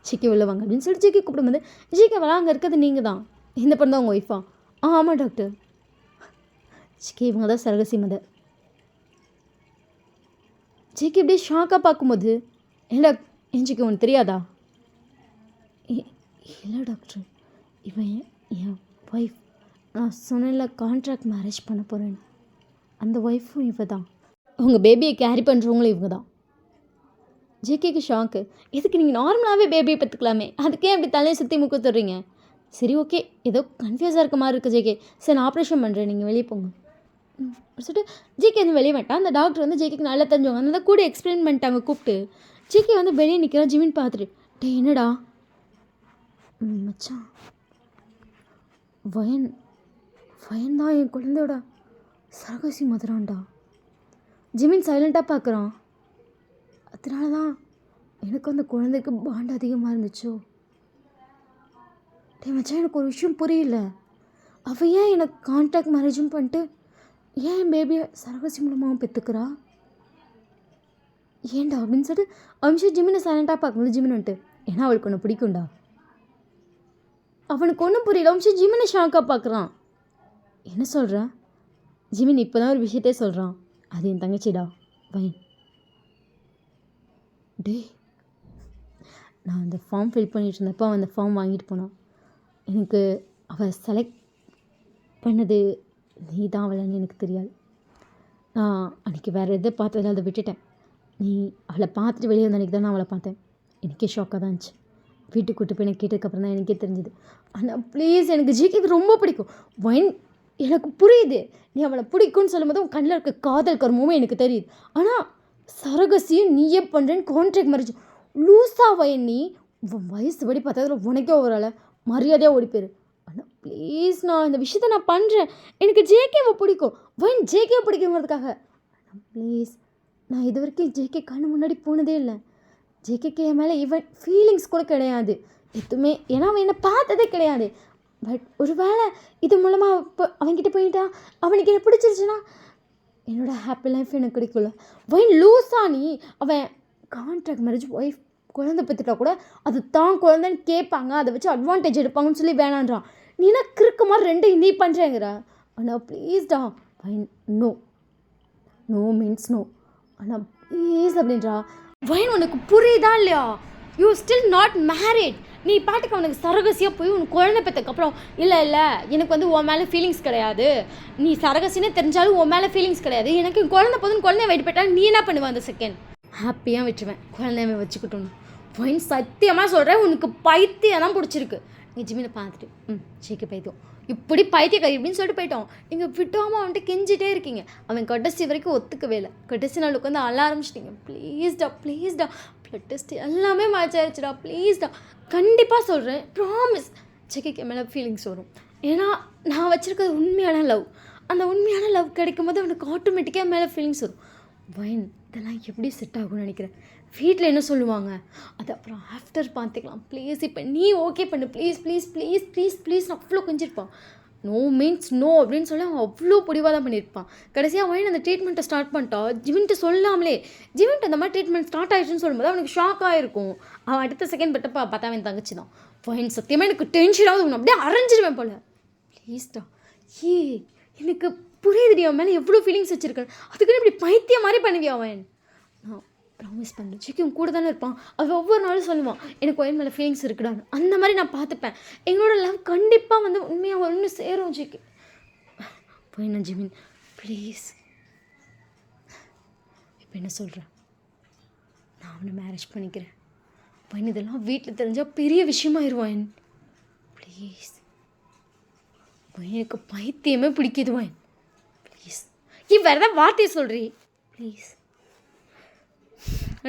ஜேகே உள்ள வாங்க அப்படின்னு சொல்லிட்டு ஜேகே கூப்பிடும்போது ஜேகே வரலாம் அங்கே இருக்கிறது நீங்கள் தான், இந்த பொண்ணு தான் உங்கள் ஒய்ஃபா? ஆமாம் டாக்டர். ஜேகே இவங்க தான் சரகசி மதர். ஜேகே இப்படியே ஷாக்காக பார்க்கும்போது இல்லை என் ஜேகே உனக்கு தெரியாதா? இல்லை டாக்டர் இவன் என் ஒய்ஃப். நான் சொன்னேன்ல கான்ட்ராக்ட் மேரேஜ் பண்ண போகிறேன்னு, அந்த ஒய்ஃபும் இவ தான். உங்கள் பேபியை கேரி பண்ணுறவங்களும் இவங்க தான். ஜேகேக்கு ஷாக்கு. இதுக்கு நீங்கள் நார்மலாகவே பேபியை பெற்றுக்கலாமே, அதுக்கே அப்படி தலையை சுற்றி முக்க தர்றீங்க? சரி ஓகே ஏதோ கன்ஃபியூஸாக இருக்க மாதிரி இருக்குது ஜேகே. சரி நான் ஆப்ரேஷன் பண்ணுறேன், நீங்கள் வெளியே போங்க சொல்லிட்டு ஜேகே வந்து வெளியே வந்துட்டான். அந்த டாக்டர் வந்து ஜேகேக்கு நல்லா தெரிஞ்சவங்க அதனால கூட எக்ஸ்பிளைன் பண்ணிட்டாங்க கூப்பிட்டு. ஜேகே வந்து வெளியே நிற்கிறான். ஜிமின் பார்த்துட்டு டே என்னடா மச்சான் வயன் தான் என் குழந்தையோட சரகசி மதுரான்டா. ஜிமின் சைலண்ட்டாக பார்க்குறான். அதனால தான் எனக்கு அந்த குழந்தைக்கு பாண்ட் அதிகமாக இருந்துச்சோ. டே மச்சான் எனக்கு ஒரு விஷயம் புரியல. அவள் ஏன் எனக்கு கான்ட்ராக்ட் மேரேஜும் பண்ணிட்டு ஏன் என் பேபியை சரகசி மூலமாகவும் பெற்றுக்கிறா? ஏன்டா அப்படின்னு சொல்லிட்டு அம்ஷா ஜிமினை சைலண்ட்டாக பார்க்கும்போது ஜிமின் வந்துட்டு ஏன்னா அவளுக்கு ஒன்று பிடிக்கும்டா. அவனுக்கு ஒன்றும் புரியல. அம்ஷா ஜிமினை ஷாக்காக பார்க்குறான். என்ன சொல்கிறான்? ஜிமின் இப்போ தான் ஒரு விஷயத்தே சொல்கிறான். அது என் தங்கச்சிடா வயன். டே நான் அந்த ஃபார்ம் ஃபில் பண்ணிட்டு இருந்தப்போ அவன் அந்த ஃபார்ம் வாங்கிட்டு போனான். எனக்கு அவள் செலக்ட் பண்ணது நீ தான் அவளைன்னு எனக்கு தெரியாது. நான் அன்றைக்கி வேறு எதை பார்த்ததில்ல, அதை விட்டுட்டேன். நீ அவளை பார்த்துட்டு வெளியே வந்த அன்றைக்கி தான் நான் அவளை பார்த்தேன். எனக்கே ஷாக்காக தான் இருந்துச்சு. வீட்டுக்கு கூட்டு போய் எனக்கு கேட்டதுக்கப்புறம் தான் எனக்கே தெரிஞ்சுது. ஆனால் ப்ளீஸ் எனக்கு ஜிகேக்கு ரொம்ப பிடிக்கும். வயன் எனக்கு புரியுது நீ அவளை பிடிக்கும்னு சொல்லும்போது உன் கண்ணில் இருக்க காதல் கர்மமும் எனக்கு தெரியுது. ஆனால் சரகசியும் நீயே பண்ணுறேன்னு கான்ட்ராக்ட் மேரேஜ் லூஸா வயன். நீ உன் வயசு படி பார்த்தா உனக்கே ஓவரால மரியாதையாக ஓடி போயிரு. ஆனால் ப்ளீஸ் நான் இந்த விஷயத்த நான் பண்ணுறேன். எனக்கு ஜேகேவை பிடிக்கும். வயன் ஜேகேவை பிடிக்குங்கிறதுக்காக ப்ளீஸ். நான் இது வரைக்கும் ஜேகே கண்ணு முன்னாடி போனதே இல்லை. ஜேகேக்கு என் மேலே ஈவன் ஃபீலிங்ஸ் கூட கிடையாது எதுவுமே. ஏன்னா அவன் என்னை பார்த்ததே கிடையாது. பட் ஒரு வேளை இது மூலமாக இப்போ அவன்கிட்ட போயிட்டா அவனுக்கு என்ன பிடிச்சிருச்சுன்னா என்னோடய ஹாப்பி லைஃப் எனக்கு கிடைக்கல. வயன் லூஸா நீ. அவன் கான்ட்ராக்ட் மேரேஜ் ஒய்ஃப் குழந்தை பெற்றுட்டா கூட அது தான் குழந்தைன்னு கேட்பாங்க, அதை வச்சு அட்வான்டேஜ் எடுப்பாங்கன்னு சொல்லி வேணான்றான். நீ என்ன கிறுக்கு மாதிரி ரெண்டு நீ பண்ணுறேங்கிற. ஆனால் ப்ளீஸ்டா வயன் நோ நோ மீன்ஸ் நோ. ஆனால் ப்ளீஸ் அப்படின்றா. வயன் உனக்கு புரியுதா இல்லையா? You still not married. நீ பாட்டுக்கு அவனுக்கு சரகசியாக போய் உனக்கு குழந்தை பெற்றதுக்கப்புறம் இல்லை எனக்கு வந்து உன் மேலே ஃபீலிங்ஸ் கிடையாது, நீ சரகசினே தெரிஞ்சாலும் உன் மேலே ஃபீலிங்ஸ் கிடையாது, எனக்கு குழந்தை போதுன்னு குழந்தைய வெயிட் போயிட்டாலும் நீ என்ன பண்ணுவேன்? அந்த செகண்ட் ஹாப்பியாக விட்டுருவேன் குழந்தைய வச்சுக்கிட்டோன்னு. வயன் சத்தியமாக சொல்கிறேன் உனக்கு பைத்தியம் தான் பிடிச்சிருக்கு. நீ ஜிமினை பார்த்துட்டு ஜேகே பைத்தியம் இப்படி பைத்தியக்காரி இப்படின்னு சொல்லிட்டு போயிட்டோம். நீங்கள் விட்டாமல் அவன்கிட்ட கெஞ்சிட்டே இருக்கீங்க. அவன் கடைசி வரைக்கும் ஒத்துக்கவே இல்லை. கடைசி நாள் உட்காந்து அழ ஆரம்பிச்சிட்டிங்க. ப்ளீஸ்டா ப்ளட் டெஸ்ட் எல்லாமே மேட்ச் ஆயிடுச்சுடா, ப்ளீஸ்டா. கண்டிப்பாக சொல்கிறேன், ப்ராமிஸ் ஜெகேக்கு மேலே ஃபீலிங்ஸ் வரும். ஏன்னா நான் வச்சுருக்கிறது உண்மையான லவ். அந்த உண்மையான லவ் கிடைக்கும் போது அவனுக்கு ஆட்டோமேட்டிக்காக மேலே ஃபீலிங்ஸ் வரும். வைன் இதெல்லாம் எப்படி செட் ஆகும்னு நினைக்கிறேன்? வீட்டில் என்ன சொல்லுவாங்க? அது அப்புறம் ஆஃப்டர் பார்த்துக்கலாம். ப்ளீஸ் இப்போ நீ ஓகே பண்ணு, ப்ளீஸ் நான் அவ்வளோ கொஞ்சிருப்பான். நோ மீன்ஸ் நோ அப்படின்னு சொல்லி அவன் அவ்வளோ பிடிவாதான் பண்ணியிருப்பான். கடைசியாக அவன் அந்த ட்ரீட்மெண்ட்டை ஸ்டார்ட் பண்ணிட்டா. ஜிமின்ட்டு சொல்லாமலே ஜிமின்ட்டு அந்த மாதிரி ட்ரீட்மெண்ட் ஸ்டார்ட் ஆகிடுச்சுன்னு சொல்லும்போது அவனுக்கு ஷாக் ஆகிருக்கும். அவன் அடுத்த செகண்ட் பட்டப்பா பார்த்தா அவன் தங்கச்சி தான். வைன் சத்தியமாக எனக்கு டென்ஷனாக அவன் அப்படியே அரைஞ்சிடுவேன் போல். ப்ளீஸ்டா எனக்கு புரியுதுடி அவன் மேலே எவ்வளோ ஃபீலிங்ஸ் வச்சுருக்கேன். அதுக்குன்னு இப்படி பைத்தியம் மாதிரி பண்ணுவியா அவன்? நான் ப்ராமிஸ் பண்ணுறேன் ஜிக்கி உன் கூட தானே இருப்பான். அவன் ஒவ்வொரு நாளும் சொல்லுவான் எனக்கு ஒயின் மேலே ஃபீலிங்ஸ் இருக்குடான்னு. அந்த மாதிரி நான் பார்த்துப்பேன். எங்களோட லவ் கண்டிப்பாக உண்மையாக ஒன்று சேரும் ஜிக்கி. போயினா Jimin please. இப்போ என்ன சொல்கிறேன்? நான் அவனை மேரேஜ் பண்ணிக்கிறேன். போயின் இதெல்லாம் வீட்டில் தெரிஞ்சால் பெரிய விஷயமாயிருவான். ப்ளீஸ் எனக்கு பைத்தியமே பிடிக்குது வாயின். ப்ளீஸ் வேறு ஏதாவது வார்த்தையை சொல்கிறீ ப்ளீஸ்.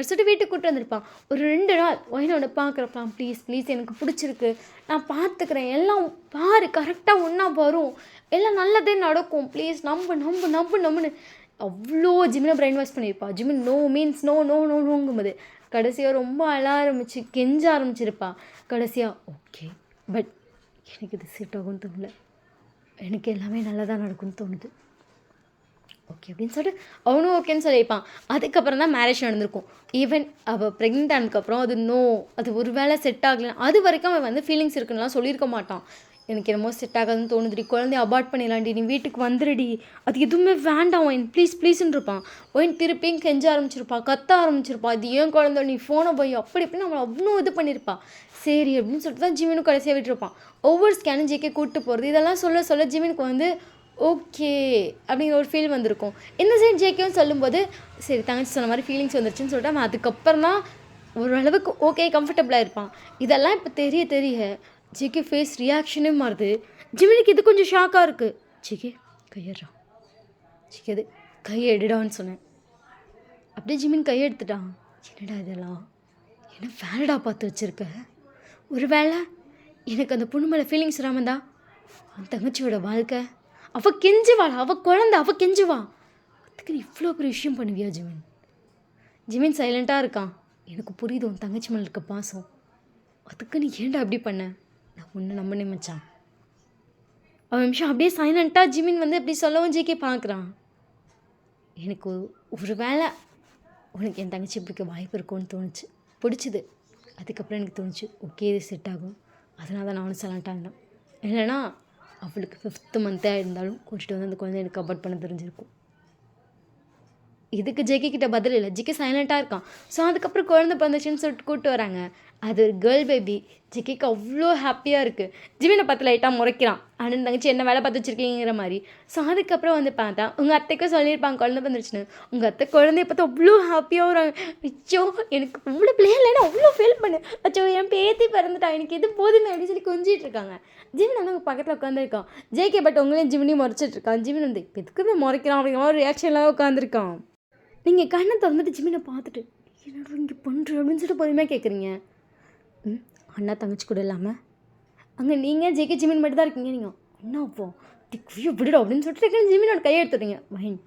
சொல்லிட்டு வீட்டுக்கு கூப்பிட்டு வந்திருப்பான். ஒரு 2 நாள் ஒயினோட பார்க்குறப்பான். ப்ளீஸ் எனக்கு பிடிச்சிருக்கு, நான் பார்த்துக்கிறேன், எல்லாம் பாரு கரெக்டாக ஒன்றா வரும், எல்லாம் நல்லதே நடக்கும், ப்ளீஸ் நம்புன்னு அவ்வளோ ஜிமினை பிரெயின் வாஷ் பண்ணியிருப்பா. ஜிமின் நோ மீன்ஸ் நோங்கும்போது கடைசியாக ரொம்ப அழ ஆரம்பிச்சு கெஞ்ச ஆரம்பிச்சிருப்பா. கடைசியாக ஓகே பட் எனக்கு இது செட் ஆகும்னு தோணல, எனக்கு எல்லாமே நல்லதாக நடக்கும்னு தோணுது ஓகே அப்படின்னு சொல்லிட்டு அவனும் ஓகேன்னு சொல்லியிருப்பான். அதுக்கப்புறம் தான் மேரேஜ் நடந்திருக்கும். ஈவன் அவள் ப்ரெக்னென்ட் ஆனதுக்கப்புறம் அது ஒரு வேளை செட் ஆகலை, அது வரைக்கும் அவன் ஃபீலிங்ஸ் இருக்குன்னுலாம் சொல்லியிருக்க மாட்டான். எனக்கு என்னமோ செட் ஆகாதுன்னு தோணுதுடி, குழந்தைய அபார்ட் பண்ணிடலாண்டி, நீ வீட்டுக்கு வந்துடுடி, அது எதுவுமே வேண்டாம் ஒயின் ப்ளீஸ்ன்னு இருப்பான். ஒயின் திருப்பியும் கெஞ்ச ஆரம்பிச்சிருப்பா, கத்த ஆரம்பிச்சிருப்பா, இது ஏன் குழந்தை, நீ ஃபோனை போய் அப்படி இப்படின்னு அவளை அவ்வளோ இது பண்ணியிருப்பா. சரி அப்படின்னு சொல்லிட்டு தான் ஜிமினும் கடைசியாக விட்டுருப்பான். ஒவ்வொரு ஸ்கேனும் ஜிக்கே கூப்பிட்டு போகிறது இதெல்லாம் சொல்ல ஜிமினுக்கு ஓகே அப்படிங்கிற ஒரு ஃபீல் வந்திருக்கும். இந்த சைட் ஜேகேவும் சொல்லும்போது சரி தங்கச்சி சொன்ன மாதிரி ஃபீலிங்ஸ் வந்துருச்சுன்னு சொல்லிட்டு அவன் அதுக்கப்புறம் தான் ஓரளவுக்கு ஓகே கம்ஃபர்டபுளாக இருப்பான். இதெல்லாம் இப்போ தெரிய ஜிகே ஃபேஸ் ரியாக்ஷனே மாறுது. ஜிமினுக்கு இது கொஞ்சம் ஷாக்காக இருக்குது. ஜிகே கையெடுறான், ஜிகே அது கையை எடுடான்னு சொன்னேன். அப்படியே ஜிமின் கையை எடுத்துட்டான். என்னடா இதெல்லாம் என்ன வேலடா பார்த்து வச்சுருக்க? ஒரு வேளை எனக்கு அந்த பொண்ணு மேலே ஃபீலிங்ஸ் ராமந்தா அவன் தங்கச்சியோட வாழ்க்கை, அவள் கெஞ்சுவாள், அவள் குழந்தை, அவள் கெஞ்சுவா, அதுக்கு நீ இவ்வளோ பெரிய விஷயம் பண்ணுவியா ஜிமின் சைலண்ட்டாக இருக்கான். எனக்கு புரியுது உன் தங்கச்சி மேலே இருக்க பாசம், அதுக்கு நீ ஏன்டா அப்படி பண்ண? நான் ஒன்று நம்ப நினைச்சான். அவன் நிமிஷம் அப்படியே சைலண்ட்டாக ஜிமின் அப்படி சொல்லவும் ஜிகே பார்க்குறான். எனக்கு ஒரு வேளை உனக்கு என் தங்கச்சி பிடிக்க வாய்ப்பு இருக்கும்னு தோணுச்சு, பிடிச்சிது. அதுக்கப்புறம் எனக்கு தோணுச்சு ஓகே இது செட் ஆகும், அதனால தான் நானும் சைலண்ட்டாக இருந்தேன். இல்லைனா அவளுக்கு 5th மந்த்தாக இருந்தாலும் கூட்டிகிட்டு அந்த குழந்தை எனக்கு அபார்ட் பண்ண தெரிஞ்சிருக்கும். இதுக்கு ஜெகே கிட்ட பதில் இல்லை, ஜெகே சைலண்ட்டாக இருக்கான். ஸோ அதுக்கப்புறம் குழந்தை பிறந்துச்சுன்னு சொல்லிட்டு கூப்பிட்டு வராங்க. அது ஒரு கேர்ள் பேபி. ஜெகேக்கு அவ்வளோ ஹாப்பியாக இருக்குது. ஜிமினை பார்த்து லைட்டாக முறைக்கிறான், அண்ணன் தங்கச்சி என்ன வேலை பார்த்து வச்சுருக்கீங்கிற மாதிரி. ஸோ அதுக்கப்புறம் பார்த்தா உங்கள் அத்தைக்கும் சொல்லியிருப்பாங்க குழந்தை பிறந்துருச்சுன்னு. உங்கள் அத்தை குழந்தைய பார்த்து அவ்வளோ ஹாப்பியாக வராங்க. அச்சோ எனக்கு அவ்வளோ பிள்ளை இல்லைன்னா அவ்வளோ ஃபீல் பண்ணு, அச்சோ என் பேத்தி பிறந்துட்டா, எனக்கு எது போதுமே அப்படின்னு சொல்லி கொஞ்சிட்டு இருக்காங்க. ஜிமின் அவங்க பக்கத்தில் உட்காந்துருக்கான். ஜேகே பட் உங்களையும் ஜிமினையும் முறைச்சிட்ருக்கான். ஜிமின் எதுக்குமே முறைக்கிறான் அப்படிங்கிற மாதிரி ரியாக்ஷன்லாம் உட்காந்துருக்கான். நீங்கள் கண்ணை திறந்துட்டு ஜிமினை பார்த்துட்டு என்னடா இங்கே பண்ணுற அப்படின்னு சொல்லிட்டு பொறுமையாக கேட்குறீங்க. அண்ணா தங்கச்சி கூட இல்லாமல் அங்கே நீங்கள் ஜேகே ஜிமின் மட்டும் தான் இருக்கீங்க. நீங்கள் அண்ணா அப்போ திக்குவியோ விடுடா அப்படின்னு சொல்லிட்டு ஜிமினோட கையை எடுத்துடுறீங்க. வைன்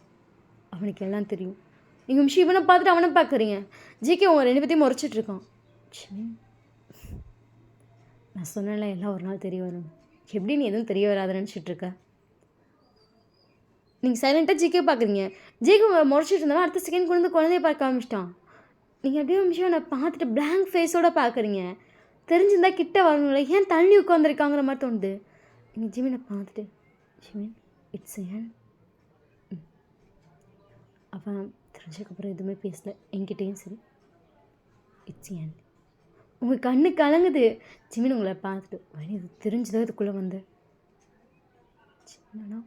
அவனுக்கு எல்லாம் தெரியும். நீங்கள் நிமிஷம் இவனை பார்த்துட்டு அவனை பார்க்குறீங்க. ஜேகே அவன் 2 பேத்தையும் முறைச்சிட்ருக்கான். ஜிமின் நான் சொன்னேன்ல எல்லாம் ஒரு நாள் தெரிய வரும், எப்படி நீ எதுவும் தெரிய வராதுன்னு நினச்சிட்ருக்க? நீங்கள் சைலண்ட்டாக ஜிகே பார்க்குறீங்க. ஜிகே முறைச்சிட்டு இருந்தாலும் அடுத்த செகண்ட் கொண்டு குழந்தைய பார்க்க ஆரம்பிச்சிட்டான். நீங்கள் அப்படியே நிமிஷம் நான் பார்த்துட்டு பிளாங்க் ஃபேஸோடு பார்க்குறீங்க. தெரிஞ்சிருந்தா கிட்ட வரணும்ல, ஏன் தள்ளி உட்காந்துருக்காங்கிற மாதிரி தோணுது. நீங்கள் ஜிமினை பார்த்துட்டு ஜிமின் இட்ஸ் ஏன் அவன் தெரிஞ்சதுக்கப்புறம் எதுவுமே பேசலை என்கிட்டையும் சரி. இட்ஸ் ஏன் உங்கள் கண்ணு கலங்குது. ஜிமின் உங்களை பார்த்துட்டு வழி இது தெரிஞ்சுதான் இதுக்குள்ளே வந்து சின்னனா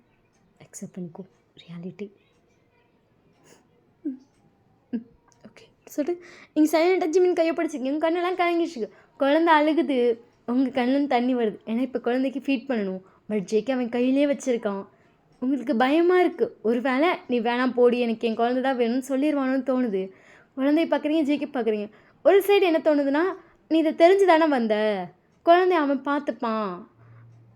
அக்செப்ட் பண்ணிக்கோ ரியாலிட்டி ஓகே சொல்லிட்டு நீங்கள் சைலண்டாக ஜிமின் கையை படிச்சிருக்கீங்க. உங்கள் கண்ணெல்லாம் கலங்கிடுச்சு. குழந்தை அழுகுது, உங்கள் கண்ணில் தண்ணி வருது. ஏன்னா இப்போ குழந்தைக்கு ஃபீட் பண்ணணும். பட் ஜேகே அவன் கையிலே வச்சுருக்கான். உங்களுக்கு பயமாக இருக்குது, ஒரு வேளை நீ வேணாம் போடி எனக்கு என் குழந்தை தான் வேணும்னு சொல்லிடுவானோன்னு தோணுது. குழந்தைய பார்க்குறீங்க, ஜேகே பார்க்குறீங்க. ஒரு சைடு என்ன தோணுதுன்னா, நீ இதை தெரிஞ்சு தானே வந்த, குழந்தைய அவன் பார்த்துப்பான்,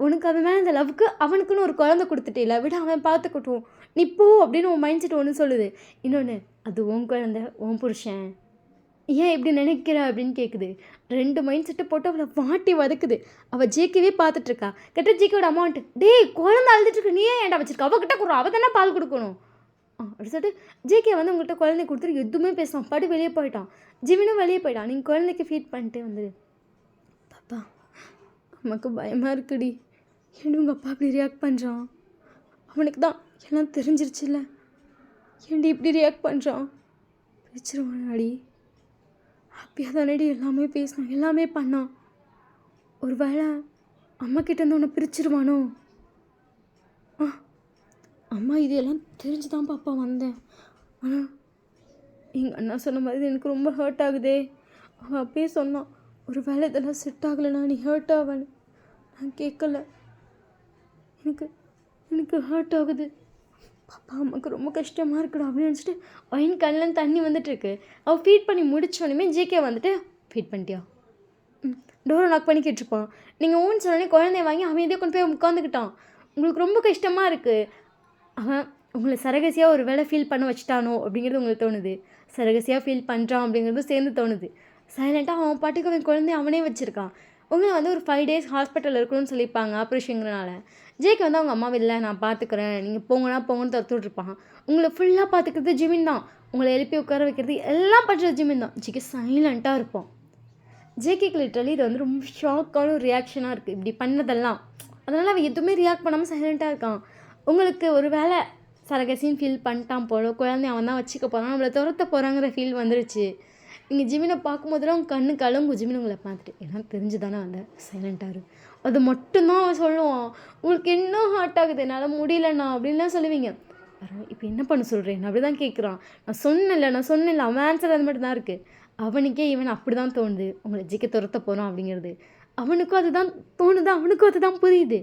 உனக்கு அவன் மேலே இந்த லவ்வுக்கு அவனுக்குன்னு ஒரு குழந்தை கொடுத்துட்டேல, விட அவன் பார்த்துக்கட்டும், நீ போ அப்படின்னு உன் மைண்ட் செட் ஒன்று சொல்லுது. இன்னொன்று, அது உன் குழந்தை, உன் புருஷன், ஏன் இப்படி நினைக்கிற அப்படின்னு கேட்குது. 2 மைண்ட் செட்டை போட்டு அவளை வாட்டி வதக்குது. அவள் ஜேகேவே பார்த்துட்ருக்கா. கிட்ட ஜேகேவோட அம்மா வந்துட்டு, டேய் குழந்தை அழுதுட்டுருக்கு, நீ ஏன் ஏன்டா வச்சிருக்க, அவகிட்ட கொடுறோம், அவள் தானே பால் கொடுக்கணும். அப்படி சொல்லிட்டு ஜேகே வந்து உங்கள்கிட்ட குழந்தை கொடுத்துட்டு எதுவுமே பேசலாம், பாட்டு வெளியே போயிட்டான். ஜிமினும் வெளியே போயிட்டான். நீங்கள் குழந்தைக்கு ஃபீட் பண்ணிட்டு வந்துடு. பாப்பா அம்மாவுக்கு பயமாக இருக்குடி, ஏன்னு உங்கள் அப்பா அப்படி ரியாக்ட் பண்ணுறான், அவனுக்கு தான் எல்லாம் தெரிஞ்சிருச்சுல்ல, ஏன்டி இப்படி ரியாக்ட் பண்ணுறான், பிரிச்சிருவானாடி, ஹாப்பியாக தானடி எல்லாமே பேசினான், எல்லாமே பண்ணான், ஒரு வேளை அம்மா கிட்டேருந்து உன்னை பிரிச்சிருவானோ. அம்மா இது எல்லாம் தெரிஞ்சு தான் பாப்பா வந்தேன், ஆனால் எங்கள் அண்ணா சொன்ன மாதிரி எனக்கு ரொம்ப ஹர்ட் ஆகுதே. அவன் அப்பயே சொன்னான், ஒரு வேளை இதெல்லாம் செட் ஆகலைன்னா நீ ஹர்ட் ஆவான்னு. நான் கேட்கல, எனக்கு ஹர்ட் ஆகுது பாப்பா, அம்மாவுக்கு ரொம்ப கஷ்டமாக இருக்குடா அப்படின்னு நினச்சிட்டு ஒயின் கண்ணில் தண்ணி வந்துட்டுருக்கு. அவள் ஃபீட் பண்ணி முடிச்சோடனே ஜேகே வந்துட்டு, ஃபீட் பண்ணிட்டியா, டோரை லாக் பண்ணி கேட்டிருப்பான். நீங்கள் ஊன்னு சொன்னோடனே குழந்தைய வாங்கி அவன் இதே கொண்டு போய் உட்காந்துக்கிட்டான். உங்களுக்கு ரொம்ப கஷ்டமாக இருக்குது, அவன் உங்களை சரகசியாக ஒரு வேளை ஃபீல் பண்ண வச்சுட்டானோ அப்படிங்கிறது உங்களுக்கு தோணுது. சரகசியாக ஃபீல் பண்ணுறான் அப்படிங்கிறது சேர்ந்து தோணுது. சைலண்ட்டாக அவன் பாட்டுக்கு அவன் குழந்தைய அவனே வச்சுருக்கான். உங்களை வந்து ஒரு 5 days ஹாஸ்பிட்டலில் இருக்கணும்னு சொல்லியிருப்பாங்க ஆப்ரேஷங்கிறனால. ஜேகே வந்து அவங்க அம்மாவை இல்லை நான் பார்த்துக்கிறேன், நீங்கள் போங்கன்னா போங்கன்னு தத்துட்ருப்பான். உங்களை ஃபுல்லாக பார்த்துக்கிறது ஜிமின் தான், உங்களை எழுப்பி உட்கார வைக்கிறது எல்லாம் பண்ணுறது ஜிமின் தான். ஜேகே சைலண்ட்டாக இருப்பான். ஜேகேக்கு லிட்டரலி இது வந்து ரொம்ப ஷாக்கான ஒரு ரியாக்ஷனாக இருக்குது இப்படி பண்ணதெல்லாம். அதனால் அவன் எதுவுமே ரியாக்ட் பண்ணாமல் சைலண்ட்டாக இருக்கான். உங்களுக்கு ஒரு வேளை சரகசின்னு ஃபீல் பண்ணிட்டான் போல, குழந்தை அவன் தான் வச்சுக்க போகிறான், நம்மளை துரத்த போகிறாங்கிற ஃபீல் வந்துருச்சு. நீங்கள் ஜிமினை பார்க்கும்போதெல்லாம் அவங்க கண்ணு கலங்கும். ஜிமின் உங்களை பார்த்துட்டு எல்லாம் தெரிஞ்சு தானே வந்த, சைலண்ட்டாக இரு, அது மட்டும்தான் அவன் சொல்லுவான். உங்களுக்கு இன்னும் ஹார்ட் ஆகுது, என்னால் முடியலண்ணா அப்படின்லாம் சொல்லுவீங்க. இப்போ என்ன பண்ண சொல்கிறேன் அப்படி தான் கேட்குறான். நான் சொன்னேன்ல அவன் ஆன்சர் அது மட்டும் தான் இருக்குது. அவனுக்கே இவன் அப்படி தான் தோணுது, உங்களை ஜிக்க துரத்த போகிறான் அப்படிங்கிறது. அவனுக்கும் அதுதான் தோணுது, அவனுக்கும் அதுதான் புரியுது.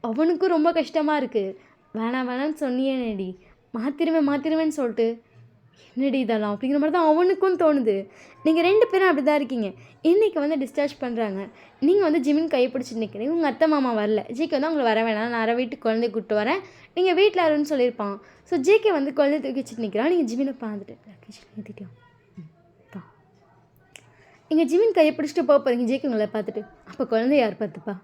அவனுக்கும் ரொம்ப கஷ்டமாக இருக்குது. வேணான்னு சொன்னியேனேடி, மாற்றிடுவேன்னு சொல்லிட்டு என்னடி இதெல்லாம் அப்படிங்கிற மாதிரி தான் அவனுக்கும் தோணுது. நீங்கள் 2 பேரும் அப்படி தான் இருக்கீங்க. இன்றைக்கி வந்து டிஸ்சார்ஜ் பண்ணுறாங்க, நீங்கள் வந்து ஜிமின் கையை பிடிச்சிட்டு நிற்கிறீங்க. உங்கள் அத்தை மாமா வரல, ஜேகே வந்து அவங்களை வர வேணாம், நான் வீட்டுக்கு குழந்தைய கூப்பிட்டு வரேன், நீங்கள் வீட்டில் இருன்னு சொல்லியிருப்பான். ஸோ ஜேகே வந்து குழந்தைய தூக்கி வச்சுட்டு நிற்கிறான். நீங்கள் ஜிமினை பார்த்துட்டு ஏற்றிட்டோம் பா, நீங்கள் ஜிமின் கையை பிடிச்சிட்டு போக போகிறீங்க. ஜேகே உங்களை பார்த்துட்டு, அப்போ குழந்தை யார் பார்த்துப்பா,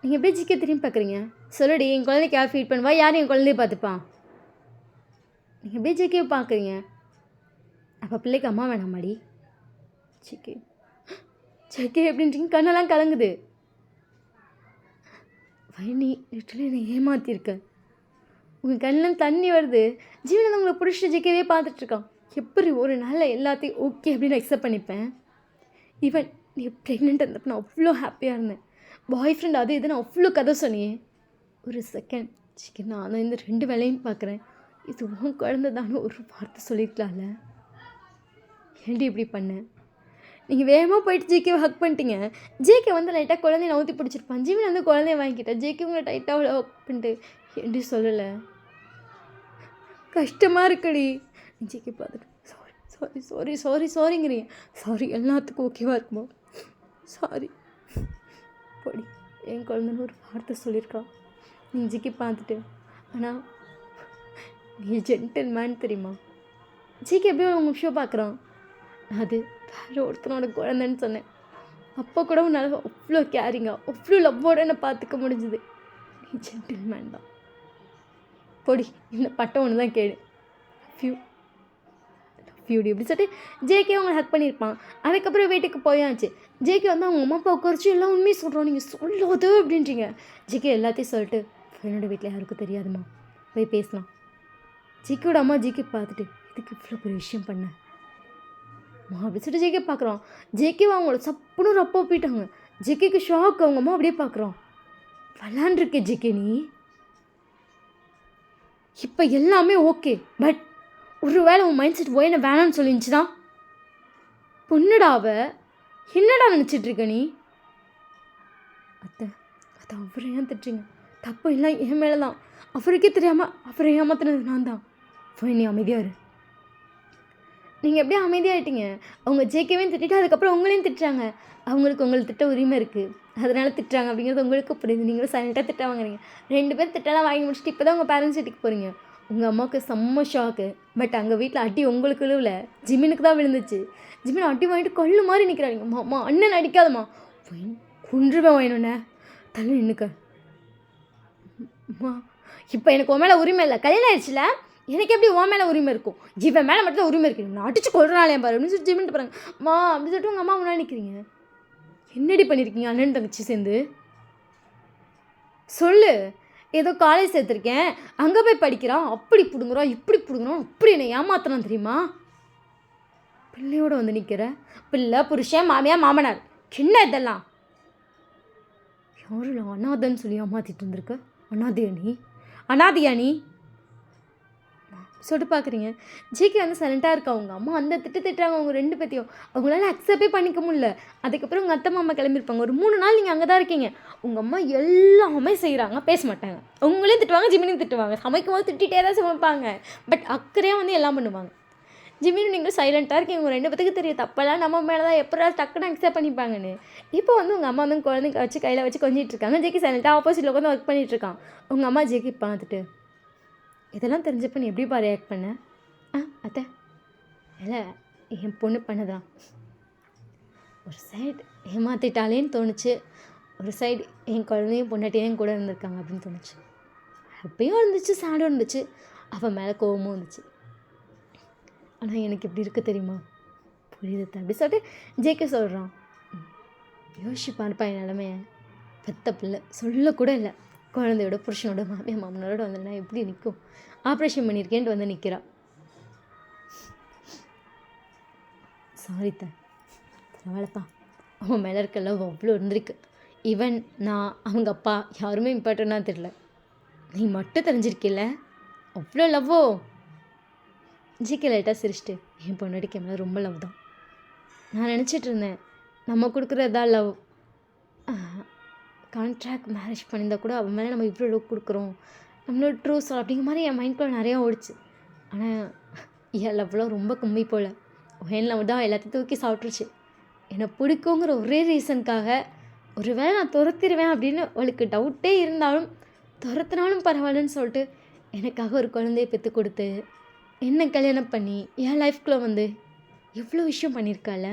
நீங்கள் எப்படியே ஜிக்கே திரும்பி பார்க்குறீங்க, சொல்லுடி என் குழந்தைக்கு யார் ஃபீட் பண்ணுவா, யார் என் குழந்தைய பார்த்துப்பான், நீங்கள் எப்படியே ஜேகேவை பார்க்குறீங்க. அப்போ பிள்ளைக்கு அம்மா வேணாமாடி, ஜேகே எப்படின்றீங்க, கண்ணெல்லாம் கலங்குது. வயனி லிட்டரலி என்னை ஏமாற்றிருக்கேன், உங்கள் கண்ணில் தண்ணி வருது. ஜீவன் உங்களை பிடிச்சிட்டு ஜேகேவே பார்த்துட்ருக்கான். எப்படி ஒரு நாளில் எல்லாத்தையும் ஓகே அப்படின்னு அக்செப்ட் பண்ணிப்பேன். ஈவன் நீ ப்ரெக்னென்ட் இருந்தப்போ நான் அவ்வளோ ஹாப்பியாக இருந்தேன். பாய் ஃப்ரெண்ட் அது இதுன்னு அவ்வளோ கதை சொன்னியே. ஒரு செகண்ட் ஜிக்கே நான் தான் இந்த 2 வேலையும் பார்க்குறேன், இது உன் குழந்தை தானே ஒரு வார்த்தை சொல்லிக்கலாம்ல, ஏன்டி இப்படி பண்ணேன். நீங்கள் வேகமாக போயிட்டு ஜேகேவை ஹக் பண்ணிட்டீங்க. ஜேகே வந்து லைட்டாக குழந்தைய நவுத்தி பிடிச்சிருப்பான். ஜீவன் வந்து குழந்தைய வாங்கிக்கிட்டேன். ஜேகே உங்களை டைட்டாக அவ்வளோ ஹக் பண்ணிட்டு ஏன்டி சொல்லலை, கஷ்டமாக இருக்குடி. ஜேகே பார்த்துட்டு சாரிங்கிறீங்க. சாரி எல்லாத்துக்கும் ஓகேவா இருக்குமா, சாரி போடி என் குழந்தைன்னு ஒரு வார்த்தை சொல்லியிருக்கான். நீ ஜேகே பார்த்துட்டு, ஆனால் நீ ஜென்டில்மேன் தெரியுமா. ஜேகே எப்படியோ உங்கள் ஷோ பார்க்குறான், அது வேறு ஒருத்தனோட குழந்தைன்னு சொன்னேன். அப்போ கூட உன்னால் அவ்வளோ கேரிங்காக அவ்வளோ லவ்வோடு என்னை பார்த்துக்க முடிஞ்சுது. நீ ஜென்டில்மேன் தான் பொடி, இந்த பட்டம் ஒன்று தான் கேடு, ஃபியூடி அப்படி சொல்லிட்டு ஜேகே அவங்க ஹக் பண்ணியிருப்பான். அதுக்கப்புறம் வீட்டுக்கு போயாச்சு. ஜேகே வந்து அவங்க அம்மா அப்பா உட்காரிச்சு எல்லாம் உண்மையை சொல்கிறோம், நீங்கள் சொல்லாது அப்படின்றீங்க. ஜேகே எல்லாத்தையும் சொல்லிட்டு, என்னோடய வீட்டில் யாருக்கும் தெரியாதுமா, போய் பேசலாம். ஜேகேயோட அம்மா ஜேகே பார்த்துட்டு, இதுக்கு இவ்வளோ பெரிய விஷயம் பண்ண அப்படி சொல்லிட்டு ஜேகே பார்க்குறான். ஜேகே அவங்களோட சப்புன்னு ரப்போ போயிட்டாங்க. ஜேகேக்கு ஷாக், அவங்க அம்மா அப்படியே பார்க்குறான். விளாண்டுருக்கே ஜேகே நீ, இப்போ எல்லாமே ஓகே, பட் ஒரு வேளை உன் மைண்ட் செட் போய் என்ன வேணான்னு சொல்லிருந்துச்சுன்னா பொண்ணுடாவ என்னடா நினச்சிட்ருக்க நீ. அத்தை அவரை ஏன் திட்டுறீங்க, தப்பு எல்லாம் என் மேலே தான். அவருக்கே தெரியாமல் அவரை ஏமாத்தினது நான் தான். ஃபைன், நீ அமைதியாக இரு. நீங்கள் எப்படியே அமைதியாகிட்டீங்க. அவங்க ஜேகேவையும் திட்டிட்டு அதுக்கப்புறம் உங்களையும் திட்டுறாங்க. அவங்களுக்கு உங்களை திட்ட உரிமை இருக்குது, அதனால் திட்டுறாங்க அப்படிங்கிறது உங்களுக்கு புரியுது. நீங்களும் சைலண்ட்டாக திட்ட வாங்குறீங்க. 2 பேர் திட்டலாம் வாங்கி முடிச்சுட்டு இப்போ தான் உங்கள் பேரண்ட்ஸ் வீட்டுக்கு போகிறீங்க. உங்கள் அம்மாவுக்கு செம்ம ஷாக்கு. பட் அங்கே வீட்டில் அடி உங்களுக்கு விழுவல, ஜிமினுக்கு தான் விழுந்துச்சு. ஜிமின் அடி வாங்கிட்டு கல்லு மாதிரி நிற்கிறாங்க. அம்மா அண்ணன் அடிக்காதம்மா, கொன்றுவேன் வேணுண்ணே, தள்ளி நின்றுக்க. அம்மா இப்போ எனக்கு உன் மேலே உரிமை இல்லை, கல்யாணம் ஆயிடுச்சுல, எனக்கு எப்படி உன் மேலே உரிமை இருக்கும்? இவன் மேலே மட்டும் தான் உரிமை இருக்குது. நான் அடிச்சு கொள்றாளே பாரு அப்படின்னு சொல்லி ஜிமின்ட்டு பாருங்க. அம்மா அப்படி சொல்லிட்டு உங்கள் அம்மா முன்னாடி நிற்கிறீங்க. என்னடி பண்ணியிருக்கீங்க அண்ணன் தங்கச்சி சேர்ந்து? சொல்லு. ஏதோ காலேஜ் சேர்த்துருக்கேன், அங்கே போய் படிக்கிறான், அப்படி பிடுங்குறோம் இப்படி பிடுங்குறோம், அப்படி என்னை ஏமாத்தலாம் தெரியுமா? பிள்ளையோடு வந்து நிற்கிற. பிள்ளை, புருஷன், மாமியார், மாமனார், சின்ன இதெல்லாம் யாரும் இல்லை அனாதைன்னு சொல்லி ஏமாத்திட்டு இருந்திருக்க. அனாதையா நீ சொல்லிட்டு பார்க்குறீங்க. ஜிகே வந்து சைலண்ட்டாக இருக்கா. அவங்க அம்மா அந்த திட்டுறாங்க அவங்க 2 பேத்தையும். அவங்களால அக்செப்டே பண்ணிக்க முடியல. அதுக்கப்புறம் உங்கள் அத்தை மாமா கிளம்பியிருப்பாங்க. ஒரு 3 நாள் நீங்கள் அங்கே தான் இருக்கீங்க. உங்கள் அம்மா எல்லாமே செய்கிறாங்க, பேச மாட்டாங்க. உங்களையும் திட்டுவாங்க, ஜிமினையும் திட்டுவாங்க. சமைக்கும் போது திட்டிகிட்டே தான் சமைப்பாங்க. பட் அக்கறையாக வந்து எல்லாம் பண்ணுவாங்க. ஜிமினும் நீங்களும் சைலண்ட்டாக இருக்கீங்க. உங்கள் 2 பேத்துக்கு தெரியும் தப்பெல்லாம் நம்ம மேலே தான், எப்படா டக்குன்னு அக்செப்ட் பண்ணிப்பாங்கன்னு. இப்போ வந்து உங்கள் அம்மா வந்து குழந்தைங்க வச்சு கையில் வச்சு கொஞ்சிட்டு இருக்காங்க. ஜேகே சைலண்ட்டாக ஆப்போசிட்டில் உட்காந்து ஒர்க் பண்ணிகிட்டு இருக்கான். உங்கள் அம்மா ஜேகே பார்த்துட்டு, இதெல்லாம் தெரிஞ்சப்போ நீ எப்படிப்பா ரியாக்ட் பண்ண? அத்தை இல்லை, என் பொண்ணு பண்ணதான். ஒரு சைடு ஏமாத்திட்டாலேன்னு தோணுச்சு, ஒரு சைடு என் குழந்தையும் பொண்டாட்டியும் கூட இருந்திருக்காங்க அப்படின்னு தோணுச்சு. அப்பயும் இருந்துச்சு, சேடும் இருந்துச்சு, அவன் மேலே கோவமும் இருந்துச்சு. ஆனால் எனக்கு எப்படி இருக்குது தெரியுமா? புரியுது அப்படி சொல்லிட்டு ஜேகே சொல்கிறான். யோசிச்சு பார்ப்பா என் நிலமைய. பெத்த பிள்ளை சொல்லக்கூட இல்லை, குழந்தையோட புருஷனோட மாமியார் மாமனோட வந்துன்னா எப்படி நிற்கும்? ஆப்ரேஷன் பண்ணியிருக்கேன்ட்டு வந்து நிற்கிறா. சாரி தான், பரவாயில்லப்பா, அவன் மேலே இருக்க லவ் அவ்வளோ இருந்திருக்கு. ஈவன் நான் அவங்க அப்பா யாருமே இம்பார்ட்டண்ட்டாக தெரியல, நீ மட்டும் தெரிஞ்சிருக்கில்ல, அவ்வளோ லவ்வோ. ஜிகே லைட்டாக சிரிச்சிட்டு, என் பொண்ணாடிக்கு மேலே ரொம்ப லவ் தான். நான் நினச்சிட்டு இருந்தேன் நம்ம கொடுக்குறதா லவ், கான்ட்ராக்ட் மேரேஜ் பண்ணியிருந்தா கூட அவன் மேலே நம்ம இவ்வளோ லவ் கொடுக்குறோம், நம்மளோட ட்ரூ சால் அப்படிங்கிற மாதிரி என் மைண்ட்குள்ளே நிறையா ஓடிச்சு. ஆனால் என் லவ்லாம் ரொம்ப கம்மி போல், என் லவ் தான் எல்லாத்தையும் தூக்கி சாப்பிட்ருச்சு. என்னை பிடிக்குங்கிற ஒரே ரீசனுக்காக ஒரு வேளை நான் துரத்திடுவேன் அப்படின்னு அவளுக்கு டவுட்டே இருந்தாலும் துரத்தினாலும் பரவாயில்லன்னு சொல்லிட்டு எனக்காக ஒரு குழந்தைய பெற்று கொடுத்து என்னை கல்யாணம் பண்ணி என் லைஃப்குள்ளே வந்து எவ்வளோ விஷயம் பண்ணியிருக்கால.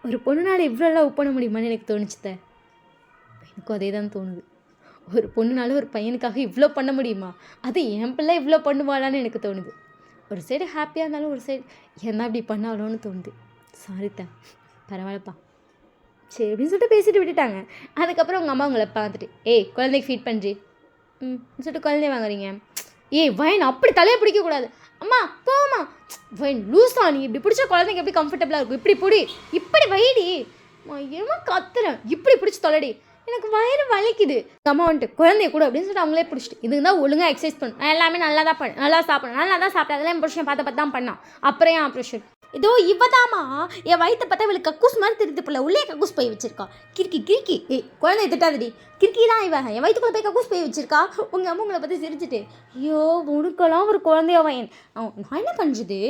ஒரு பொண்ணுனால் இவ்வளோ லவ் பண்ண முடியுமான்னு எனக்கு தோணுச்சுத. எனக்கும் அதே தான் தோணுது. ஒரு பொண்ணுனால ஒரு பையனுக்காக இவ்வளோ பண்ண முடியுமா, அது என் பிள்ளை இவ்வளோ பண்ணுவாளான்னு எனக்கு தோணுது. ஒரு சைடு ஹாப்பியாக இருந்தாலும் ஒரு சைடு என்ன இப்படி பண்ணாலோன்னு தோணுது. சாரித்தான், பரவாயில்லப்பா சரி அப்படின்னு சொல்லிட்டு பேசிட்டு விட்டுட்டாங்க. அதுக்கப்புறம் உங்கள் அம்மா உங்களை பார்த்துட்டு, ஏய் குழந்தைக்கு ஃபீட் பண்ணுறி சொல்லிட்டு குழந்தைய வாங்குறீங்க. ஏய் வயன் அப்படி தலையை பிடிக்கக்கூடாது, அம்மா போம்மா, வயன் லூஸா, நீ இப்படி பிடிச்சா குழந்தைங்க எப்படி கம்ஃபர்டபுளாக இருக்கும், இப்படி பிடி, இப்படி வைடி, ஏமா கத்துறேன், இப்படி பிடிச்சி தொலைடி, எனக்கு வயிறு வலிக்குது. அம்மா வந்துட்டு குழந்தைய கூட அப்படின்னு சொல்லிட்டு அவங்களே பிடிச்சிட்டு, இதுக்கு தான் ஒழுங்காக எக்ஸசைஸ் பண்ணணும், நான் எல்லாமே நல்லா தான் பண்ணேன், நல்லா சாப்பிட்றேன், நல்லா தான் சாப்பிட்டேன், அதெல்லாம் என் புருஷன் பார்த்து தான் பண்ணான். அப்புறம் ஏன் ஆப்ரேஷன்? இதோ இவதாமா என் வயிற்றை பார்த்தா இவளுக்கு கக்கூஸ் மாதிரி தெரிஞ்சு பிள்ளை உள்ளே கக்கூஸ் போய் வச்சிருக்கா. கிறுக்கி ஏய் குழந்தைய திட்டாதடி, கிறுக்கி தான் இவன் என் வயிற்றுக்குள்ளே போய் கக்கூஸ் போய் வச்சிருக்கா. உங்கள் அம்மா உங்களை பற்றி சிரிச்சுட்டு, ஐயோ உனக்கெல்லாம் ஒரு குழந்தைய வயன், நான் என்ன கஞ்சுது.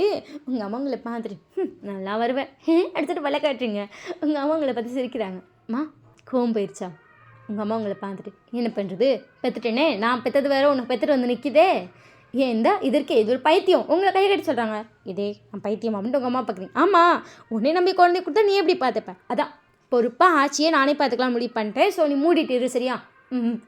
உங்கள் அம்மா உங்களை பார்த்துட்டு நல்லா வருவேன் எடுத்துகிட்டு வெள்ளை காட்டுறீங்க. உங்கள் அம்மா உங்களை பற்றி சிரிக்கிறாங்க. அம்மா கோவம் போயிடுச்சா? உங்கள் அம்மா உங்களை பார்த்துட்டு, என்ன பண்ணுறது, பெற்றுட்டேனே, நான் பெற்றது வேறு உனக்கு பெற்றுட்டு வந்து நிற்கிதே, ஏன் இந்த இதற்கு இது ஒரு பைத்தியம், உங்களை கையை கட்டி சொல்கிறாங்க, இதே நான் பைத்தியம் அப்படின்ட்டு உங்கள் அம்மா பார்க்குறீங்க. ஆமாம், உன்னே நம்பி குழந்தை கொடுத்தா நீ எப்படி பார்த்துப்பேன், அதான் பொறுப்பாக ஆச்சியே நானே பார்த்துக்கலாம் முடிவு பண்ணிட்டேன், ஸோ நீ மூடிட்டு இரு சரியா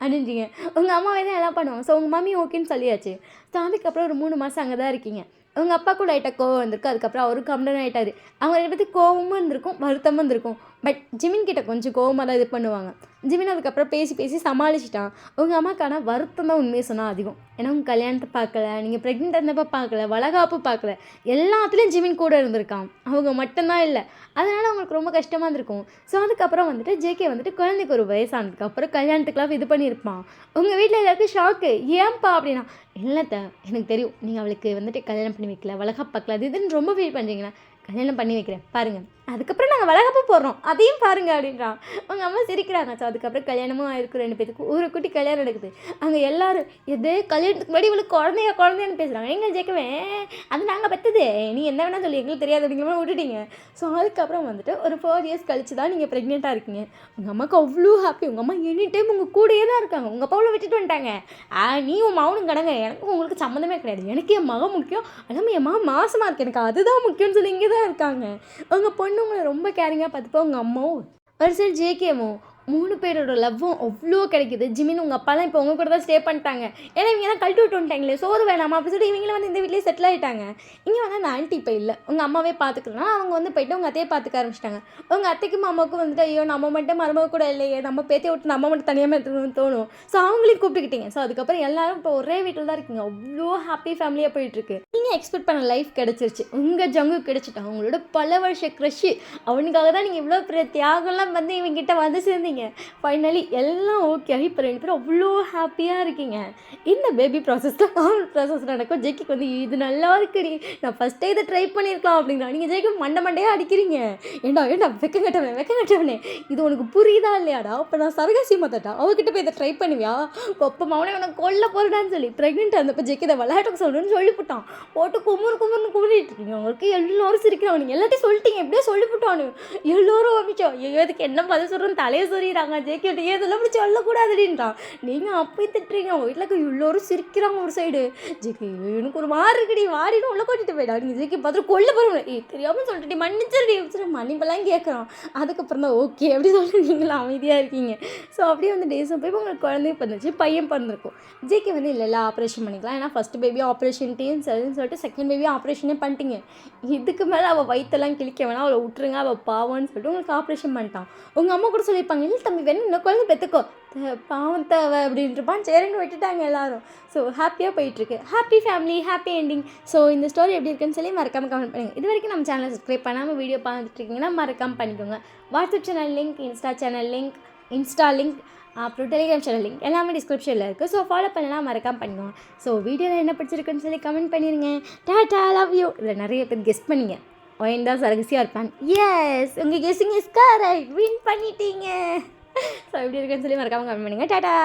அப்படின்றீங்க. உங்கள் அம்மாவே தான் எல்லாம் பண்ணுவாங்க. ஸோ உங்கள் மம்மி ஓகேன்னு சொல்லியாச்சு. ஸோ அதுக்கப்புறம் ஒரு 3 மாதம் அங்கே தான் இருக்கீங்க. உங்கள் அப்பாவுக்கும் லைட்டாக கோவம் வந்திருக்கு. அதுக்கப்புறம் அவரும் கம்டன் ஆகிட்டார். அவங்க 2 பேருக்கு கோவமும் இருந்திருக்கும், வருத்தமும் இருந்திருக்கும். பட் ஜிமின் கிட்ட கொஞ்சம் கோவமாக தான் இது பண்ணுவாங்க. ஜிமின் அதுக்கப்புறம் பேசி சமாளிச்சிட்டான். உங்கள் அம்மாக்கான வருத்தம் தான் உண்மையை சொன்னால் அதிகம். ஏன்னா உங்கள் கல்யாணத்தை பார்க்கல, நீங்கள் ப்ரெக்னென்ட் இருந்தப்போ பார்க்கல, வளகாப்பு பார்க்கல, எல்லாத்துலேயும் ஜிமின் கூட இருந்திருக்கான், அவங்க மட்டும்தான் இல்லை. அதனால் அவங்களுக்கு ரொம்ப கஷ்டமாக இருந்திருக்கும். ஸோ அதுக்கப்புறம் வந்துட்டு ஜேகே வந்துட்டு குழந்தைக்கு ஒரு வயசானதுக்கப்புறம் கல்யாணத்துக்குலாம் இது பண்ணியிருப்பான். உங்கள் வீட்டில் எல்லாருக்கும் ஷாக்கு, ஏன்பா அப்படின்னா, இல்லைத்த எனக்கு தெரியும் நீங்கள் அவளுக்கு வந்துட்டு கல்யாணம் பண்ணி வைக்கல, வளகாப்பு பார்க்கல, அது இதுன்னு ரொம்ப ஃபீல் பண்ணுறீங்களா, கல்யாணம் பண்ணி வைக்கிறேன் பாருங்கள், அதுக்கப்புறம் நாங்கள் வளகாப்பு போடுறோம் அதையும் பாருங்கள் அப்படின்றான். அவங்க அம்மா சிரிக்கிறாங்க. ஸோ அதுக்கப்புறம் கல்யாணமும் ஆயிருக்கும் 2 பேத்துக்கும். ஒரு குட்டி கல்யாணம் நடக்குது. அங்கே எல்லோரும் எதே கல்யாணத்துக்கு முன்னாடி இவளுக்கு குழந்தையான்னு பேசுகிறாங்க. எங்கள் ஜெயிக்குவேன் அது நாங்கள் பெற்றது, நீ என்ன வேணால் சொல்லி எங்களுக்கு தெரியாது அப்படிங்கிற விட்டுட்டீங்க. ஸோ அதுக்கப்புறம் வந்துட்டு ஒரு 4 இயர்ஸ் கழிச்சு தான் நீங்கள் ப்ரெக்னெண்ட்டாக இருக்கீங்க. உங்கள் அம்மாவுக்கு அவ்வளோ ஹாப்பி. உங்கள் அம்மா எனி டைம் உங்கள் கூடயே தான் இருக்காங்க. உங்கள் அப்பாவில் விட்டுட்டு வந்துட்டாங்க. நீ உன் மகனும் கடங்க, எனக்கும் உங்களுக்கு சம்மந்தமே கிடையாது. எனக்கு என் மகன் முக்கியம், அல்லாமல் என் மகன் மாசமாக இருக்கு, எனக்கு அதுதான் முக்கியம்னு சொல்லி இங்கே தான் இருக்காங்க. உங்கள் பொண்ணு உங்களை ரொம்ப கேரிங்காக பார்த்துப்போ. உங்கள் அம்மாவும் ஒரு சைடு ஜேகேவும் 3 பேரோட லவ்வும் அவ்வளோ கிடைக்குது. ஜிமின் உங்கள் அப்பாலாம் இப்போ உங்கள் கூட தான் ஸ்டே பண்ணிட்டாங்க. ஏன்னா இவங்க தான் கழட்டி விட்டு வந்துட்டாங்களே, சோறு வேணாமா அப்படி சொல்லி இவங்களும் வந்து இந்த வீட்லேயே செட்டில் ஆகிட்டாங்க. இங்கே வந்து அந்த ஆண்டி இப்போ இல்லை, உங்கள் அம்மாவே பார்த்துக்கலாம். அவங்க வந்து போய்ட்டு உங்கள் அத்தையை பார்த்துக்க ஆரம்பிச்சிட்டாங்க. உங்கள் அத்தைக்கும் அம்மாவுக்கும் வந்துட்டு ஐயோ நம்ம மட்டும் மருமக கூட இல்லையே, நம்ம பேத்தியை விட்டு நம்ம மட்டும் தனியாக எடுத்துக்கணும்னு தோணும். ஸோ அவங்களையும் கூப்பிட்டுக்கிட்டீங்க. ஸோ அதுக்கப்புறம் எல்லாரும் இப்போ ஒரே வீட்டில் தான் இருக்கீங்க. அவ்வளோ ஹாப்பி ஃபேமிலியாக போயிட்டுருக்கு. நீங்கள் எக்ஸ்பெக்ட் பண்ண லைஃப் கிடச்சிருச்சு. உங்கள் ஜங்கு கிடச்சிட்டாங்க. அவங்களோட பல வருஷ க்ரஷ்ஷு, அவனுக்காக தான் நீங்கள் இவ்வளோ பெரிய தியாகம்லாம் வந்து இவங்கிட்ட வந்து சேர்ந்தீங்க. ஃபைனலி எல்லாம் ஓகே ஆகி இப்போ 2 பேரும் அவ்வளோ ஹாப்பியாக இருக்கீங்க. இந்த பேபி ப்ராசஸ் நடக்கும். ஜெய்க்கு வந்து இது நல்லா இருக்குடி, நான் ஃபஸ்ட்டே இதை ட்ரை பண்ணியிருக்கலாம் அப்படிங்கிறா. நீங்கள் ஜெய்க்கு மண்டையாக அடிக்கிறீங்க. ஏண்டா வெக்க கட்டவனே இது உனக்கு புரியுதா இல்லையாடா? அப்போ நான் சரகாசி மாத்தாட்டா அவகிட்ட போய் இதை ட்ரை பண்ணுவியா? அப்போ மவனே உனக்கு கொல்ல போகிறடான்னு சொல்லி ப்ரெக்னென்ட் இருந்தப்போ ஜெய்க்கு இதை விளையாட்டுக்கு சொல்லணும்னு சொல்லிவிட்டான். போட்டு குமுறுன்னு குமுறிட்டு இருக்கீங்க. அவங்களுக்கு எல்லோரும் சிரிக்கிறான். நீங்கள் எல்லாத்தையும் சொல்லிட்டீங்க, எப்படியோ சொல்லிவிட்டானு எல்லோரும் அமைச்சோம். ஐயோ இதுக்கு என்ன பதில் சொல்கிறோன்னு தலையை சொல்லிடுறாங்க. ஜேக்கிட்ட ஏதெல்லாம் அப்படி சொல்லக்கூடாதுன்றான். நீங்கள் அப்படி திட்டுறீங்க. அவங்க வீட்டில் எல்லோரும் சிரிக்கிறாங்க. ஒரு சைடு ஜேக்கி எனக்கு ஒரு மாதிரி இருக்குடி வாடின்னு உள்ள கூட்டிட்டு போயிடா. நீங்கள் ஜேக்கி பார்த்துட்டு கொல்ல போகிறோம். தெரியாமல் சொல்லிட்டு மன்னிச்சிருடி மன்னிப்பெல்லாம் கேட்குறோம். அதுக்கப்புறம் தான் ஓகே அப்படி சொல்லி நீங்களும் அமைதியாக இருக்கீங்க. ஸோ அப்படியே வந்து டேஸும் போய் உங்களுக்கு குழந்தையும் பிறந்துச்சு, பையன் பிறந்திருக்கும். ஜேக்கி வந்து இல்லை ஆப்ரேஷன் பண்ணிக்கலாம். ஏன்னா ஃபஸ்ட் பேபி ஆப்ரேஷன்ட்டேன்னு சரின்னு சொல்லிட்டு செகண்ட் பேபி ஆப்ரேஷனே பண்ணிட்டீங்க. இதுக்கு மேலே அவள் வயிற்றெல்லாம் கிழிக்க வேணாம், அவளை விட்டுருங்க, அவள் பாவம்னு சொல்லிட்டு உங்களுக்கு ஆப்ரேஷன் பண்ணிட்டான். உங்கள் அம்மா கூட சொல்லியிருப்பாங்க, இல்லை தம்பி வேணும் இன்னும் குழந்தை பெற்றுக்கோ, பாவம் தேவை அப்படின்ட்டுப்பான். சரின்னு விட்டுட்டாங்க எல்லாரும். ஸோ ஹாப்பியாக போயிட்டுருக்கு. Happy family, happy ending. So இந்த ஸ்டோரி எப்படி இருக்குன்னு சொல்லி மறக்காமல் கமெண்ட் பண்ணுங்கள். இது வரைக்கும் நம்ம சேனலை சப்ஸ்கிரைப் பண்ணாமல் வீடியோ பார்த்துட்ருக்கீங்கன்னா மறக்காமல் பண்ணிக்கோங்க. WhatsApp channel link, Insta link, அப்புறம் டெலிகிராம் சேனல் லிங்க் எல்லாமே டிஸ்கிரிப்ஷனில் இருக்குது. ஸோ ஃபாலோ பண்ணலாம், மறக்காமல் பண்ணிக்கோங்க. ஸோ வீடியோவில் என்ன பிடிச்சிருக்குன்னு சொல்லி கமெண்ட் பண்ணிடுங்க. Tata, love you. இதில் நிறைய பேர் கெஸ்ட் பண்ணிங்க ஒயின் தான் சரகசியாக இருப்பான். எஸ், உங்கள் கெஸ்ஸிங் இஸ் கரெக்ட், வின் பண்ணிட்டீங்க. ஸோ எப்படி இருக்குன்னு சொல்லி மறக்காமல் கமெண்ட் பண்ணுங்கள். டாடா.